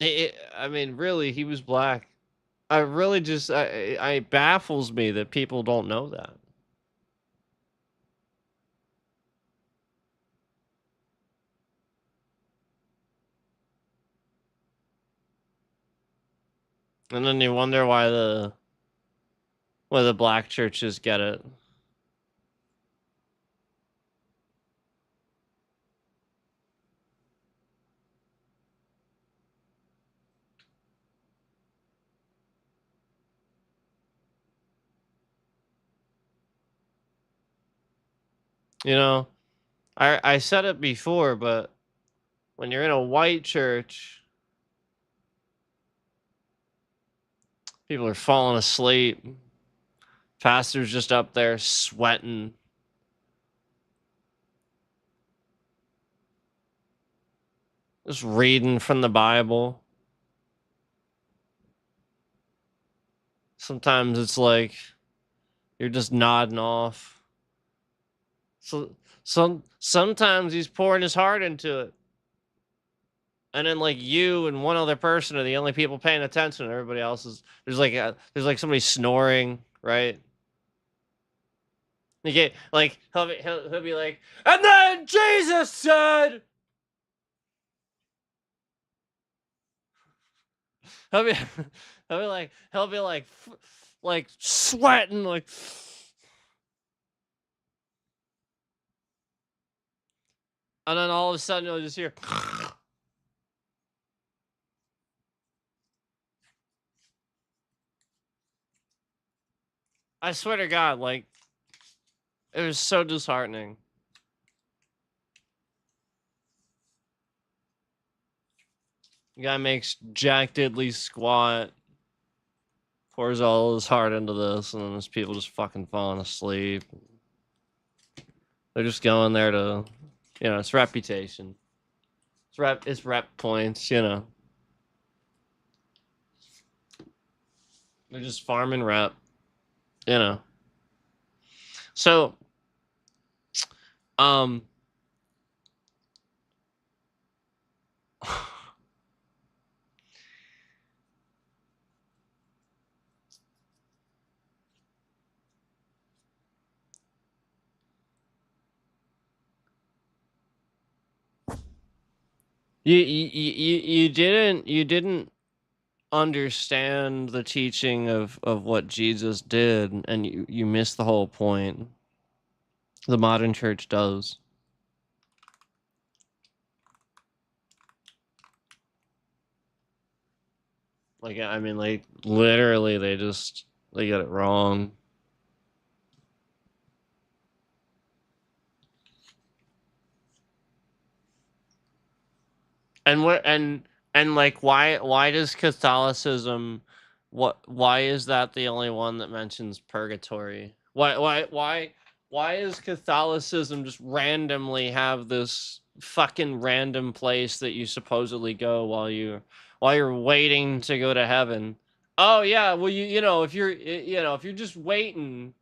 I mean, really, he was black. I really just, I baffles me that people don't know that. And then you wonder why the black churches get it. You know, I said it before, but when you're in a white church, people are falling asleep. Pastor's just up there sweating. Just reading from the Bible. Sometimes it's like you're just nodding off. So sometimes he's pouring his heart into it. And then like you and one other person are the only people paying attention. Everybody else is there's like somebody snoring, right? You get like he'll be like, and then Jesus said, he'll be he'll be like sweating like, and then all of a sudden you'll just hear. I swear to God, like, it was so disheartening. The guy makes Jack Diddley squat, pours all his heart into this, and then there's people just fucking falling asleep. They're just going there to, it's reputation. It's rep points, They're just farming rep, So, you didn't understand the teaching of what Jesus did, and you missed the whole point. The modern church does. Like, I mean, like, literally, they get it wrong. And like, why does Catholicism, why is that the only one that mentions purgatory? Why does Catholicism just randomly have this fucking random place that you supposedly go while you're waiting to go to heaven? Oh yeah, well if you're just waiting.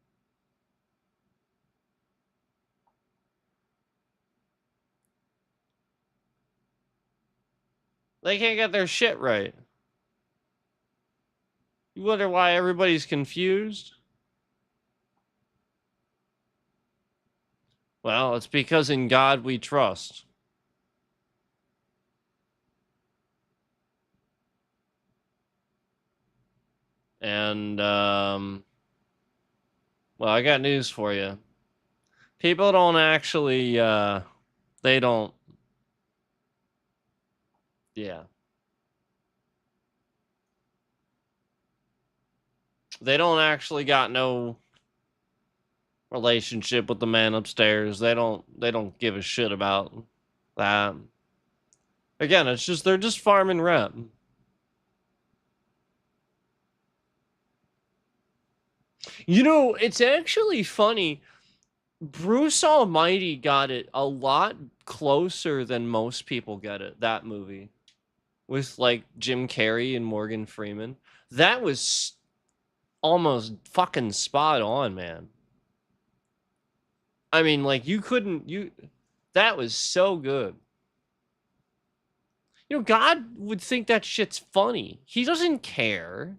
They can't get their shit right. You wonder why everybody's confused? Well, it's because in God we trust. And, well, I got news for you. People don't actually, they don't, yeah. They don't actually got no relationship with the man upstairs. They don't give a shit about that. Again, they're just farming rep. It's actually funny. Bruce Almighty got it a lot closer than most people get it, that movie. With, like, Jim Carrey and Morgan Freeman. That was almost fucking spot on, man. I mean, like, that was so good. God would think that shit's funny. He doesn't care.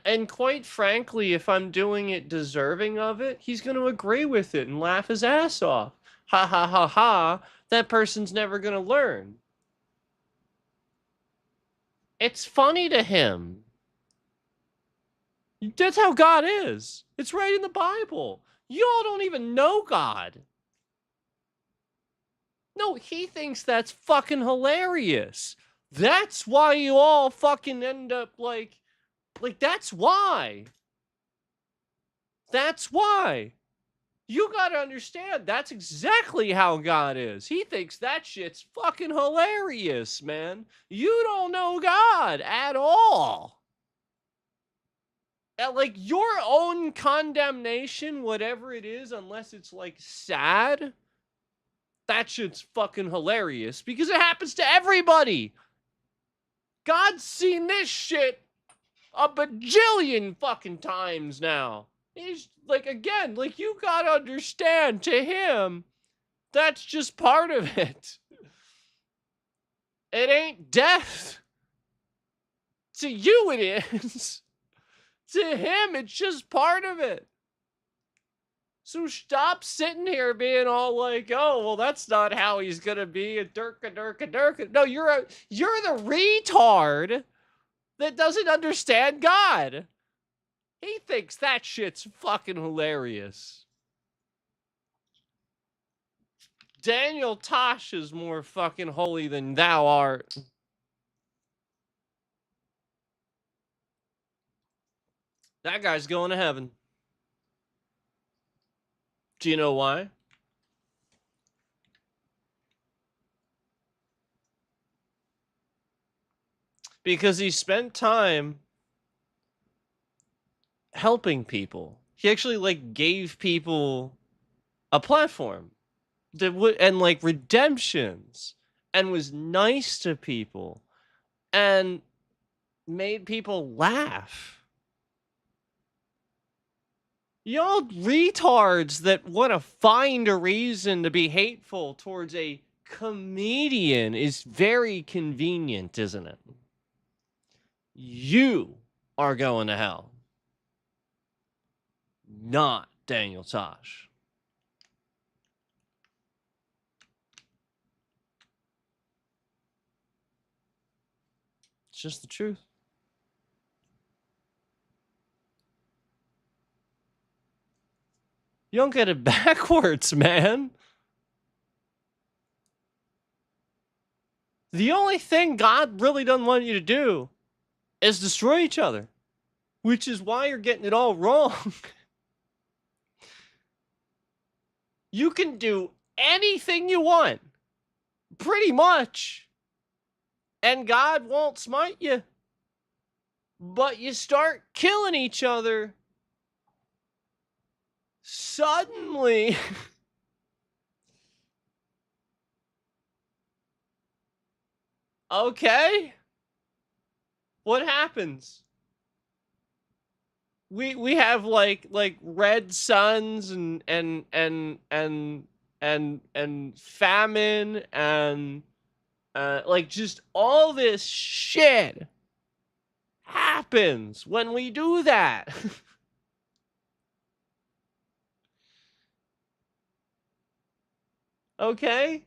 And quite frankly, if I'm doing it deserving of it, he's going to agree with it and laugh his ass off. Ha ha ha ha. That person's never going to learn. It's funny to him. That's how God is. It's right in the Bible. Y'all don't even know God. No, he thinks that's fucking hilarious. That's why you all fucking end up like that's why. That's why. You gotta understand, that's exactly how God is. He thinks that shit's fucking hilarious, man. You don't know God at all. Like, your own condemnation, whatever it is, unless it's, like, sad, that shit's fucking hilarious because it happens to everybody. God's seen this shit a bajillion fucking times now. He's, like, again, like, you gotta understand, to him, that's just part of it. It ain't death. To you, it is. To him, it's just part of it. So stop sitting here being all like, oh, well, that's not how he's gonna be a durka. No, you're the retard that doesn't understand God. He thinks that shit's fucking hilarious. Daniel Tosh is more fucking holy than thou art. That guy's going to heaven. Do you know why? because he spent time helping people. He actually like gave people a platform that would, and like redemptions, and was nice to people and made people laugh. Y'all retards that want to find a reason to be hateful towards a comedian is very convenient, isn't it? You are going to hell, not Daniel Tosh. It's just the truth. You don't get it backwards, man. The only thing God really doesn't want you to do is destroy each other, which is why you're getting it all wrong. You can do anything you want, pretty much, and God won't smite you. But you start killing each other, suddenly okay, what happens? We have like red suns and famine and like just all this shit happens when we do that. Okay?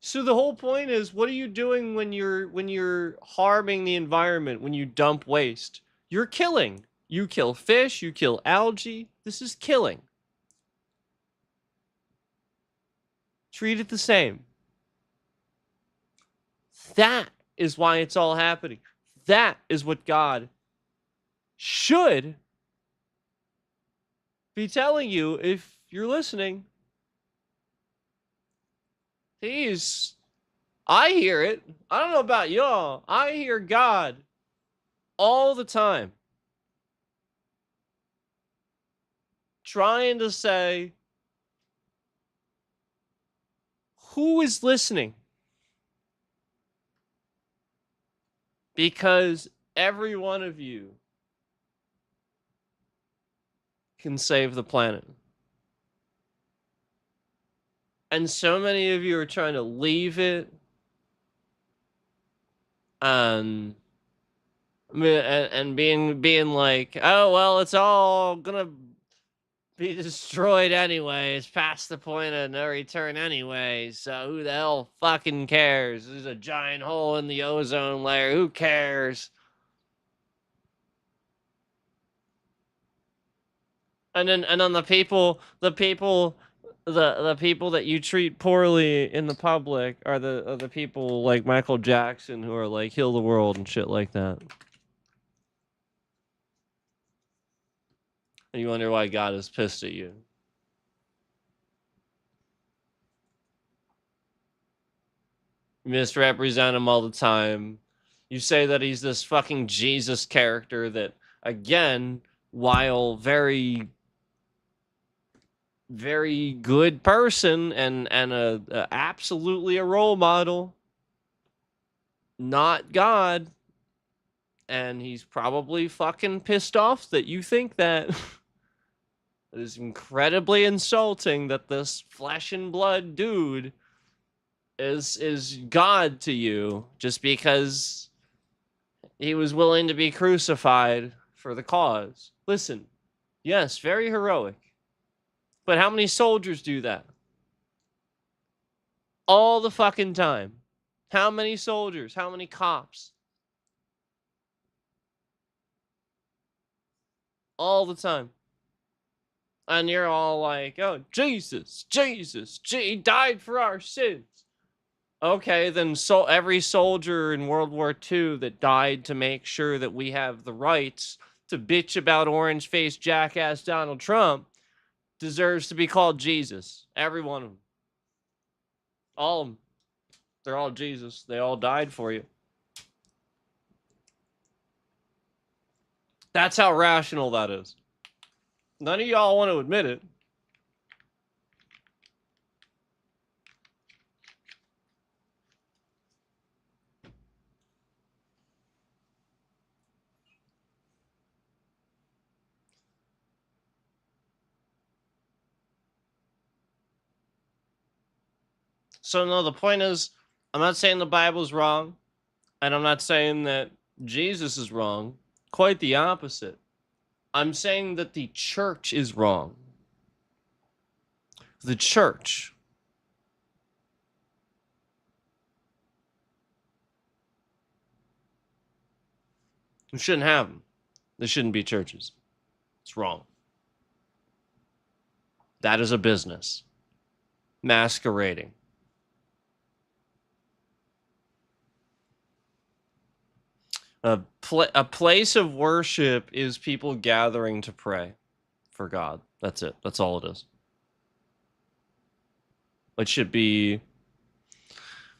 So the whole point is, what are you doing when you're harming the environment, when you dump waste? You're killing. You kill fish, you kill algae. This is killing. Treat it the same. That is why it's all happening. That is what God should be telling you if you're listening. I hear it. I don't know about y'all. I hear God all the time trying to say, who is listening? Because every one of you can save the planet. And so many of you are trying to leave it and being like, oh well, it's all gonna be destroyed anyway. It's past the point of no return anyway. So who the hell fucking cares? There's a giant hole in the ozone layer. Who cares? And then the people the people that you treat poorly in the public are the people like Michael Jackson who are like heal the world and shit like that. And you wonder why God is pissed at you. You misrepresent him all the time. You say that he's this fucking Jesus character that, again, while very very good person and absolutely a role model, not God, and he's probably fucking pissed off that you think that. It is incredibly insulting that this flesh and blood dude is God to you just because he was willing to be crucified for the cause. Listen, yes, very heroic. But how many soldiers do that? All the fucking time. How many soldiers? How many cops? All the time. And you're all like, oh, Jesus, he died for our sins. Okay, then so every soldier in World War II that died to make sure that we have the rights to bitch about orange-faced jackass Donald Trump deserves to be called Jesus. Every one of them. All of them. They're all Jesus. They all died for you. That's how rational that is. None of y'all want to admit it. So no, the point is, I'm not saying the Bible's wrong, and I'm not saying that Jesus is wrong. Quite the opposite. I'm saying that the church is wrong. The church. We shouldn't have them. There shouldn't be churches. It's wrong. That is a business. Masquerading. A place of worship is people gathering to pray for God. That's it. That's all it is. It should be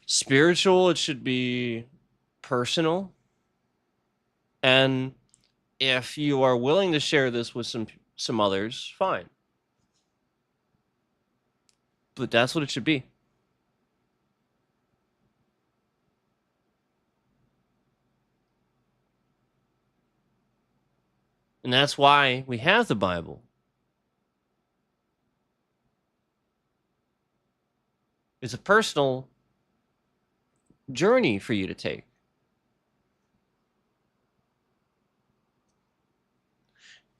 spiritual. It should be personal. And if you are willing to share this with some others, fine. But that's what it should be. And that's why we have the Bible. It's a personal journey for you to take.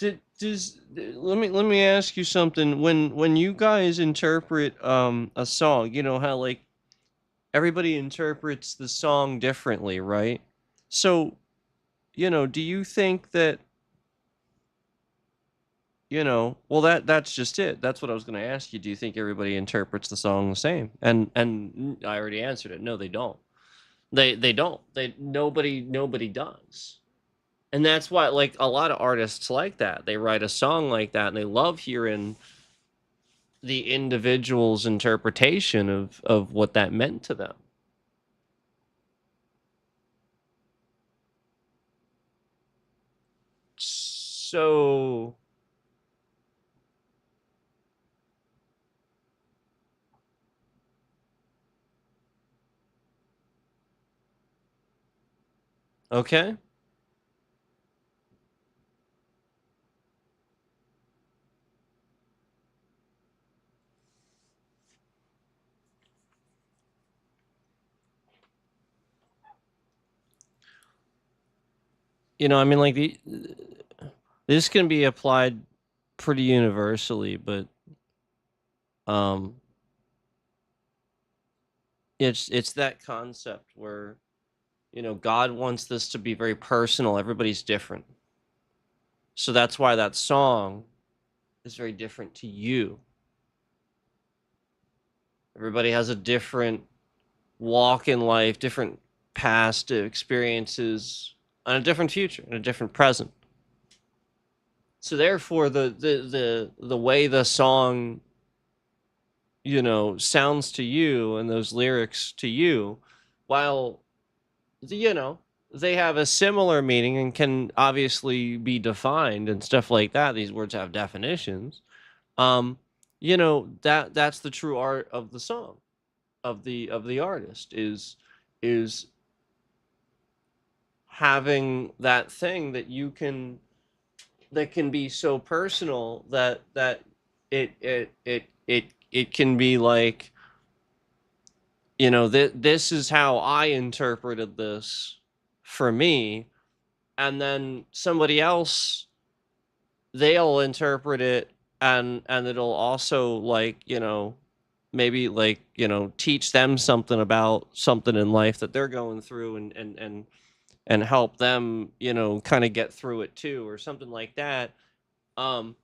Let me ask you something. When you guys interpret a song, you know how like everybody interprets the song differently, right? So, do you think that well that's just it. That's what I was going to ask you. Do you think everybody interprets the song the same? And I already answered it. No, they don't. They don't. Nobody does. And that's why like a lot of artists like that. They write a song like that and they love hearing the individual's interpretation of what that meant to them. So okay. I mean like this can be applied pretty universally, but um it's that concept where God wants this to be very personal. Everybody's different. So that's why that song is very different to you. Everybody has a different walk in life, different past experiences, and a different future, and a different present. So therefore the way the song sounds to you and those lyrics to you, while they have a similar meaning and can obviously be defined and stuff like that. These words have definitions. That's the true art of the song, of the artist is having that thing that can be so personal that it can be like, this is how I interpreted this for me, and then somebody else, they'll interpret it and it'll also like maybe like teach them something about something in life that they're going through, and help them kind of get through it too, or something like that. um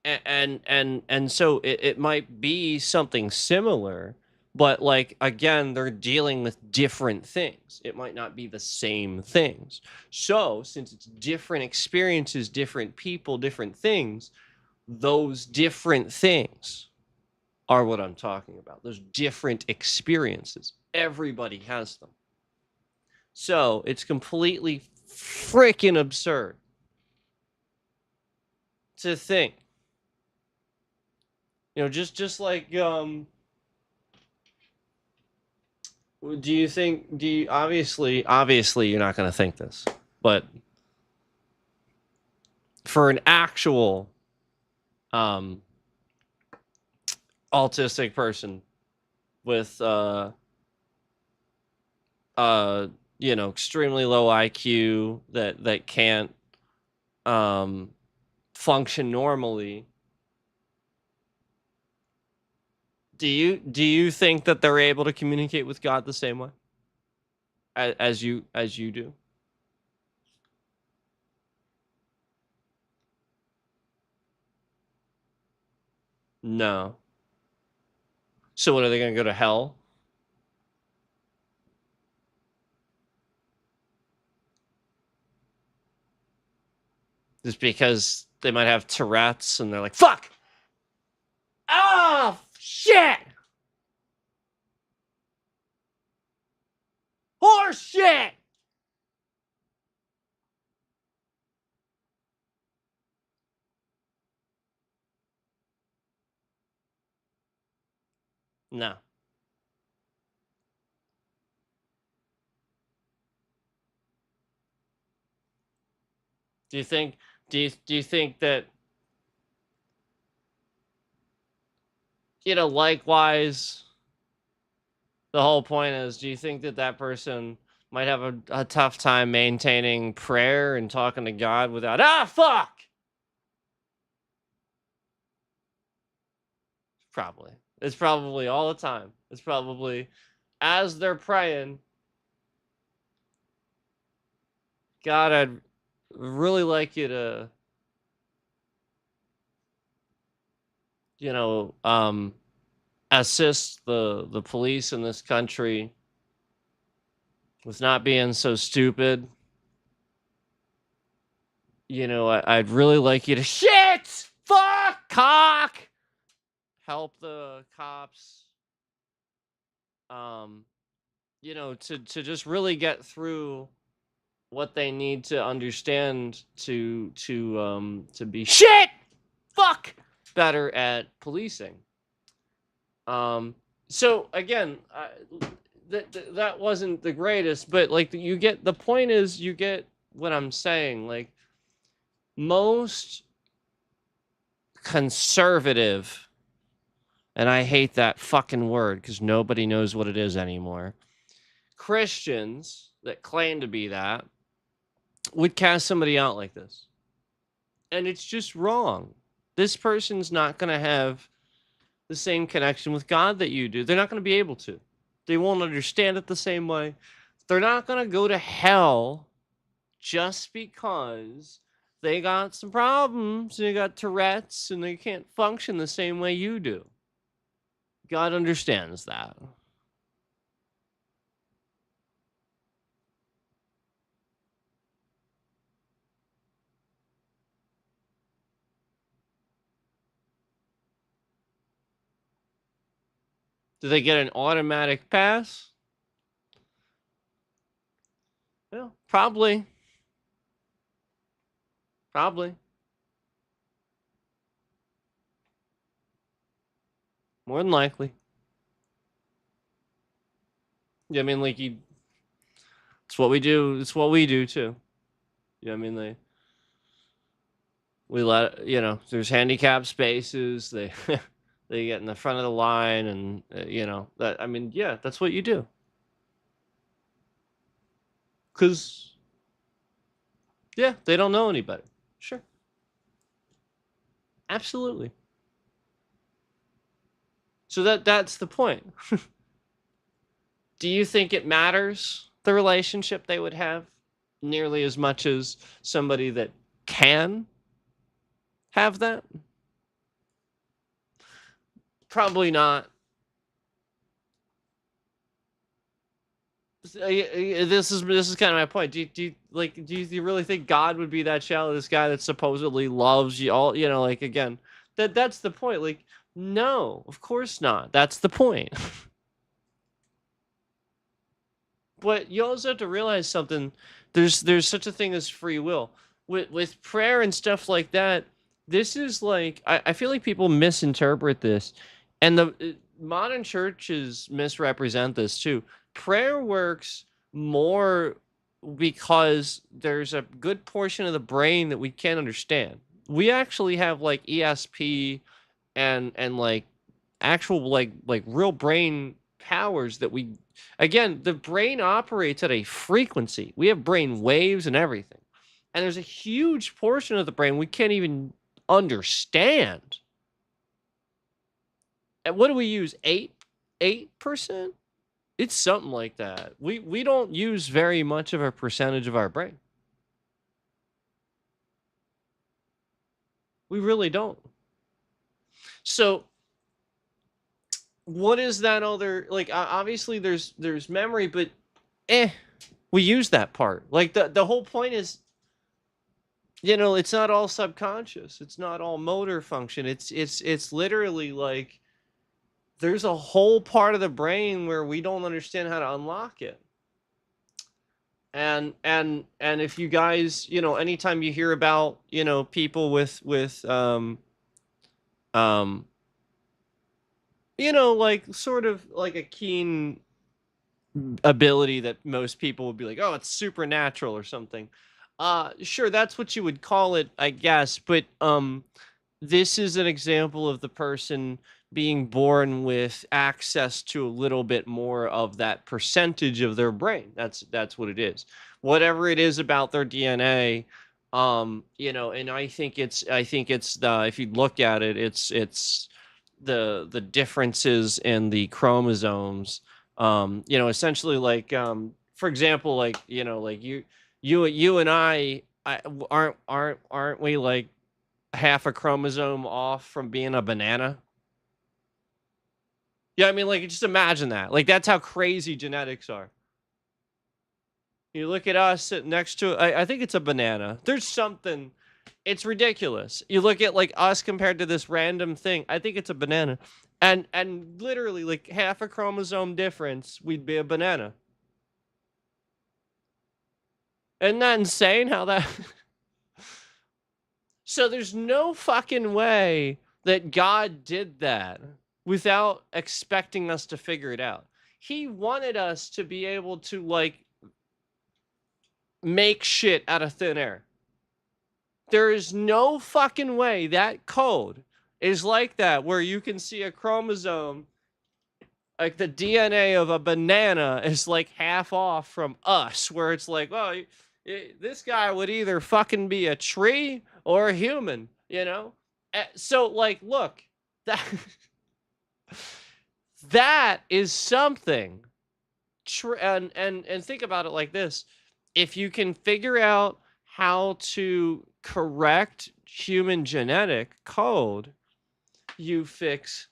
and so it might be something similar, but like again they're dealing with different things. It might not be the same things. So since it's different experiences, different people, different things, those different things are what I'm talking about. Those different experiences, everybody has them. So it's completely freaking absurd to think. You know, just like do you think do you obviously you're not going to think this, but for an actual autistic person with you know, extremely low IQ that can't function normally, do you think that they're able to communicate with God the same way as you do? No. So what, are they going to go to hell? Just because they might have Tourette's and they're like, fuck! Oh, shit! Horse shit! No. Do you think do you think that, you know, likewise, the whole point is, do you think that that person might have a tough time maintaining prayer and talking to God without, fuck? Probably. It's probably all the time. It's probably as they're praying, God, I'd really like you to, you know, assist the police in this country with not being so stupid. You know, I'd really like you to shit, fuck, cock, help the cops. You know, to just really get through what they need to understand to be shit, fuck, better at policing. So again, that wasn't the greatest, but like, you get the point, is you get what I'm saying. Like, most conservative, and I hate that fucking word because nobody knows what it is anymore, Christians that claim to be that would cast somebody out like this. And it's just wrong. This person's not going to have the same connection with God that you do. They're not going to be able to. They won't understand it the same way. They're not going to go to hell just because they got some problems. They got Tourette's and they can't function the same way you do. God understands that. Do they get an automatic pass? Well, probably. Probably. More than likely. Yeah, I mean, like, it's what we do. It's what we do too. Yeah, I mean, we let, you know, there's handicap spaces. They they get in the front of the line, and you know, that, I mean, yeah, that's what you do. Cause yeah, they don't know any better. Sure, absolutely. So that's the point. Do you think it matters, the relationship they would have, nearly as much as somebody that can have that? Probably not. This is kind of my point. Do you really think God would be that shallow? This guy that supposedly loves you all, you know, like, again, that's the point. Like, no, of course not. That's the point. But you also have to realize something. There's such a thing as free will. With prayer and stuff like that, this is like I feel like people misinterpret this, and the modern churches misrepresent this too. Prayer works more because there's a good portion of the brain that we can't understand. We actually have like ESP and like actual like real brain powers that we, again, the brain operates at a frequency. We have brain waves and everything. And there's a huge portion of the brain we can't even understand. And what do we use? 8%? It's something like that. We don't use very much of a percentage of our brain. We really don't. So what is that other, like obviously there's memory, but we use that part. Like the whole point is, it's not all subconscious. It's not all motor function. It's literally like there's a whole part of the brain where we don't understand how to unlock it. And if you guys, anytime you hear about, people with like sort of like a keen ability that most people would be like, oh, it's supernatural or something. Sure, that's what you would call it, I guess, but this is an example of the person being born with access to a little bit more of that percentage of their brain. That's what it is. Whatever it is about their DNA, and I think it's the, if you look at it, it's the differences in the chromosomes. Essentially, like, for example, like, like you and I aren't we like half a chromosome off from being a banana? Yeah, I mean, like, just imagine that. Like, that's how crazy genetics are. You look at us sitting next to, I think it's a banana. There's something, it's ridiculous. You look at like us compared to this random thing. I think it's a banana, and literally like half a chromosome difference, we'd be a banana. Isn't that insane? How that? So there's no fucking way that God did that without expecting us to figure it out. He wanted us to be able to like make shit out of thin air. There is no fucking way that code is like that, where you can see a chromosome, like the DNA of a banana is like half off from us, where it's like, well, this guy would either fucking be a tree or a human, So like, look, that that is something. And think about it like this: if you can figure out how to correct human genetic code, you fix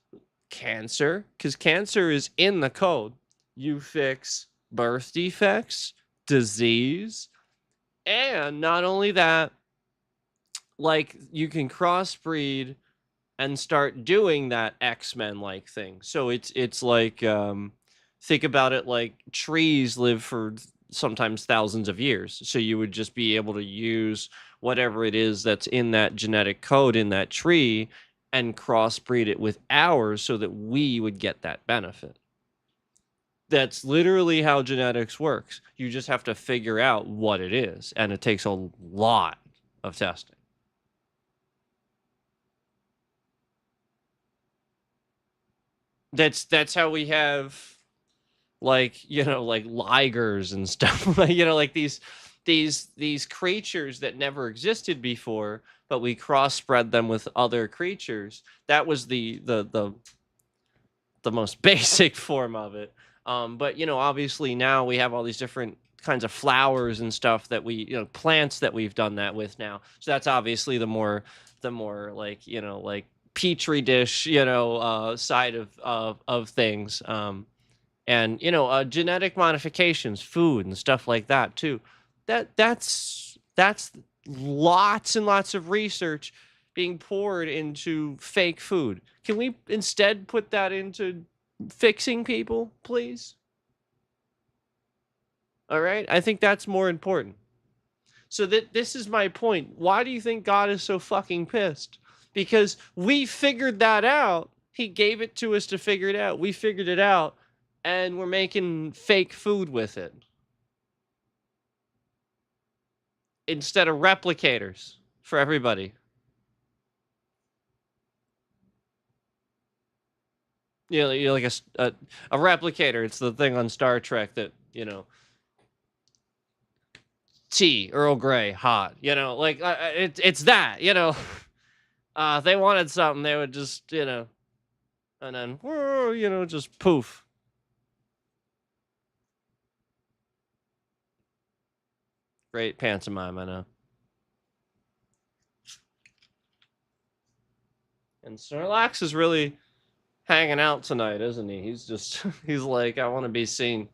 cancer, because cancer is in the code. You fix birth defects, disease, and not only that, like, you can crossbreed and start doing that X-Men like thing. So it's like, think about it like trees live for sometimes thousands of years. So you would just be able to use whatever it is that's in that genetic code in that tree and crossbreed it with ours so that we would get that benefit. That's literally how genetics works. You just have to figure out what it is, and it takes a lot of testing. That's how we have, like, like ligers and stuff. Like these creatures that never existed before, but we crossbred them with other creatures. That was the most basic form of it. But obviously now we have all these different kinds of flowers and stuff that we, plants that we've done that with now. So that's obviously the more like, like petri dish, side of things. And genetic modifications, food and stuff like that too. That's lots and lots of research being poured into fake food. Can we instead put that into fixing people, please? All right, I think that's more important. So this is my point. Why do you think God is so fucking pissed? because we figured that out. He gave it to us to figure it out. We figured it out, and we're making fake food with it instead of replicators for everybody. You're like a replicator. It's the thing on Star Trek that, tea, Earl Grey, hot. Like it's that. They wanted something, they would just, and then, just poof. Great pantomime, I know. And Snorlax is really hanging out tonight, isn't he? He's just, he's like, I want to be seen.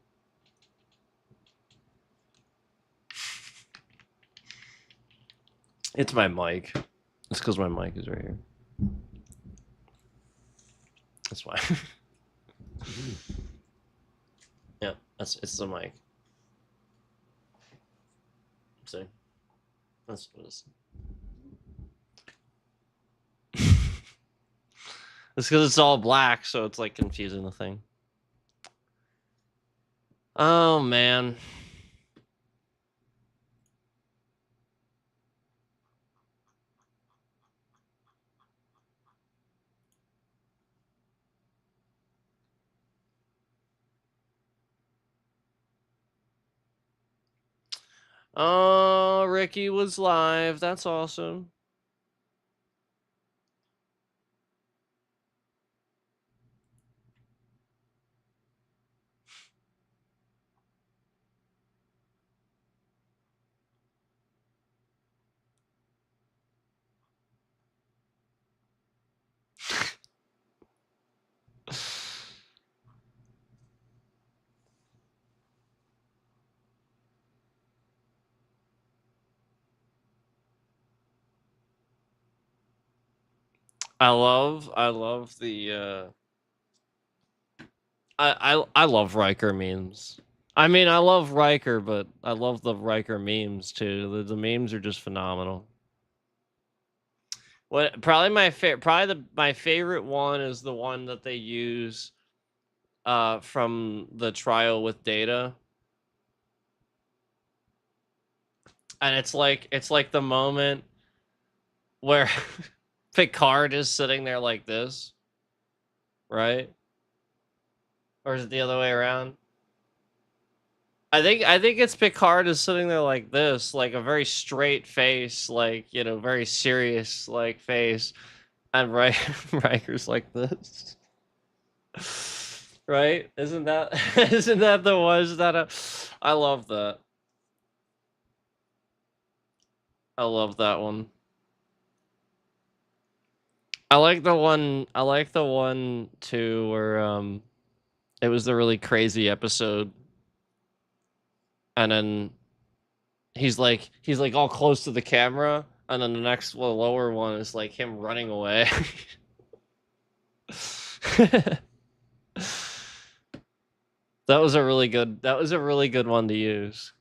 It's my mic. It's because my mic is right here. That's why. Yeah, it's the mic. See? That's what it is. It's because it's all black, so it's like confusing the thing. Oh, man. Oh, Ricky was live. That's awesome. I love the I love Riker memes. I mean, I love Riker, but I love the Riker memes too. The memes are just phenomenal. Probably my favorite one is the one that they use from the trial with Data. And it's like the moment where Picard is sitting there like this, right? Or is it the other way around? I think it's Picard is sitting there like this, like a very straight face, like, very serious like face, and Riker's like this. Right? Isn't that the was that I love that. I love that one. I like the one too where it was the really crazy episode, and then he's like all close to the camera, and then the next lower one is like him running away. That was a really good one to use.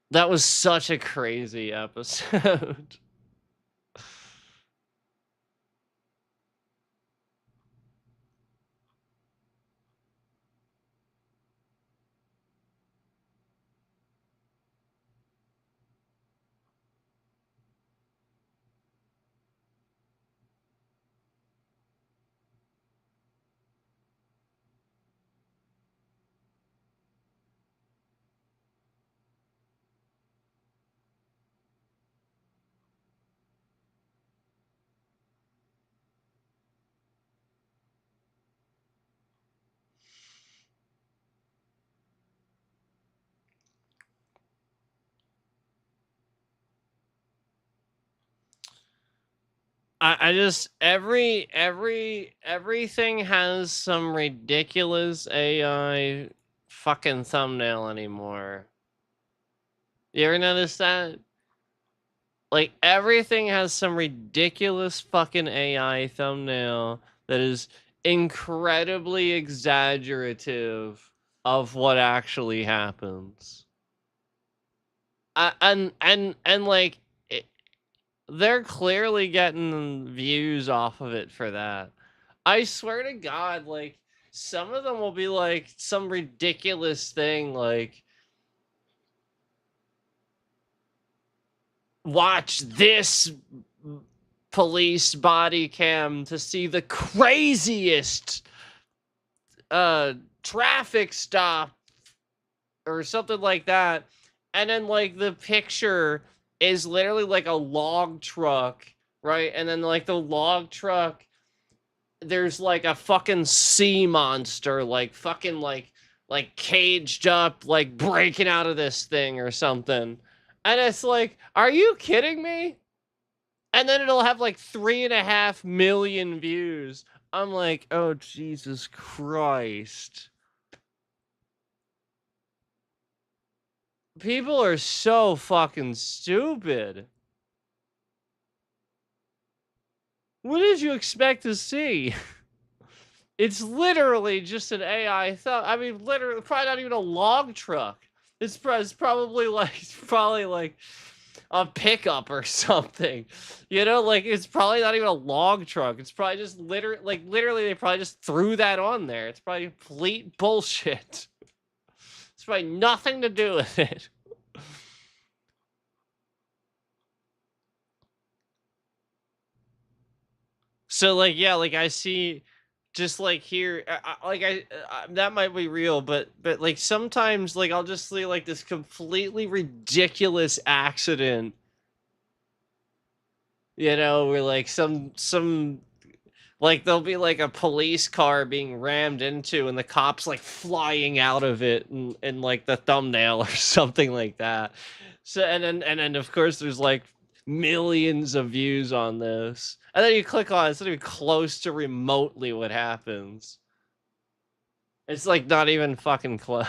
That was such a crazy episode. I just everything has some ridiculous AI fucking thumbnail anymore. You ever notice that? Like everything has some ridiculous fucking AI thumbnail that is incredibly exaggerative of what actually happens. And like they're clearly getting views off of it for that. I swear to God, like, some of them will be like some ridiculous thing, like, watch this police body cam to see the craziest traffic stop or something like that. And then like the picture is literally like a log truck, right? And then like the log truck, there's like a fucking sea monster, like fucking like caged up, like breaking out of this thing or something. And it's like, are you kidding me? And then it'll have like 3.5 million views. I'm like, oh Jesus Christ. People are so fucking stupid. What did you expect to see? It's literally just an AI thought. I mean, literally, probably not even a log truck. It's probably like a pickup or something. You know, like it's probably not even a log truck. It's probably just literally they probably just threw that on there. It's probably complete bullshit. It's probably nothing to do with it. So like yeah, like I see just like here that might be real, but like sometimes like I'll just see like this completely ridiculous accident, you know, where like some like there'll be like a police car being rammed into and the cops like flying out of it and like the thumbnail or something like that. So and then of course there's like millions of views on this. And then you click on it, it's not even close to remotely what happens. It's like not even fucking close.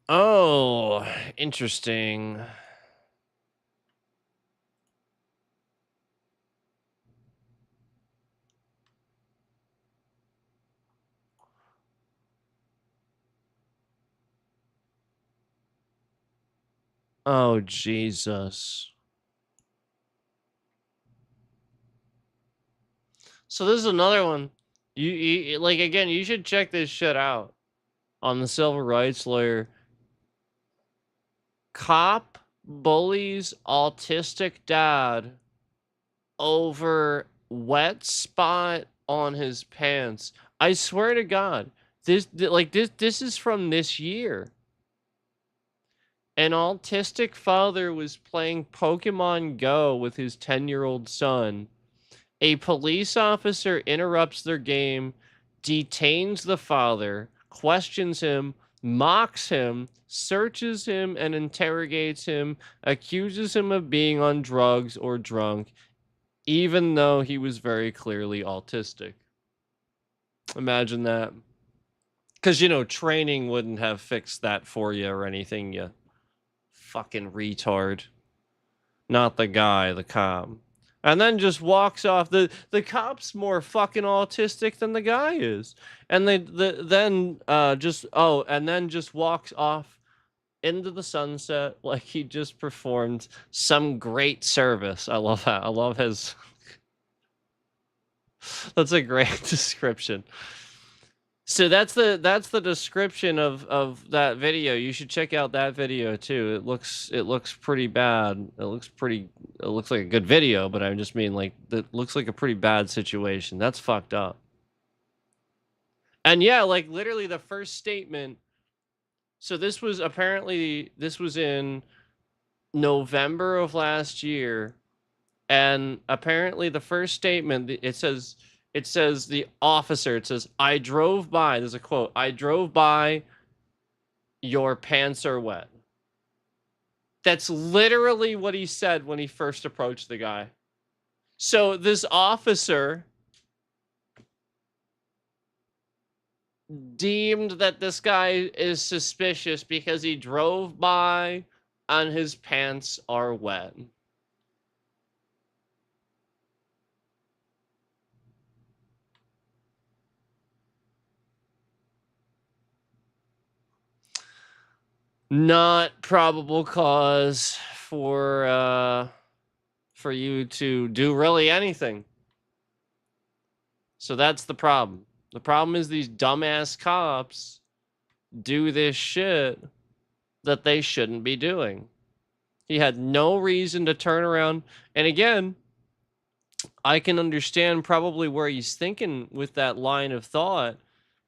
Oh, interesting. Oh, Jesus. So this is another one. You like again, you should check this shit out on the civil rights lawyer. Cop bullies autistic dad over wet spot on his pants. I swear to God, this is from this year. An autistic father was playing Pokemon Go with his 10-year-old son. A police officer interrupts their game, detains the father, questions him, mocks him, searches him and interrogates him, accuses him of being on drugs or drunk, even though he was very clearly autistic. Imagine that. Because, you know, training wouldn't have fixed that for you or anything, you fucking retard. Not the guy, the cop. And then just walks off. The cop's more fucking autistic than the guy is. And then just walks off into the sunset like he just performed some great service. I love that. I love his that's a great description. So that's the description of that video. You should check out that video too. It looks pretty bad. It looks like a good video, but I just mean like it looks like a pretty bad situation. That's fucked up. And yeah, like literally the first statement. So this was in November of last year, and apparently the first statement it says It says the officer, it says, I drove by, there's a quote, I drove by, your pants are wet. That's literally what he said when he first approached the guy. So this officer deemed that this guy is suspicious because he drove by and his pants are wet. Not probable cause for you to do really anything. So that's the problem. The problem is these dumbass cops do this shit that they shouldn't be doing. He had no reason to turn around. And again, I can understand probably where he's thinking with that line of thought,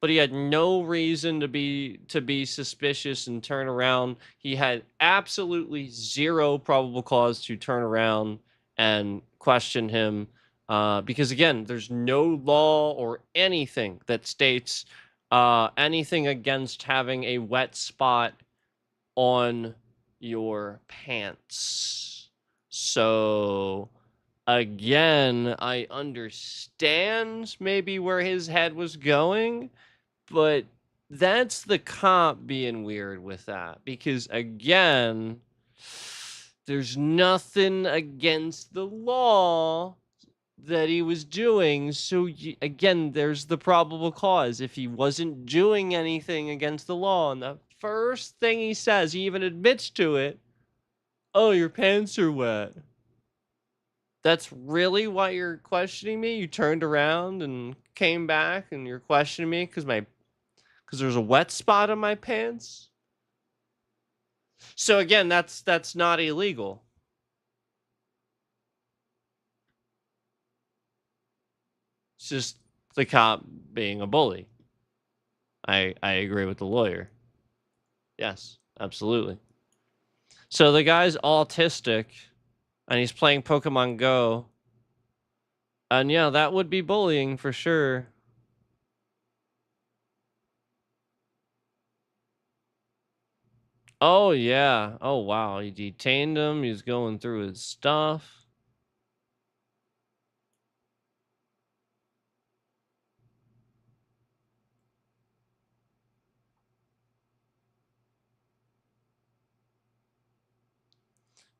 but he had no reason to be suspicious and turn around. He had absolutely zero probable cause to turn around and question him, because again, there's no law or anything that states anything against having a wet spot on your pants. So again, I understand maybe where his head was going, but that's the cop being weird with that, because again, there's nothing against the law that he was doing. So again, there's the probable cause. If he wasn't doing anything against the law, and the first thing he says, he even admits to it, oh, your pants are wet. That's really why you're questioning me? You turned around and came back and you're questioning me because there's a wet spot on my pants? So again, that's not illegal. It's just the cop being a bully. I agree with the lawyer. Yes, absolutely. So the guy's autistic and he's playing Pokemon Go. And yeah, that would be bullying for sure. Oh yeah. Oh wow. He detained him. He's going through his stuff.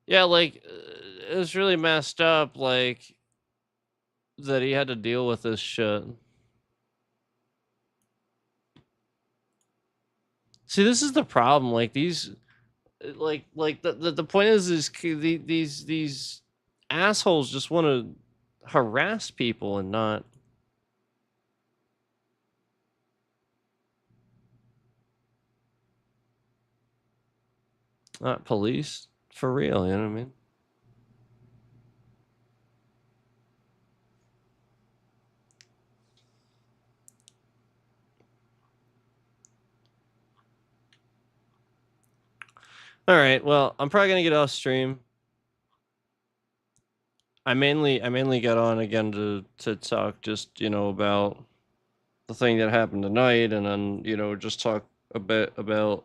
Yeah, like it was really messed up, like that he had to deal with this shit. See, this is the problem. Like these, like the point is these assholes just want to harass people and not. Not police for real, you know what I mean? All right, well, I'm probably gonna get off stream. I mainly got on again to talk just, about the thing that happened tonight, and then, just talk a bit about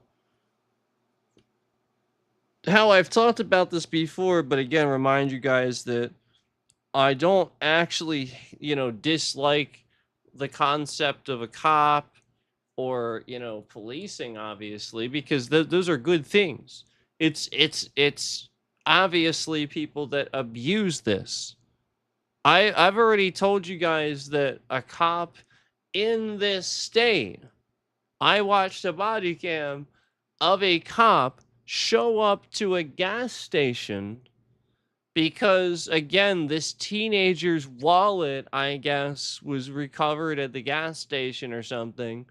how I've talked about this before, but again, remind you guys that I don't actually, dislike the concept of a cop or, policing, obviously, because those are good things. It's obviously people that abuse this. I've already told you guys that a cop in this state, I watched a body cam of a cop show up to a gas station because, again, this teenager's wallet, I guess, was recovered at the gas station or something,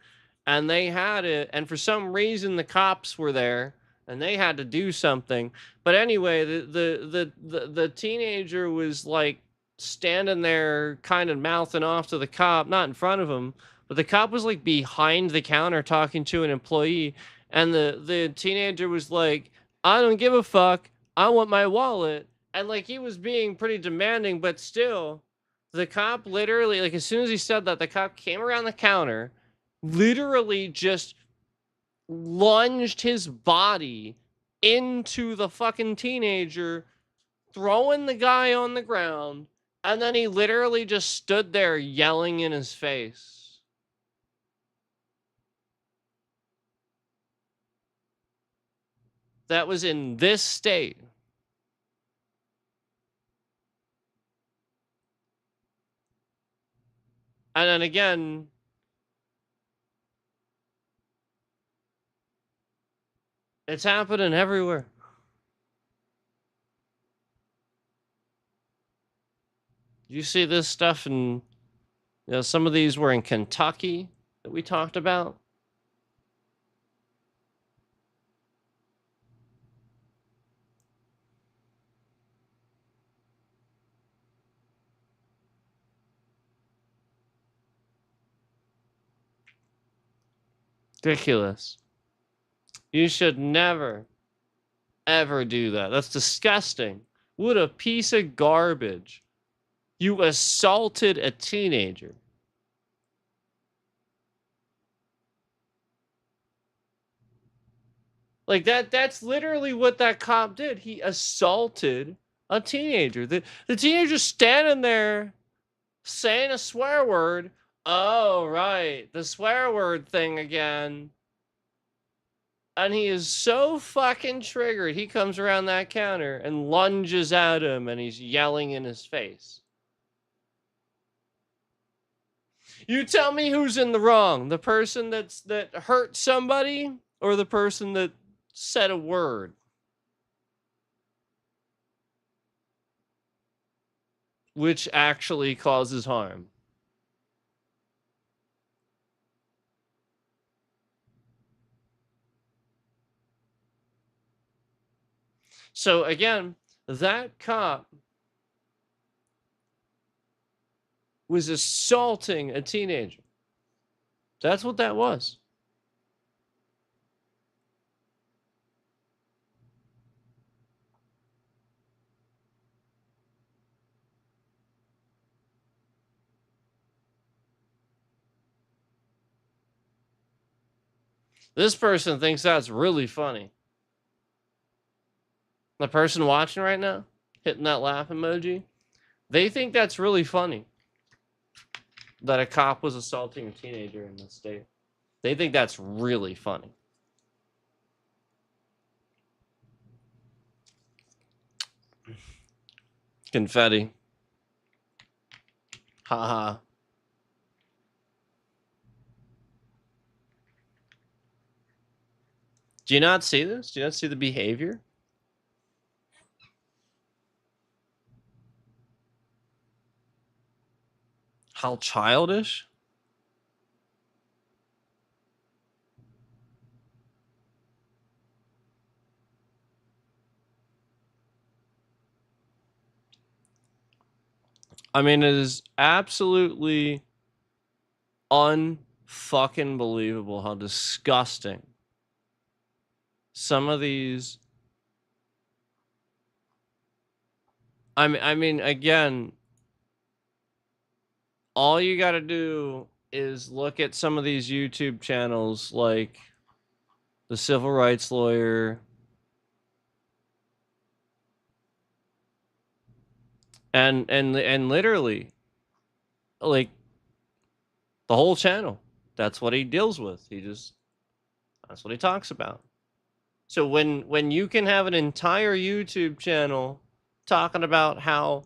and they had it, and for some reason the cops were there and they had to do something. But anyway, the teenager was like standing there kind of mouthing off to the cop, not in front of him, but the cop was like behind the counter talking to an employee, and the teenager was like, I don't give a fuck, I want my wallet. And like he was being pretty demanding, but still The cop literally, like, as soon as he said that, the cop came around the counter, literally just lunged his body into the fucking teenager, throwing the guy on the ground, and then he literally just stood there yelling in his face. That was in this state. And then again, it's happening everywhere. You see this stuff in, some of these were in Kentucky that we talked about. Ridiculous. You should never, ever do that. That's disgusting. What a piece of garbage. You assaulted a teenager. Like that's literally what that cop did. He assaulted a teenager. The teenager's standing there saying a swear word. Oh, right. The swear word thing again. And he is so fucking triggered. He comes around that counter and lunges at him and he's yelling in his face. You tell me who's in the wrong. The person that hurt somebody or the person that said a word? Which actually causes harm. So again, that cop was assaulting a teenager. That's what that was. This person thinks that's really funny. The person watching right now, hitting that laugh emoji, they think that's really funny. That a cop was assaulting a teenager in this state. They think that's really funny. Confetti. Haha. Do you not see this? Do you not see the behavior? How childish? I mean, it is absolutely unfucking believable how disgusting some of these. I mean, again, all you got to do is look at some of these YouTube channels like the Civil Rights Lawyer and literally like the whole channel. That's what he deals with. That's what he talks about. So when you can have an entire YouTube channel talking about how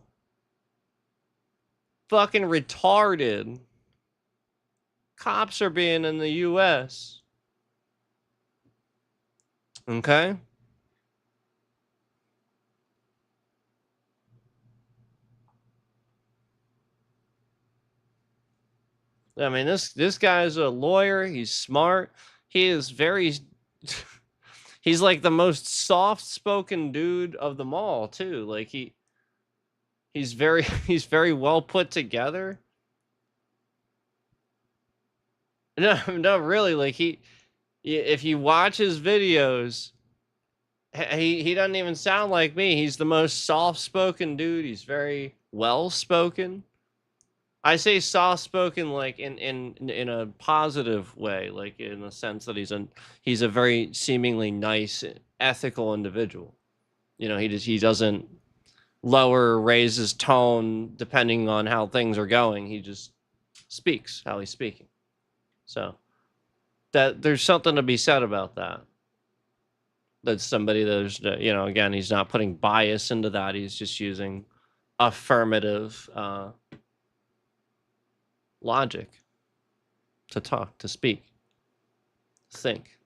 fucking retarded cops are being in the US. Okay? I mean, this guy's a lawyer. He's smart. He is very he's like the most soft-spoken dude of them all, too. Like he's very well put together. No, really, like if you watch his videos, he doesn't even sound like me. He's the most soft-spoken dude. He's very well-spoken. I say soft-spoken like in a positive way, like in the sense that he's a very seemingly nice, ethical individual. You know, he doesn't lower or raise his tone depending on how things are going. He just speaks how he's speaking. So that there's something to be said about that. That's somebody that's, you know, again, he's not putting bias into that. He's just using affirmative logic to talk, to speak, think.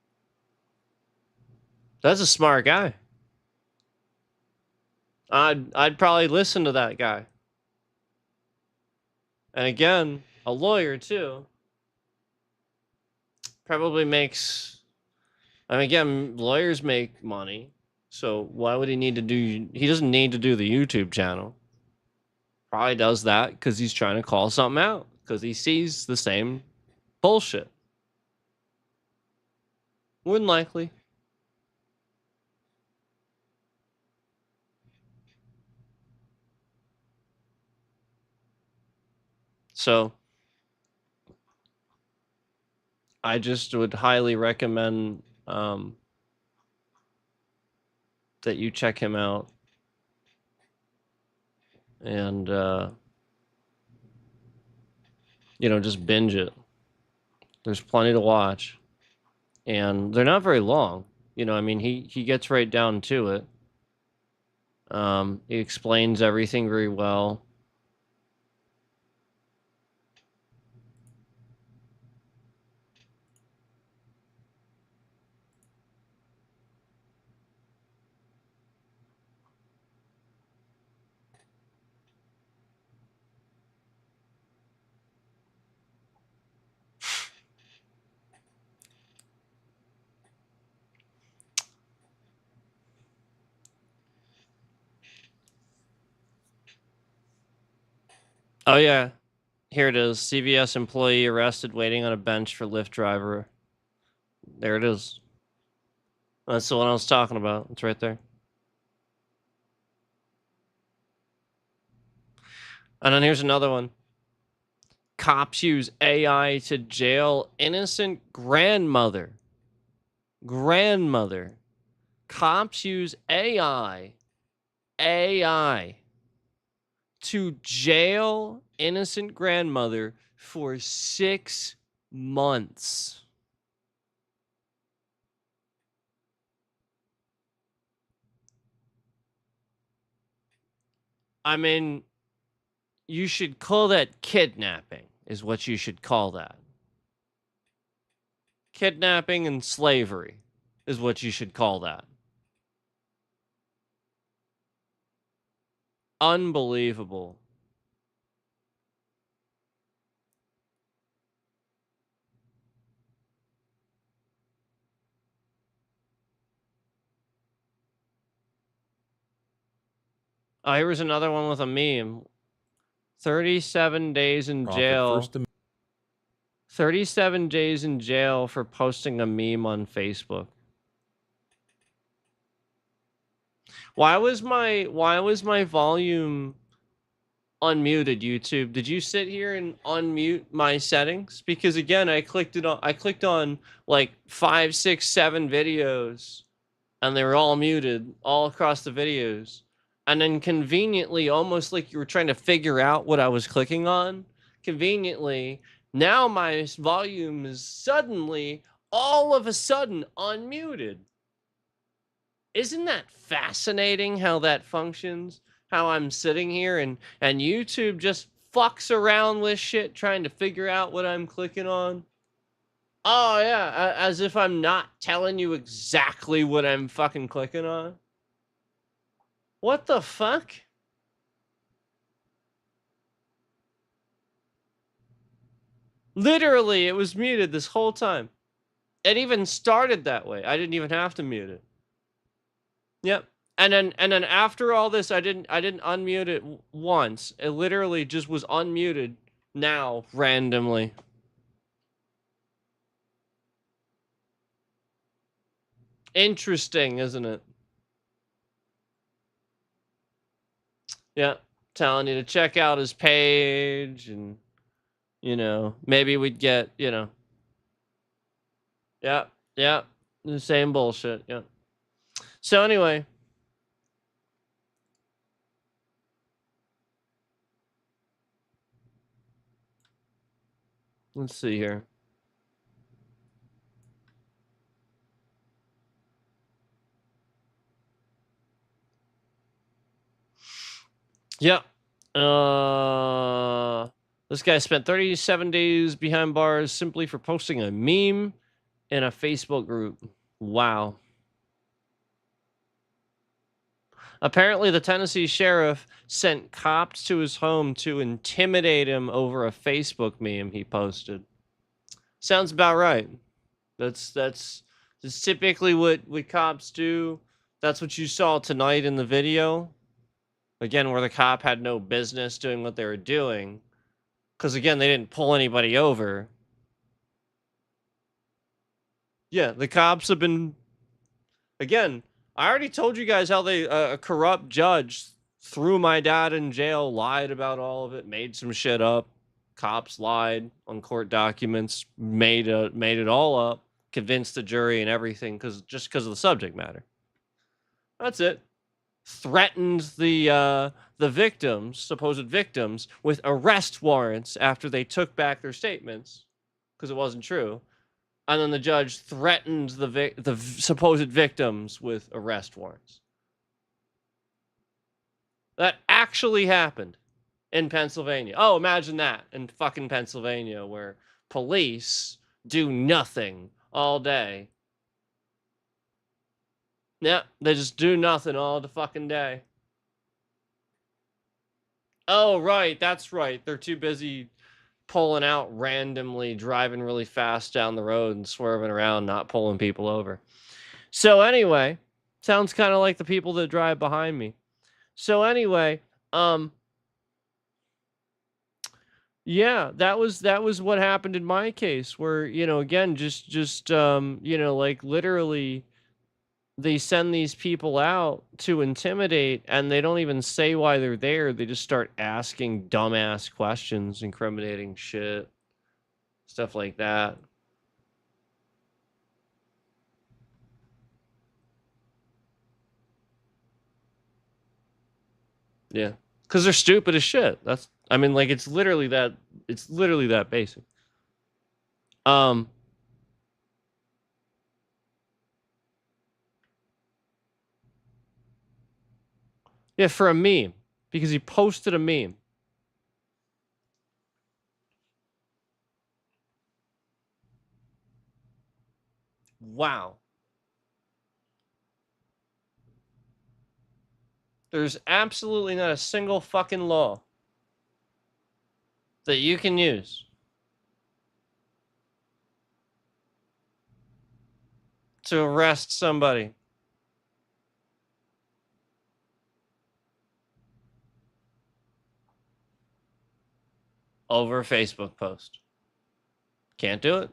That's a smart guy. I'd probably listen to that guy. And again, a lawyer too. Probably makes, I mean, again, lawyers make money. So why would he need to do, he doesn't need to do the YouTube channel. Probably does that because he's trying to call something out because he sees the same bullshit. Wouldn't likely. So I just would highly recommend that you check him out. And, you know, just binge it. There's plenty to watch. And they're not very long. You know, I mean, he gets right down to it. He explains everything very well. Oh, yeah. Here it is. CVS employee arrested waiting on a bench for Lyft driver. There it is. That's the one I was talking about. It's right there. And then here's another one. Cops use AI to jail innocent grandmother. Grandmother. Cops use AI to jail innocent grandmother for 6 months. I mean, you should call that kidnapping, is what you should call that. Kidnapping and slavery is what you should call that. Unbelievable. Oh, here was another one with a meme. 37 days in jail. 37 days in jail for posting a meme on Facebook. Why was my volume unmuted, YouTube? Did you sit here and unmute my settings? Because again, I clicked on like 5, 6, 7 videos and they were all muted all across the videos. And then conveniently, almost like you were trying to figure out what I was clicking on, conveniently, now my volume is suddenly, all of a sudden, unmuted. Isn't that fascinating how that functions? How I'm sitting here and YouTube just fucks around with shit trying to figure out what I'm clicking on? Oh, yeah, as if I'm not telling you exactly what I'm fucking clicking on. What the fuck? Literally, it was muted this whole time. It even started that way. I didn't even have to mute it. Yep. And then after all this, I didn't unmute it once. It literally just was unmuted now randomly. Interesting, isn't it? Yeah. telling you to check out his page, and you know, maybe we'd get, you know, yeah, the same bullshit, yeah. So anyway, let's see here. Yeah. This guy spent 37 days behind bars simply for posting a meme in a Facebook group. Wow. Apparently, the Tennessee sheriff sent cops to his home to intimidate him over a Facebook meme he posted. Sounds about right. That's typically what cops do. That's what you saw tonight in the video. Again, where the cop had no business doing what they were doing. Because again, they didn't pull anybody over. Yeah, the cops have been... Again, I already told you guys how they a corrupt judge threw my dad in jail, lied about all of it, made some shit up. Cops lied on court documents, made it all up, convinced the jury and everything just because of the subject matter. That's it. Threatened the victims, supposed victims, with arrest warrants after they took back their statements because it wasn't true. And then the judge threatened the supposed victims with arrest warrants. That actually happened in Pennsylvania. Oh, imagine that in fucking Pennsylvania, where police do nothing all day. Yeah, they just do nothing all the fucking day. Oh, right, that's right. They're too busy pulling out randomly, driving really fast down the road and swerving around, not pulling people over. So anyway, sounds kind of like the people that drive behind me. So anyway, yeah, that was what happened in my case, where, you know, again, just you know, like literally they send these people out to intimidate, and they don't even say why they're there. They just start asking dumbass questions, incriminating shit, stuff like that. Yeah, because they're stupid as shit. I mean, like, it's literally that basic. Yeah, for a meme, because he posted a meme. Wow. There's absolutely not a single fucking law that you can use to arrest somebody over a Facebook post. Can't do it.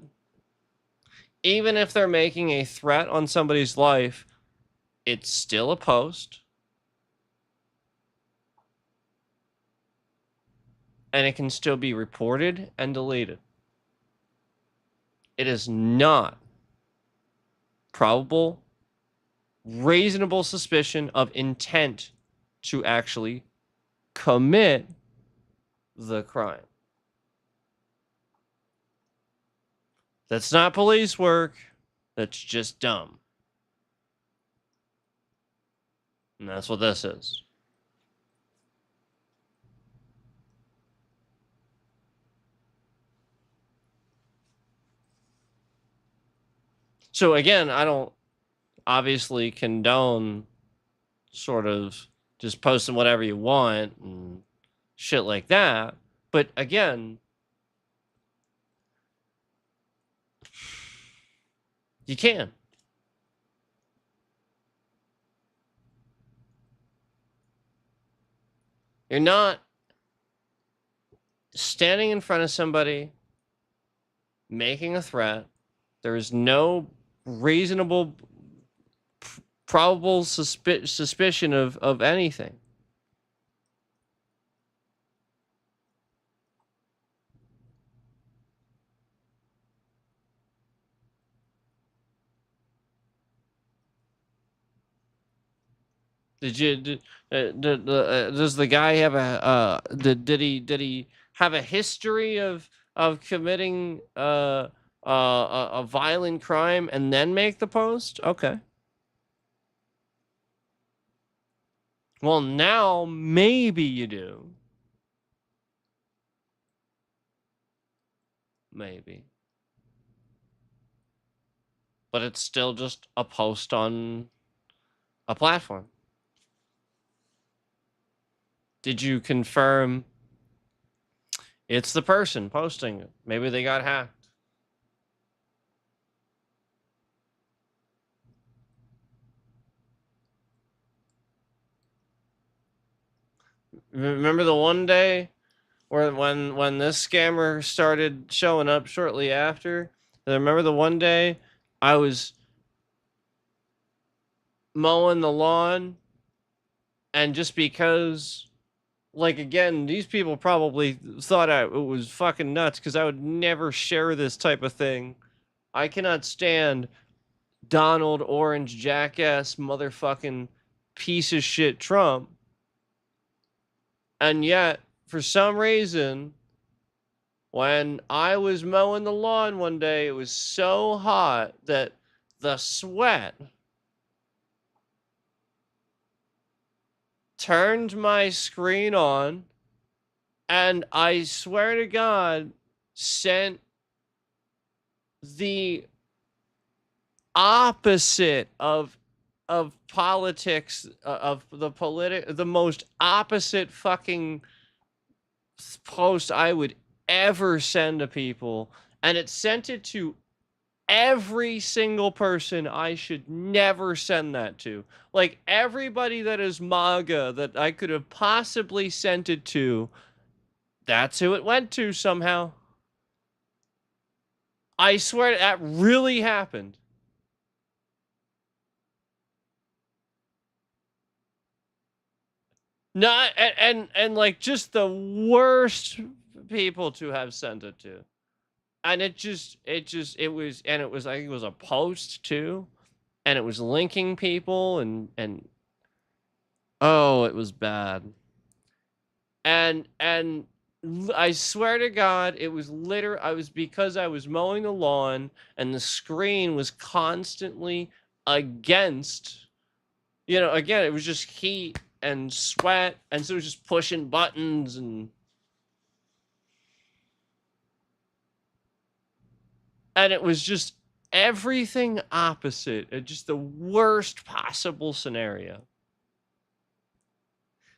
Even if they're making a threat on somebody's life, it's still a post. And it can still be reported and deleted. It is not probable, reasonable suspicion of intent to actually commit the crime. That's not police work. That's just dumb. And that's what this is. So again, I don't obviously condone sort of just posting whatever you want and shit like that. But again, you can. You're not standing in front of somebody making a threat. There is no reasonable, probable suspicion of anything. Does the guy have did he have a history of committing a violent crime and then make the post? Okay. Well, now maybe you do. Maybe. But it's still just a post on a platform. Did you confirm it's the person posting it? Maybe they got hacked. Remember the one day where when this scammer started showing up shortly after? I remember the one day I was mowing the lawn, and just because, like, again, these people probably thought it was fucking nuts because I would never share this type of thing. I cannot stand Donald Orange jackass motherfucking piece of shit Trump. And yet, for some reason, when I was mowing the lawn one day, it was so hot that the sweat turned my screen on, and I swear to God, sent the opposite of politics, of the most opposite fucking post I would ever send to people, and it sent it to every single person I should never send that to. Like, everybody that is MAGA that I could have possibly sent it to, that's who it went to somehow. I swear that really happened. Not and like just the worst people to have sent it to. And it was, and it was, I think it was a post too, and it was linking people, and oh, it was bad. And I swear to God, it was because I was mowing the lawn and the screen was constantly against, again, it was just heat and sweat, and so it was just pushing buttons, and it was just everything opposite, just the worst possible scenario.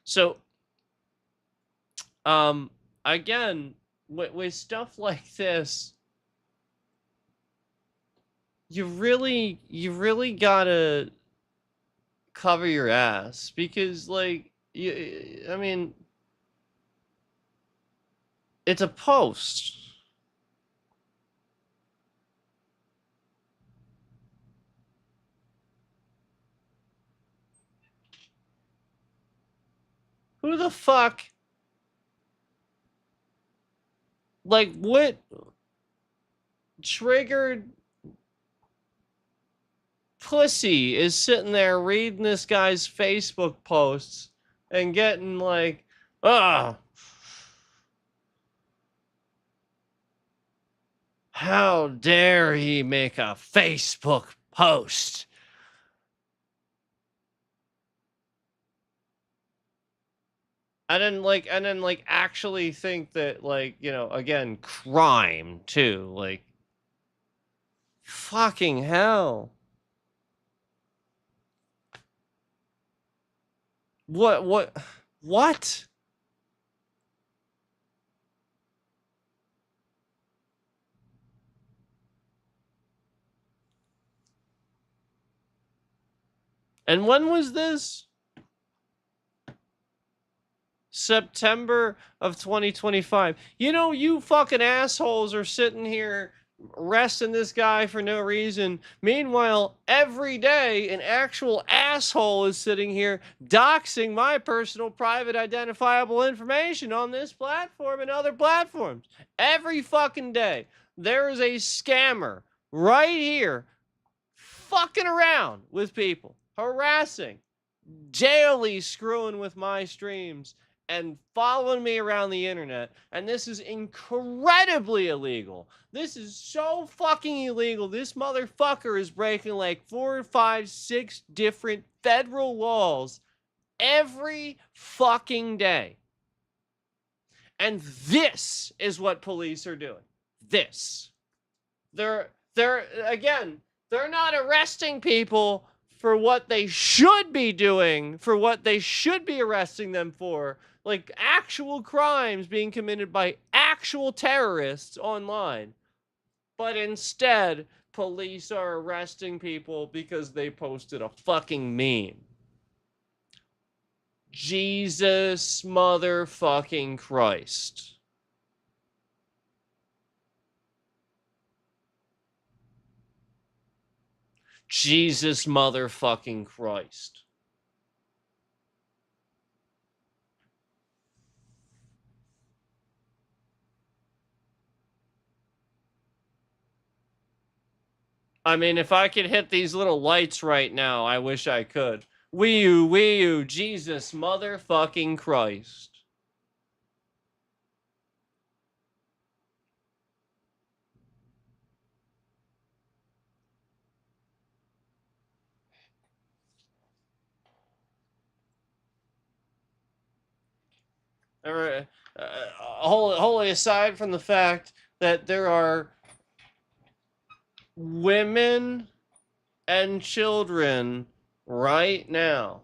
So, again, with stuff like this, you really gotta cover your ass, because, like, I mean, it's a post. Who the fuck? Like, what triggered pussy is sitting there reading this guy's Facebook posts and getting like, how dare he make a Facebook post? And then like actually think that, like, again, crime too, like, fucking hell. What? And when was this? September of 2025. You fucking assholes are sitting here arresting this guy for no reason. Meanwhile, every day, an actual asshole is sitting here doxing my personal, private, identifiable information on this platform and other platforms. Every fucking day, there is a scammer right here fucking around with people, harassing, daily screwing with my streams and following me around the internet, and this is incredibly illegal. This is so fucking illegal. This motherfucker is breaking like 4, 5, 6 different federal laws every fucking day. And this is what police are doing. This. They're not arresting people for what they should be doing, for what they should be arresting them for, like actual crimes being committed by actual terrorists online. But instead, police are arresting people because they posted a fucking meme. Jesus motherfucking Christ. Jesus motherfucking Christ. I mean, if I could hit these little lights right now, I wish I could. Wii U, Jesus motherfucking Christ. Wholly aside from the fact that there are women and children right now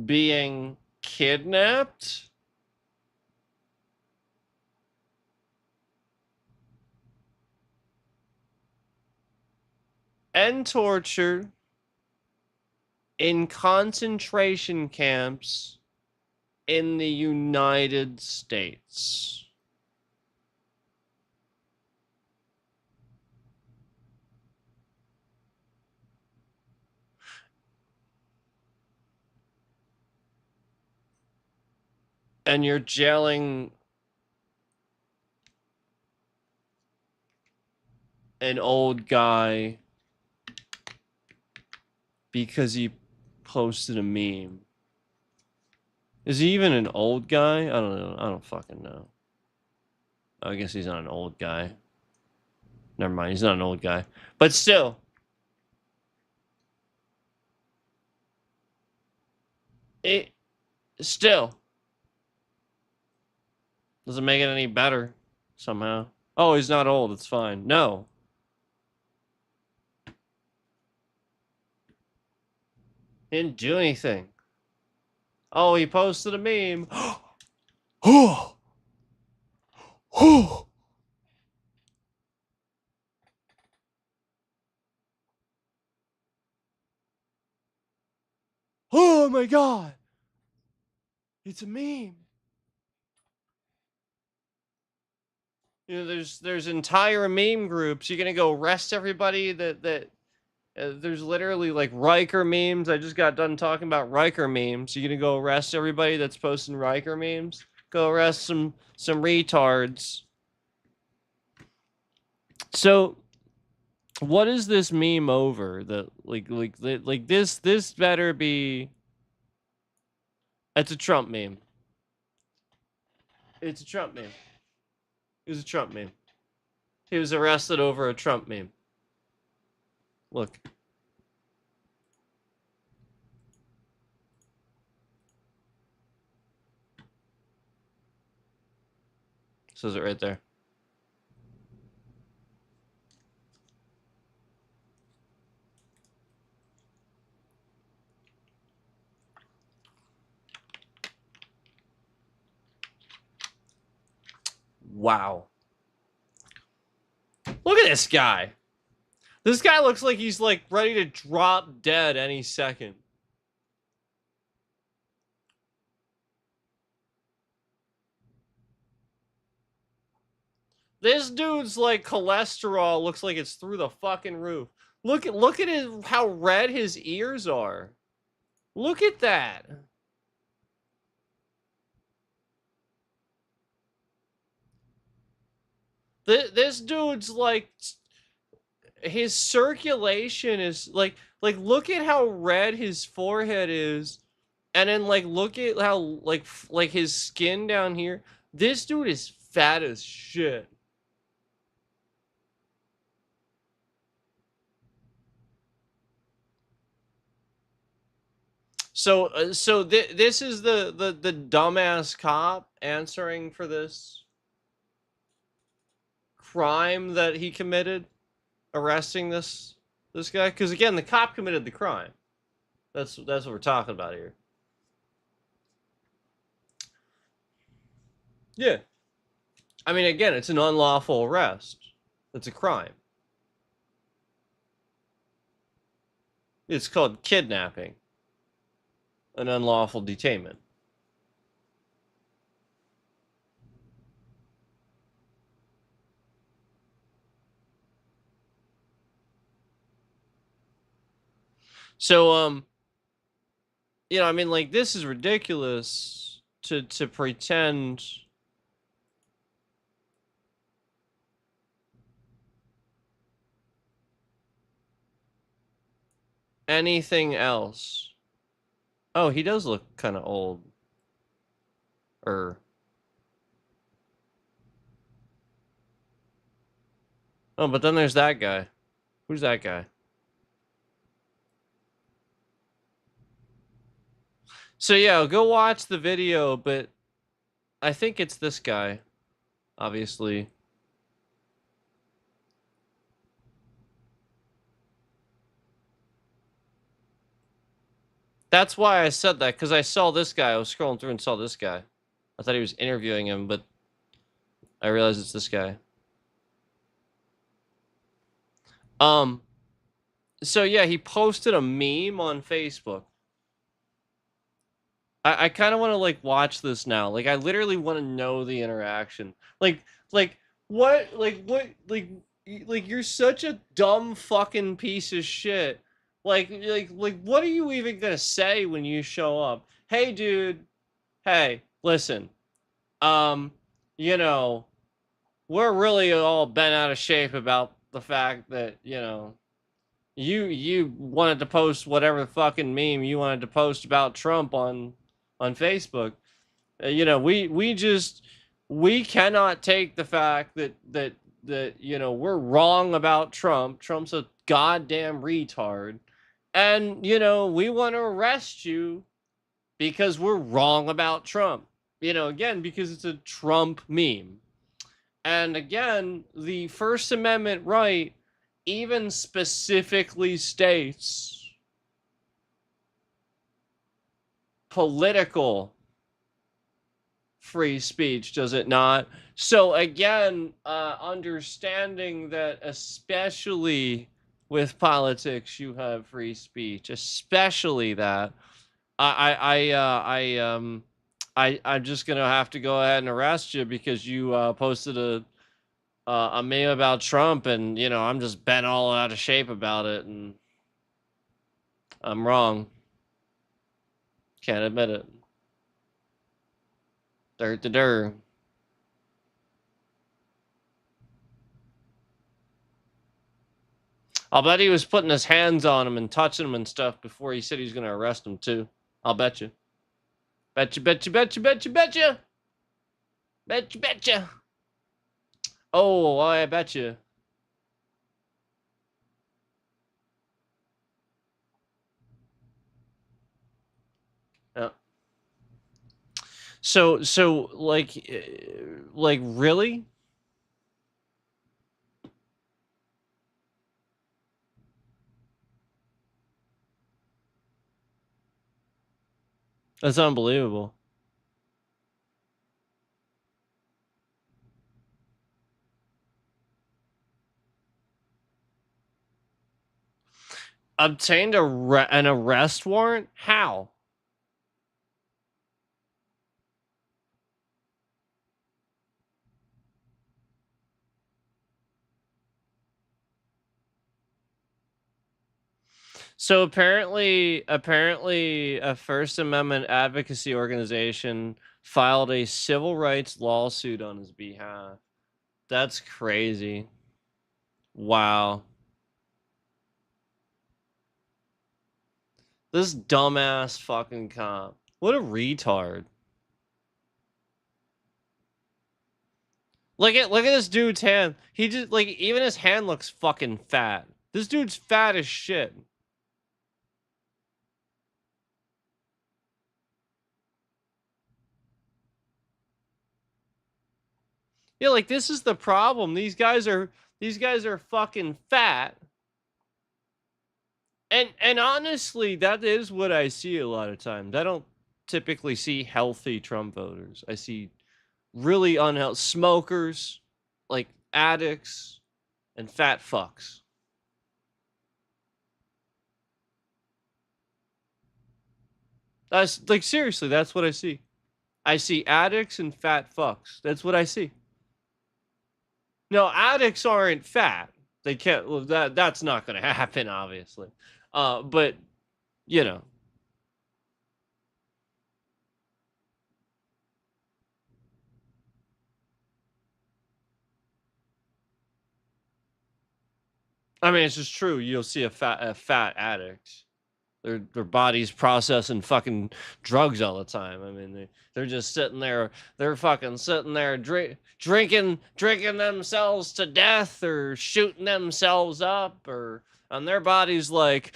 being kidnapped and tortured in concentration camps in the United States. And you're jailing an old guy because he posted a meme. Is he even an old guy? I don't know. I don't fucking know. I guess he's not an old guy. Never mind, he's not an old guy. But still. It still doesn't make it any better somehow. Oh, he's not old, it's fine. No. He didn't do anything. Oh, he posted a meme. Oh. Oh. Oh my god. It's a meme. You know, there's entire meme groups. You're gonna go arrest everybody that there's literally like Riker memes. I just got done talking about Riker memes. You're gonna go arrest everybody that's posting Riker memes. Go arrest some retards. So, what is this meme over? That like this better be. It's a Trump meme. It's a Trump meme. It was a Trump meme. He was arrested over a Trump meme. Look. Says it right there. Wow. Look at this guy. This guy looks like he's like ready to drop dead any second. This dude's like cholesterol looks like it's through the fucking roof. Look at how red his ears are. Look at that. This dude's like, his circulation is like Like, look at how red his forehead is, and then like look at how like his skin down here. This dude is fat as shit. So this is the dumbass cop answering for this crime that he committed, arresting this guy. Because again, the cop committed the crime. That's what we're talking about here. Yeah. I mean, again, it's an unlawful arrest. It's a crime. It's called kidnapping, an unlawful detainment. So, you know, I mean, like, this is ridiculous to pretend. Anything else? Oh, he does look kind of old. Oh, but then there's that guy. Who's that guy? So yeah, go watch the video, but I think it's this guy, obviously. That's why I said that, because I saw this guy. I was scrolling through and saw this guy. I thought he was interviewing him, but I realized it's this guy. So yeah, he posted a meme on Facebook. I kind of want to like watch this now. Like I literally want to know the interaction. Like what you're such a dumb fucking piece of shit. Like what are you even gonna say when you show up? Hey dude, hey, listen. You know, we're really all bent out of shape about the fact that, you know, you wanted to post whatever fucking meme you wanted to post about Trump on Facebook. You know, we cannot take the fact that you know we're wrong about Trump. Trump's a goddamn retard, and you know we want to arrest you because we're wrong about Trump. You know, again because it's a Trump meme, and again the First Amendment right even specifically states political free speech, does it not? So again, understanding that especially with politics you have free speech, especially that I'm just gonna have to go ahead and arrest you because you posted a meme about Trump, and you know I'm just bent all out of shape about it, and I'm wrong. Can't admit it. Dirt to dirt. I'll bet he was putting his hands on him and touching him and stuff before he said he was going to arrest him too. I'll bet you. Bet you, bet you, bet you, bet you, bet you. Bet you, bet you. Oh, I bet you. Yeah. So like really? That's unbelievable. Obtained an arrest warrant? How? So apparently a First Amendment advocacy organization filed a civil rights lawsuit on his behalf. That's crazy. Wow. This dumbass fucking cop. What a retard. Look at this dude's hand. He just like even his hand looks fucking fat. This dude's fat as shit. Yeah, like this is the problem. These guys are fucking fat. And honestly, that is what I see a lot of times. I don't typically see healthy Trump voters. I see really unhealthy smokers, like addicts, and fat fucks. That's like seriously, that's what I see. I see addicts and fat fucks. That's what I see. No, addicts aren't fat. They can't. Well, that's not going to happen, obviously. But you know, I mean, it's just true. You'll see a fat addict. Their bodies processing fucking drugs all the time. I mean, they're just sitting there. They're fucking sitting there drinking themselves to death or shooting themselves up or and their bodies like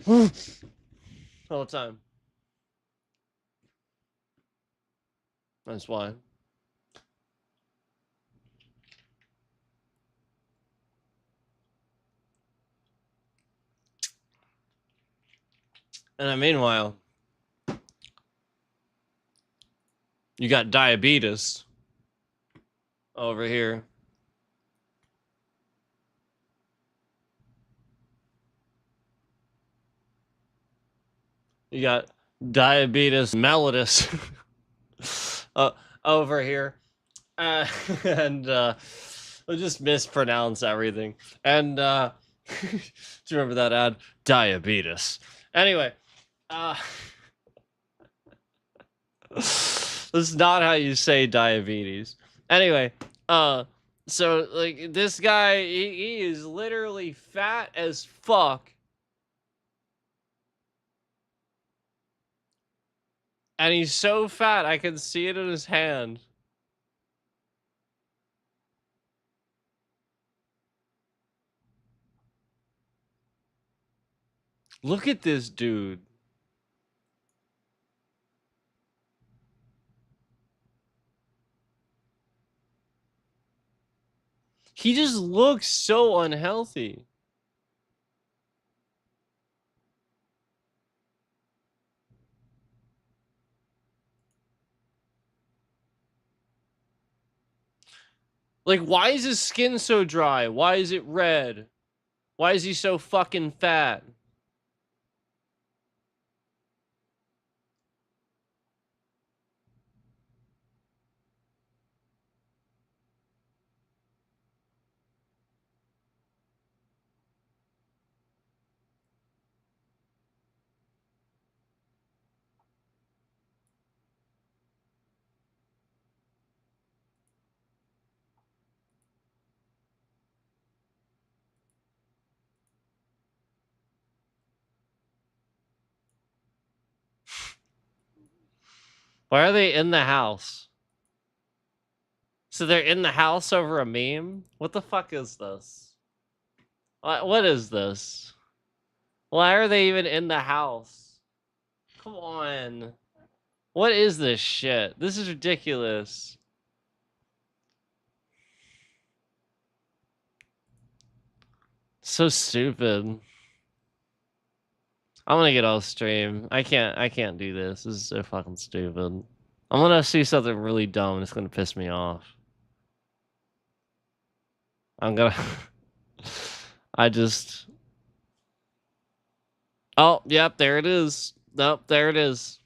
all the time. That's why. And meanwhile, you got diabetes over here. You got diabetes mellitus over here. And I just mispronounce everything. And do you remember that ad? Diabetes. Anyway, this is not how you say diabetes. Anyway, so like this guy, he is literally fat as fuck. And he's so fat, I can see it in his hand. Look at this dude. He just looks so unhealthy. Like, why is his skin so dry? Why is it red? Why is he so fucking fat? Why are they in the house? So they're in the house over a meme? What the fuck is this? What is this? Why are they even in the house? Come on. What is this shit? This is ridiculous. So stupid. I'm gonna get off stream. I can't do this. This is so fucking stupid. I'm gonna see something really dumb and it's gonna piss me off. I'm gonna I just Oh, yep, there it is. Nope, there it is.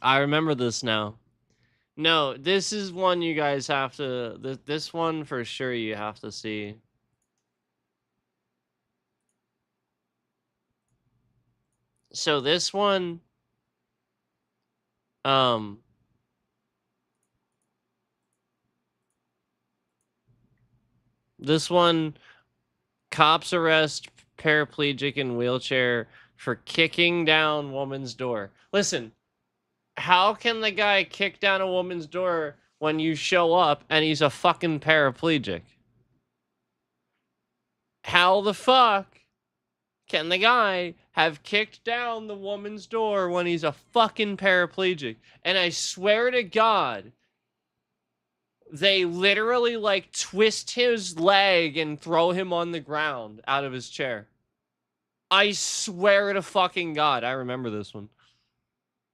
I remember this now. No, this is one you guys have to this one for sure you have to see. So this one this one, cops arrest paraplegic in wheelchair for kicking down woman's door. Listen, how can the guy kick down a woman's door when you show up and he's a fucking paraplegic? How the fuck can the guy have kicked down the woman's door when he's a fucking paraplegic? And I swear to God, they literally like twist his leg and throw him on the ground out of his chair. I swear to fucking God, I remember this one.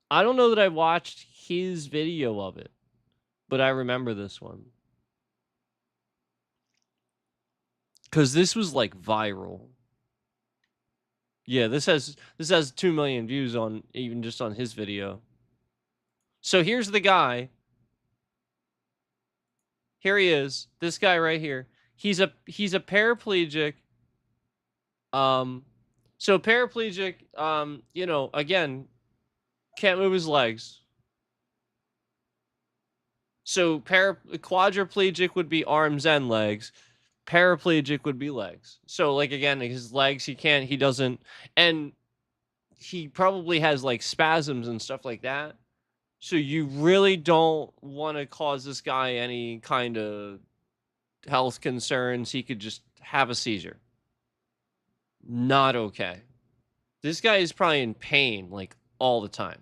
I don't know that I watched his video of it, but I remember this one. Because this was like viral. Yeah, this has 2 million views on even just on his video. So here's the guy. Here he is. This guy right here. He's a paraplegic. So paraplegic, you know, again, can't move his legs. So quadriplegic would be arms and legs. Paraplegic would be legs. So like again, his legs he doesn't, and he probably has like spasms and stuff like that. So you really don't want to cause this guy any kind of health concerns. He could just have a seizure. Not okay. This guy is probably in pain like all the time.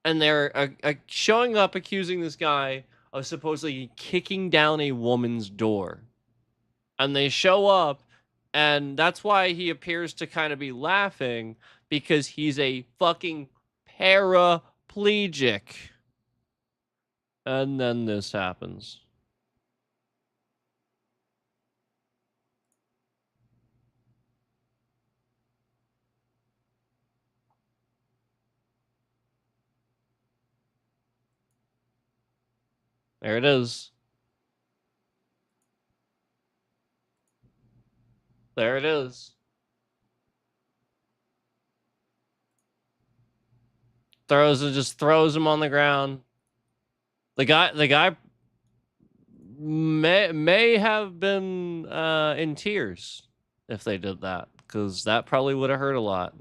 And they're showing up accusing this guy of supposedly kicking down a woman's door. And they show up, and that's why he appears to kind of be laughing, because he's a fucking paraplegic. And then this happens. There it is. There it is. Just throws him on the ground. The guy may have been in tears if they did that, because that probably would have hurt a lot.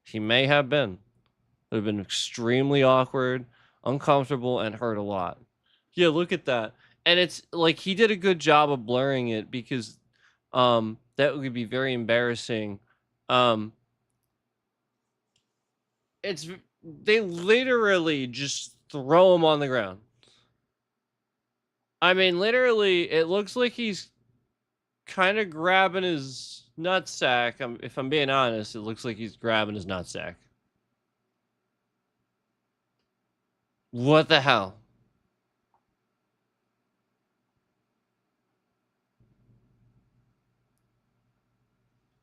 He may have been. It would have been extremely awkward, uncomfortable, and hurt a lot. Yeah, look at that. And it's like he did a good job of blurring it, because that would be very embarrassing. They literally just throw him on the ground. I mean, literally, it looks like he's kind of grabbing his nutsack. If I'm being honest, it looks like he's grabbing his nutsack. What the hell?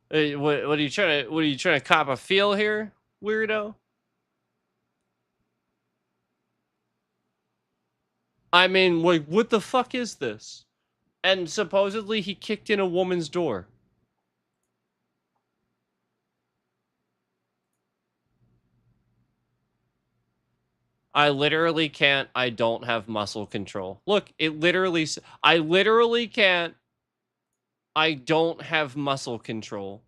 Hey, what are you trying to cop a feel here, weirdo? I mean, like, what the fuck is this? And supposedly he kicked in a woman's door. I literally can't. I don't have muscle control. Look, I literally can't. I don't have muscle control.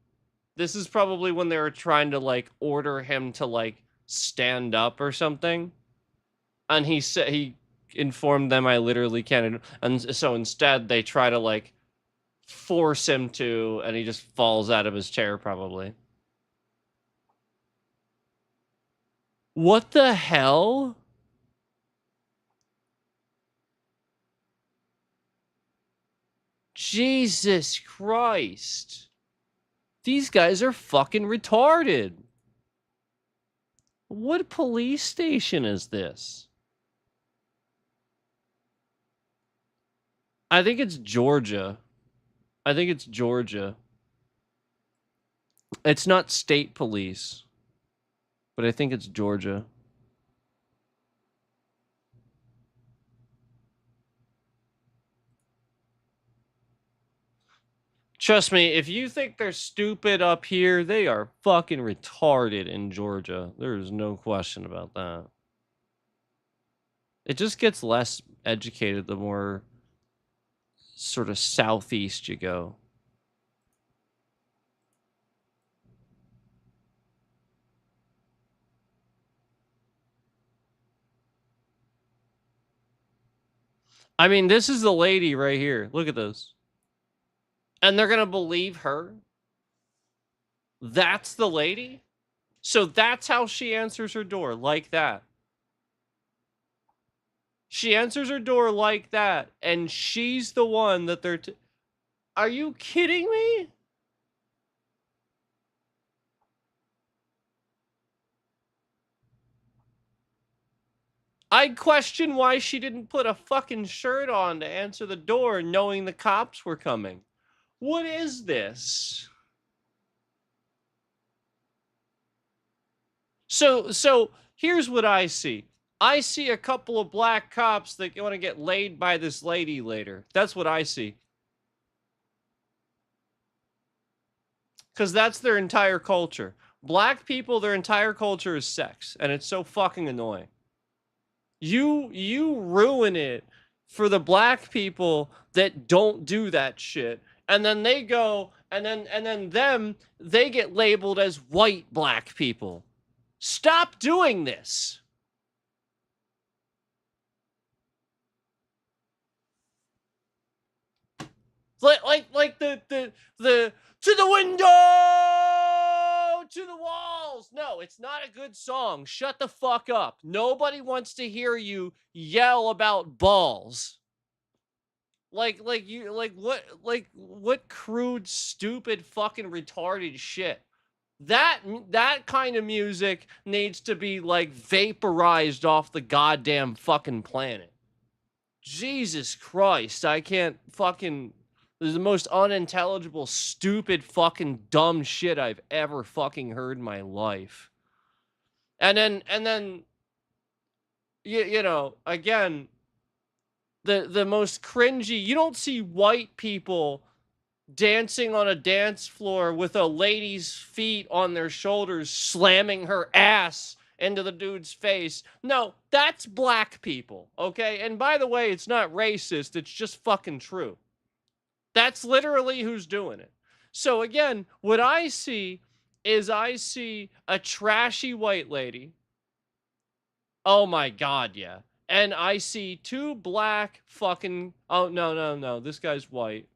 This is probably when they were trying to, like, order him to, like, stand up or something. And he said, he informed them, I literally can't. And so instead they try to, like, force him to, and he just falls out of his chair probably. What the hell? Jesus Christ. These guys are fucking retarded. What police station is this? I think it's Georgia. I think it's Georgia. It's not state police, but I think it's Georgia. Trust me, if you think they're stupid up here, they are fucking retarded in Georgia. There is no question about that. It just gets less educated the more sort of southeast you go. I mean, this is the lady right here. Look at this. And they're gonna believe her? That's the lady? So that's how she answers her door, like that. She answers her door like that, and she's the one that they're... Are you kidding me? I question why she didn't put a fucking shirt on to answer the door knowing the cops were coming. What is this? So here's what I see. I see a couple of black cops that want to get laid by this lady later. That's what I see. Because that's their entire culture. Black people, their entire culture is sex, and it's so fucking annoying. You ruin it for the black people that don't do that shit. And then they go and then they get labeled as white black people. Stop doing this. Like the to the window, to the walls. No, it's not a good song. Shut the fuck up. Nobody wants to hear you yell about balls. Like what crude, stupid, fucking retarded shit. That kind of music needs to be like vaporized off the goddamn fucking planet. Jesus Christ, I can't fucking... This is the most unintelligible, stupid, fucking dumb shit I've ever fucking heard in my life. And then, you know, again, the most cringy... You don't see white people dancing on a dance floor with a lady's feet on their shoulders, slamming her ass into the dude's face. No, that's black people, okay? And by the way, it's not racist, it's just fucking true. That's literally who's doing it. So again, what I see is I see a trashy white lady. Oh my God, yeah. And I see two black fucking... Oh, no. This guy's white.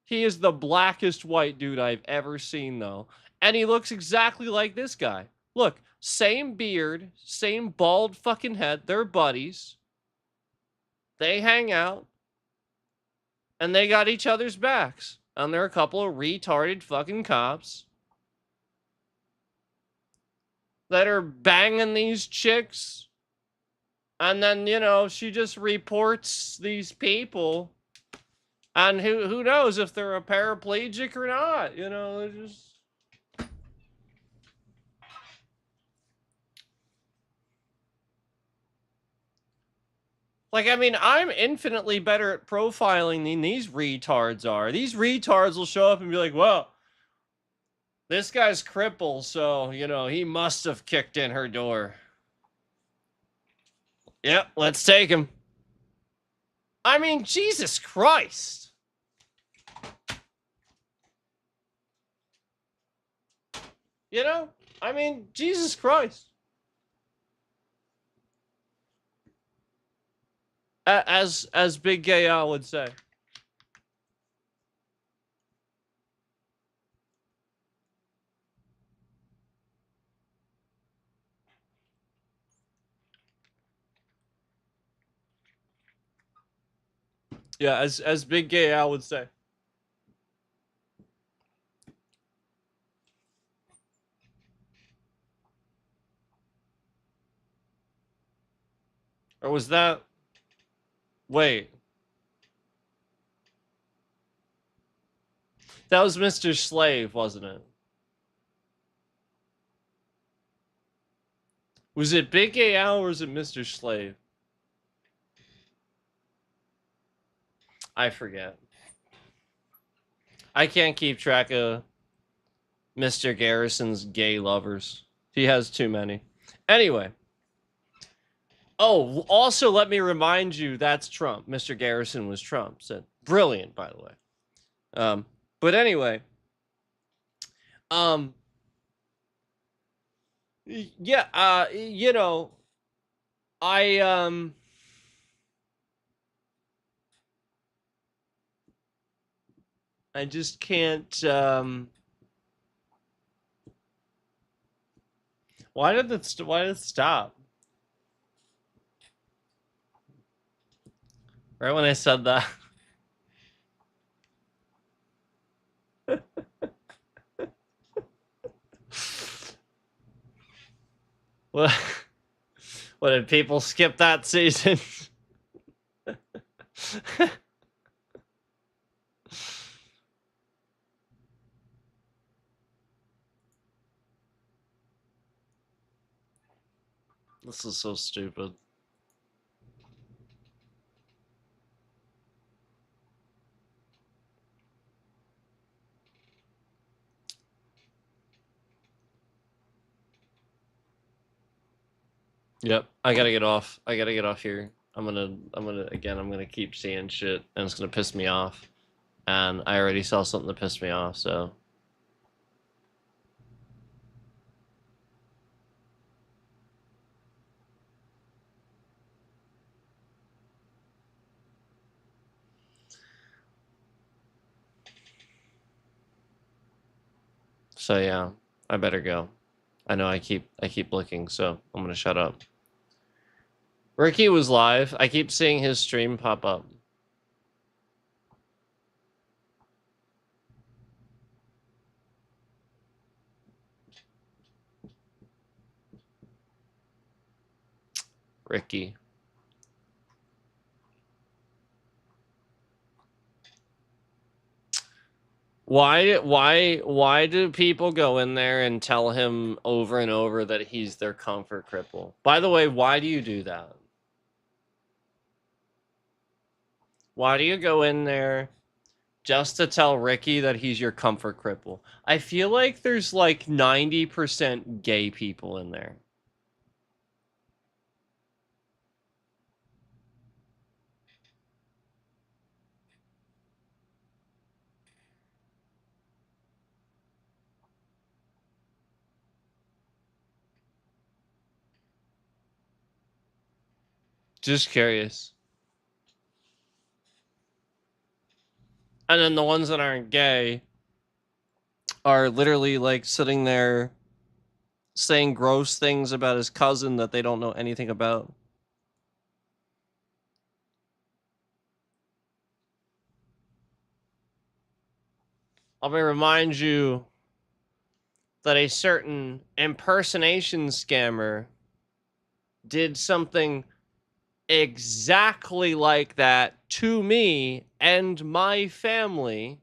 He is the blackest white dude I've ever seen, though. And he looks exactly like this guy. Look, same beard, same bald fucking head. They're buddies. They hang out. And they got each other's backs. And they're a couple of retarded fucking cops that are banging these chicks. And then, you know, she just reports these people. And who knows if they're a paraplegic or not, you know, they're just... Like, I mean, I'm infinitely better at profiling than these retards are. These retards will show up and be like, well, this guy's crippled, so, you know, he must have kicked in her door. Yep, let's take him. I mean, Jesus Christ. You know? I mean, Jesus Christ. As Big Gay Al would say. Yeah, as Big Gay Al would say. Or was that... Wait. That was Mr. Slave, wasn't it? Was it Big Gay Al or was it Mr. Slave? I forget. I can't keep track of Mr. Garrison's gay lovers. He has too many. Anyway. Oh, also let me remind you, that's Trump. Mr. Garrison was Trump. So, brilliant, by the way. But anyway. Yeah, you know, I I just can't. Why did it stop? Right when I said that. What? What did people skip that season? This is so stupid. Yep, I gotta get off. I gotta get off here. I'm gonna keep seeing shit, and it's gonna piss me off. And I already saw something that pissed me off, so. So yeah, I better go. I know I keep looking, so I'm gonna shut up. Ricky was live. I keep seeing his stream pop up. Ricky. Why do people go in there and tell him over and over that he's their comfort cripple? By the way, why do you do that? Why do you go in there just to tell Ricky that he's your comfort cripple? I feel like there's like 90% gay people in there. Just curious. And then the ones that aren't gay are literally like sitting there saying gross things about his cousin that they don't know anything about. Let me remind you that a certain impersonation scammer did something exactly like that to me and my family.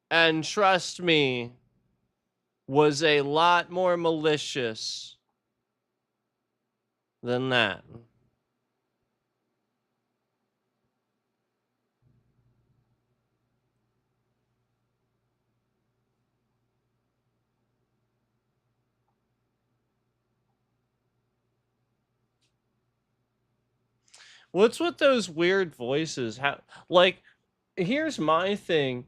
And trust me, was a lot more malicious than that. What's with those weird voices? How, like, here's my thing.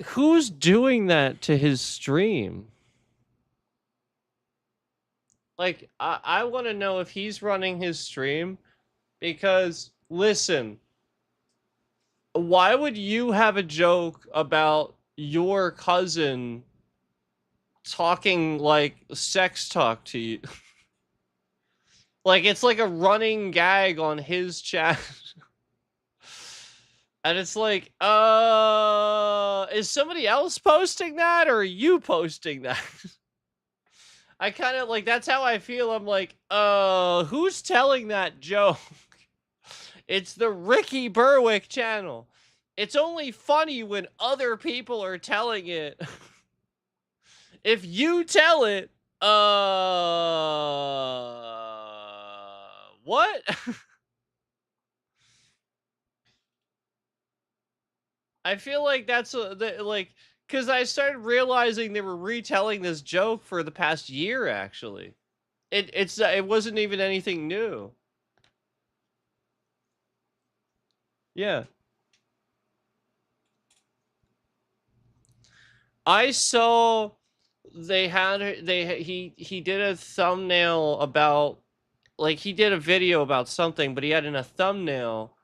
Who's doing that to his stream? Like, I want to know if he's running his stream, because, listen, why would you have a joke about your cousin talking like sex talk to you? Like, it's like a running gag on his chat. And it's like, is somebody else posting that, or are you posting that? I kind of like, that's how I feel. I'm like, who's telling that joke? It's the Ricky Berwick channel. It's only funny when other people are telling it. If you tell it, what? I feel like that's like, because I started realizing they were retelling this joke for the past year. Actually, it wasn't even anything new. Yeah, I saw he did a thumbnail about, like, he did a video about something, but he had in a thumbnail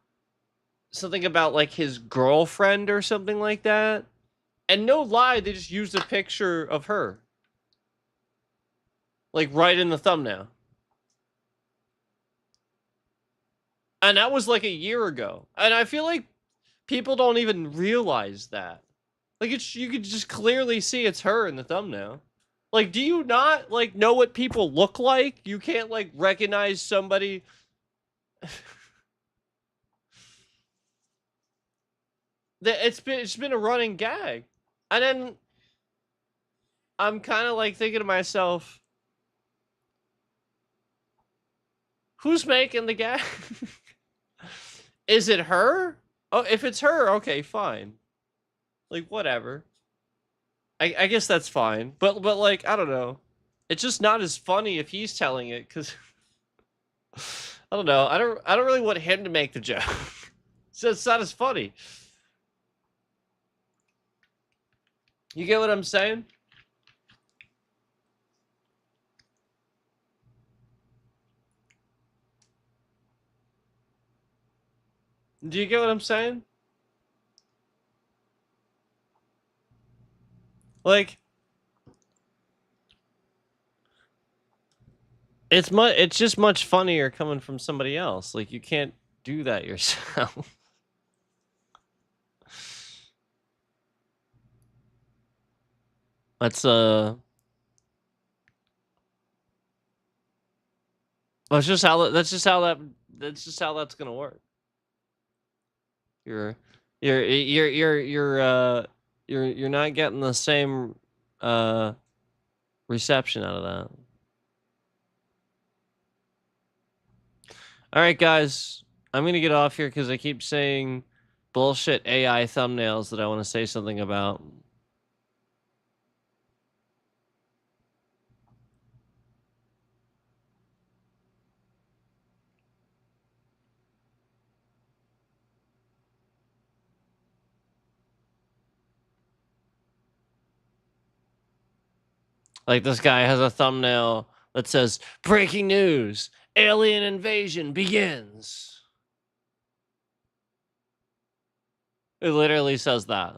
something about like his girlfriend or something like that. And no lie, they just used a picture of her. Like right in the thumbnail. And that was like a year ago. And I feel like people don't even realize that. Like it's you could just clearly see it's her in the thumbnail. Like, do you not like know what people look like? You can't like recognize somebody. It's been a running gag. And then I'm kind of like thinking to myself, who's making the gag? Is it her? Oh, if it's her, okay, fine. Like whatever. I guess that's fine. But like I don't know. It's just not as funny if he's telling it because I don't know. I don't really want him to make the joke. So it's not as funny. You get what I'm saying? Do you get what I'm saying? Like it's just much funnier coming from somebody else. Like you can't do that yourself. That's that's gonna work. You're you're not getting the same reception out of that. All right, guys, I'm gonna get off here because I keep saying bullshit AI thumbnails that I want to say something about. Like this guy has a thumbnail that says "Breaking news: Alien invasion begins." It literally says that.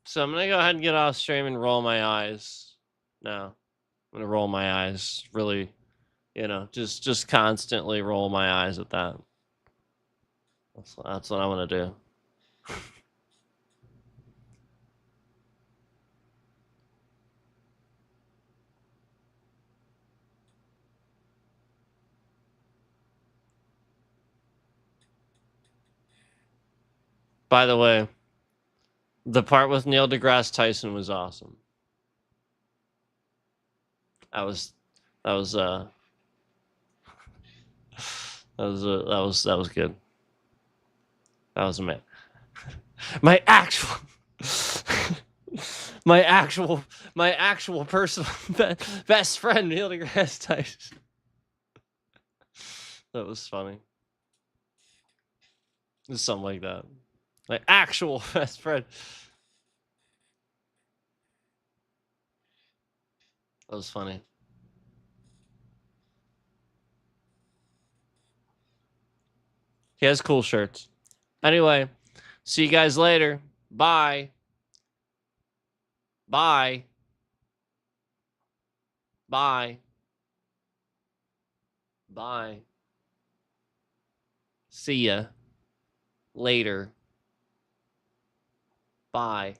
So I'm gonna go ahead and get off stream and roll my eyes. No, I'm gonna roll my eyes. Really, just constantly roll my eyes at that. That's what I want to do. By the way, the part with Neil deGrasse Tyson was awesome. That was that was that was good. That was amazing. My actual my actual personal best friend Neil deGrasse Tyson. That was funny. Something like that. My actual best friend. That was funny. He has cool shirts. Anyway, see you guys later. Bye. Bye. Bye. Bye. See ya later. Bye.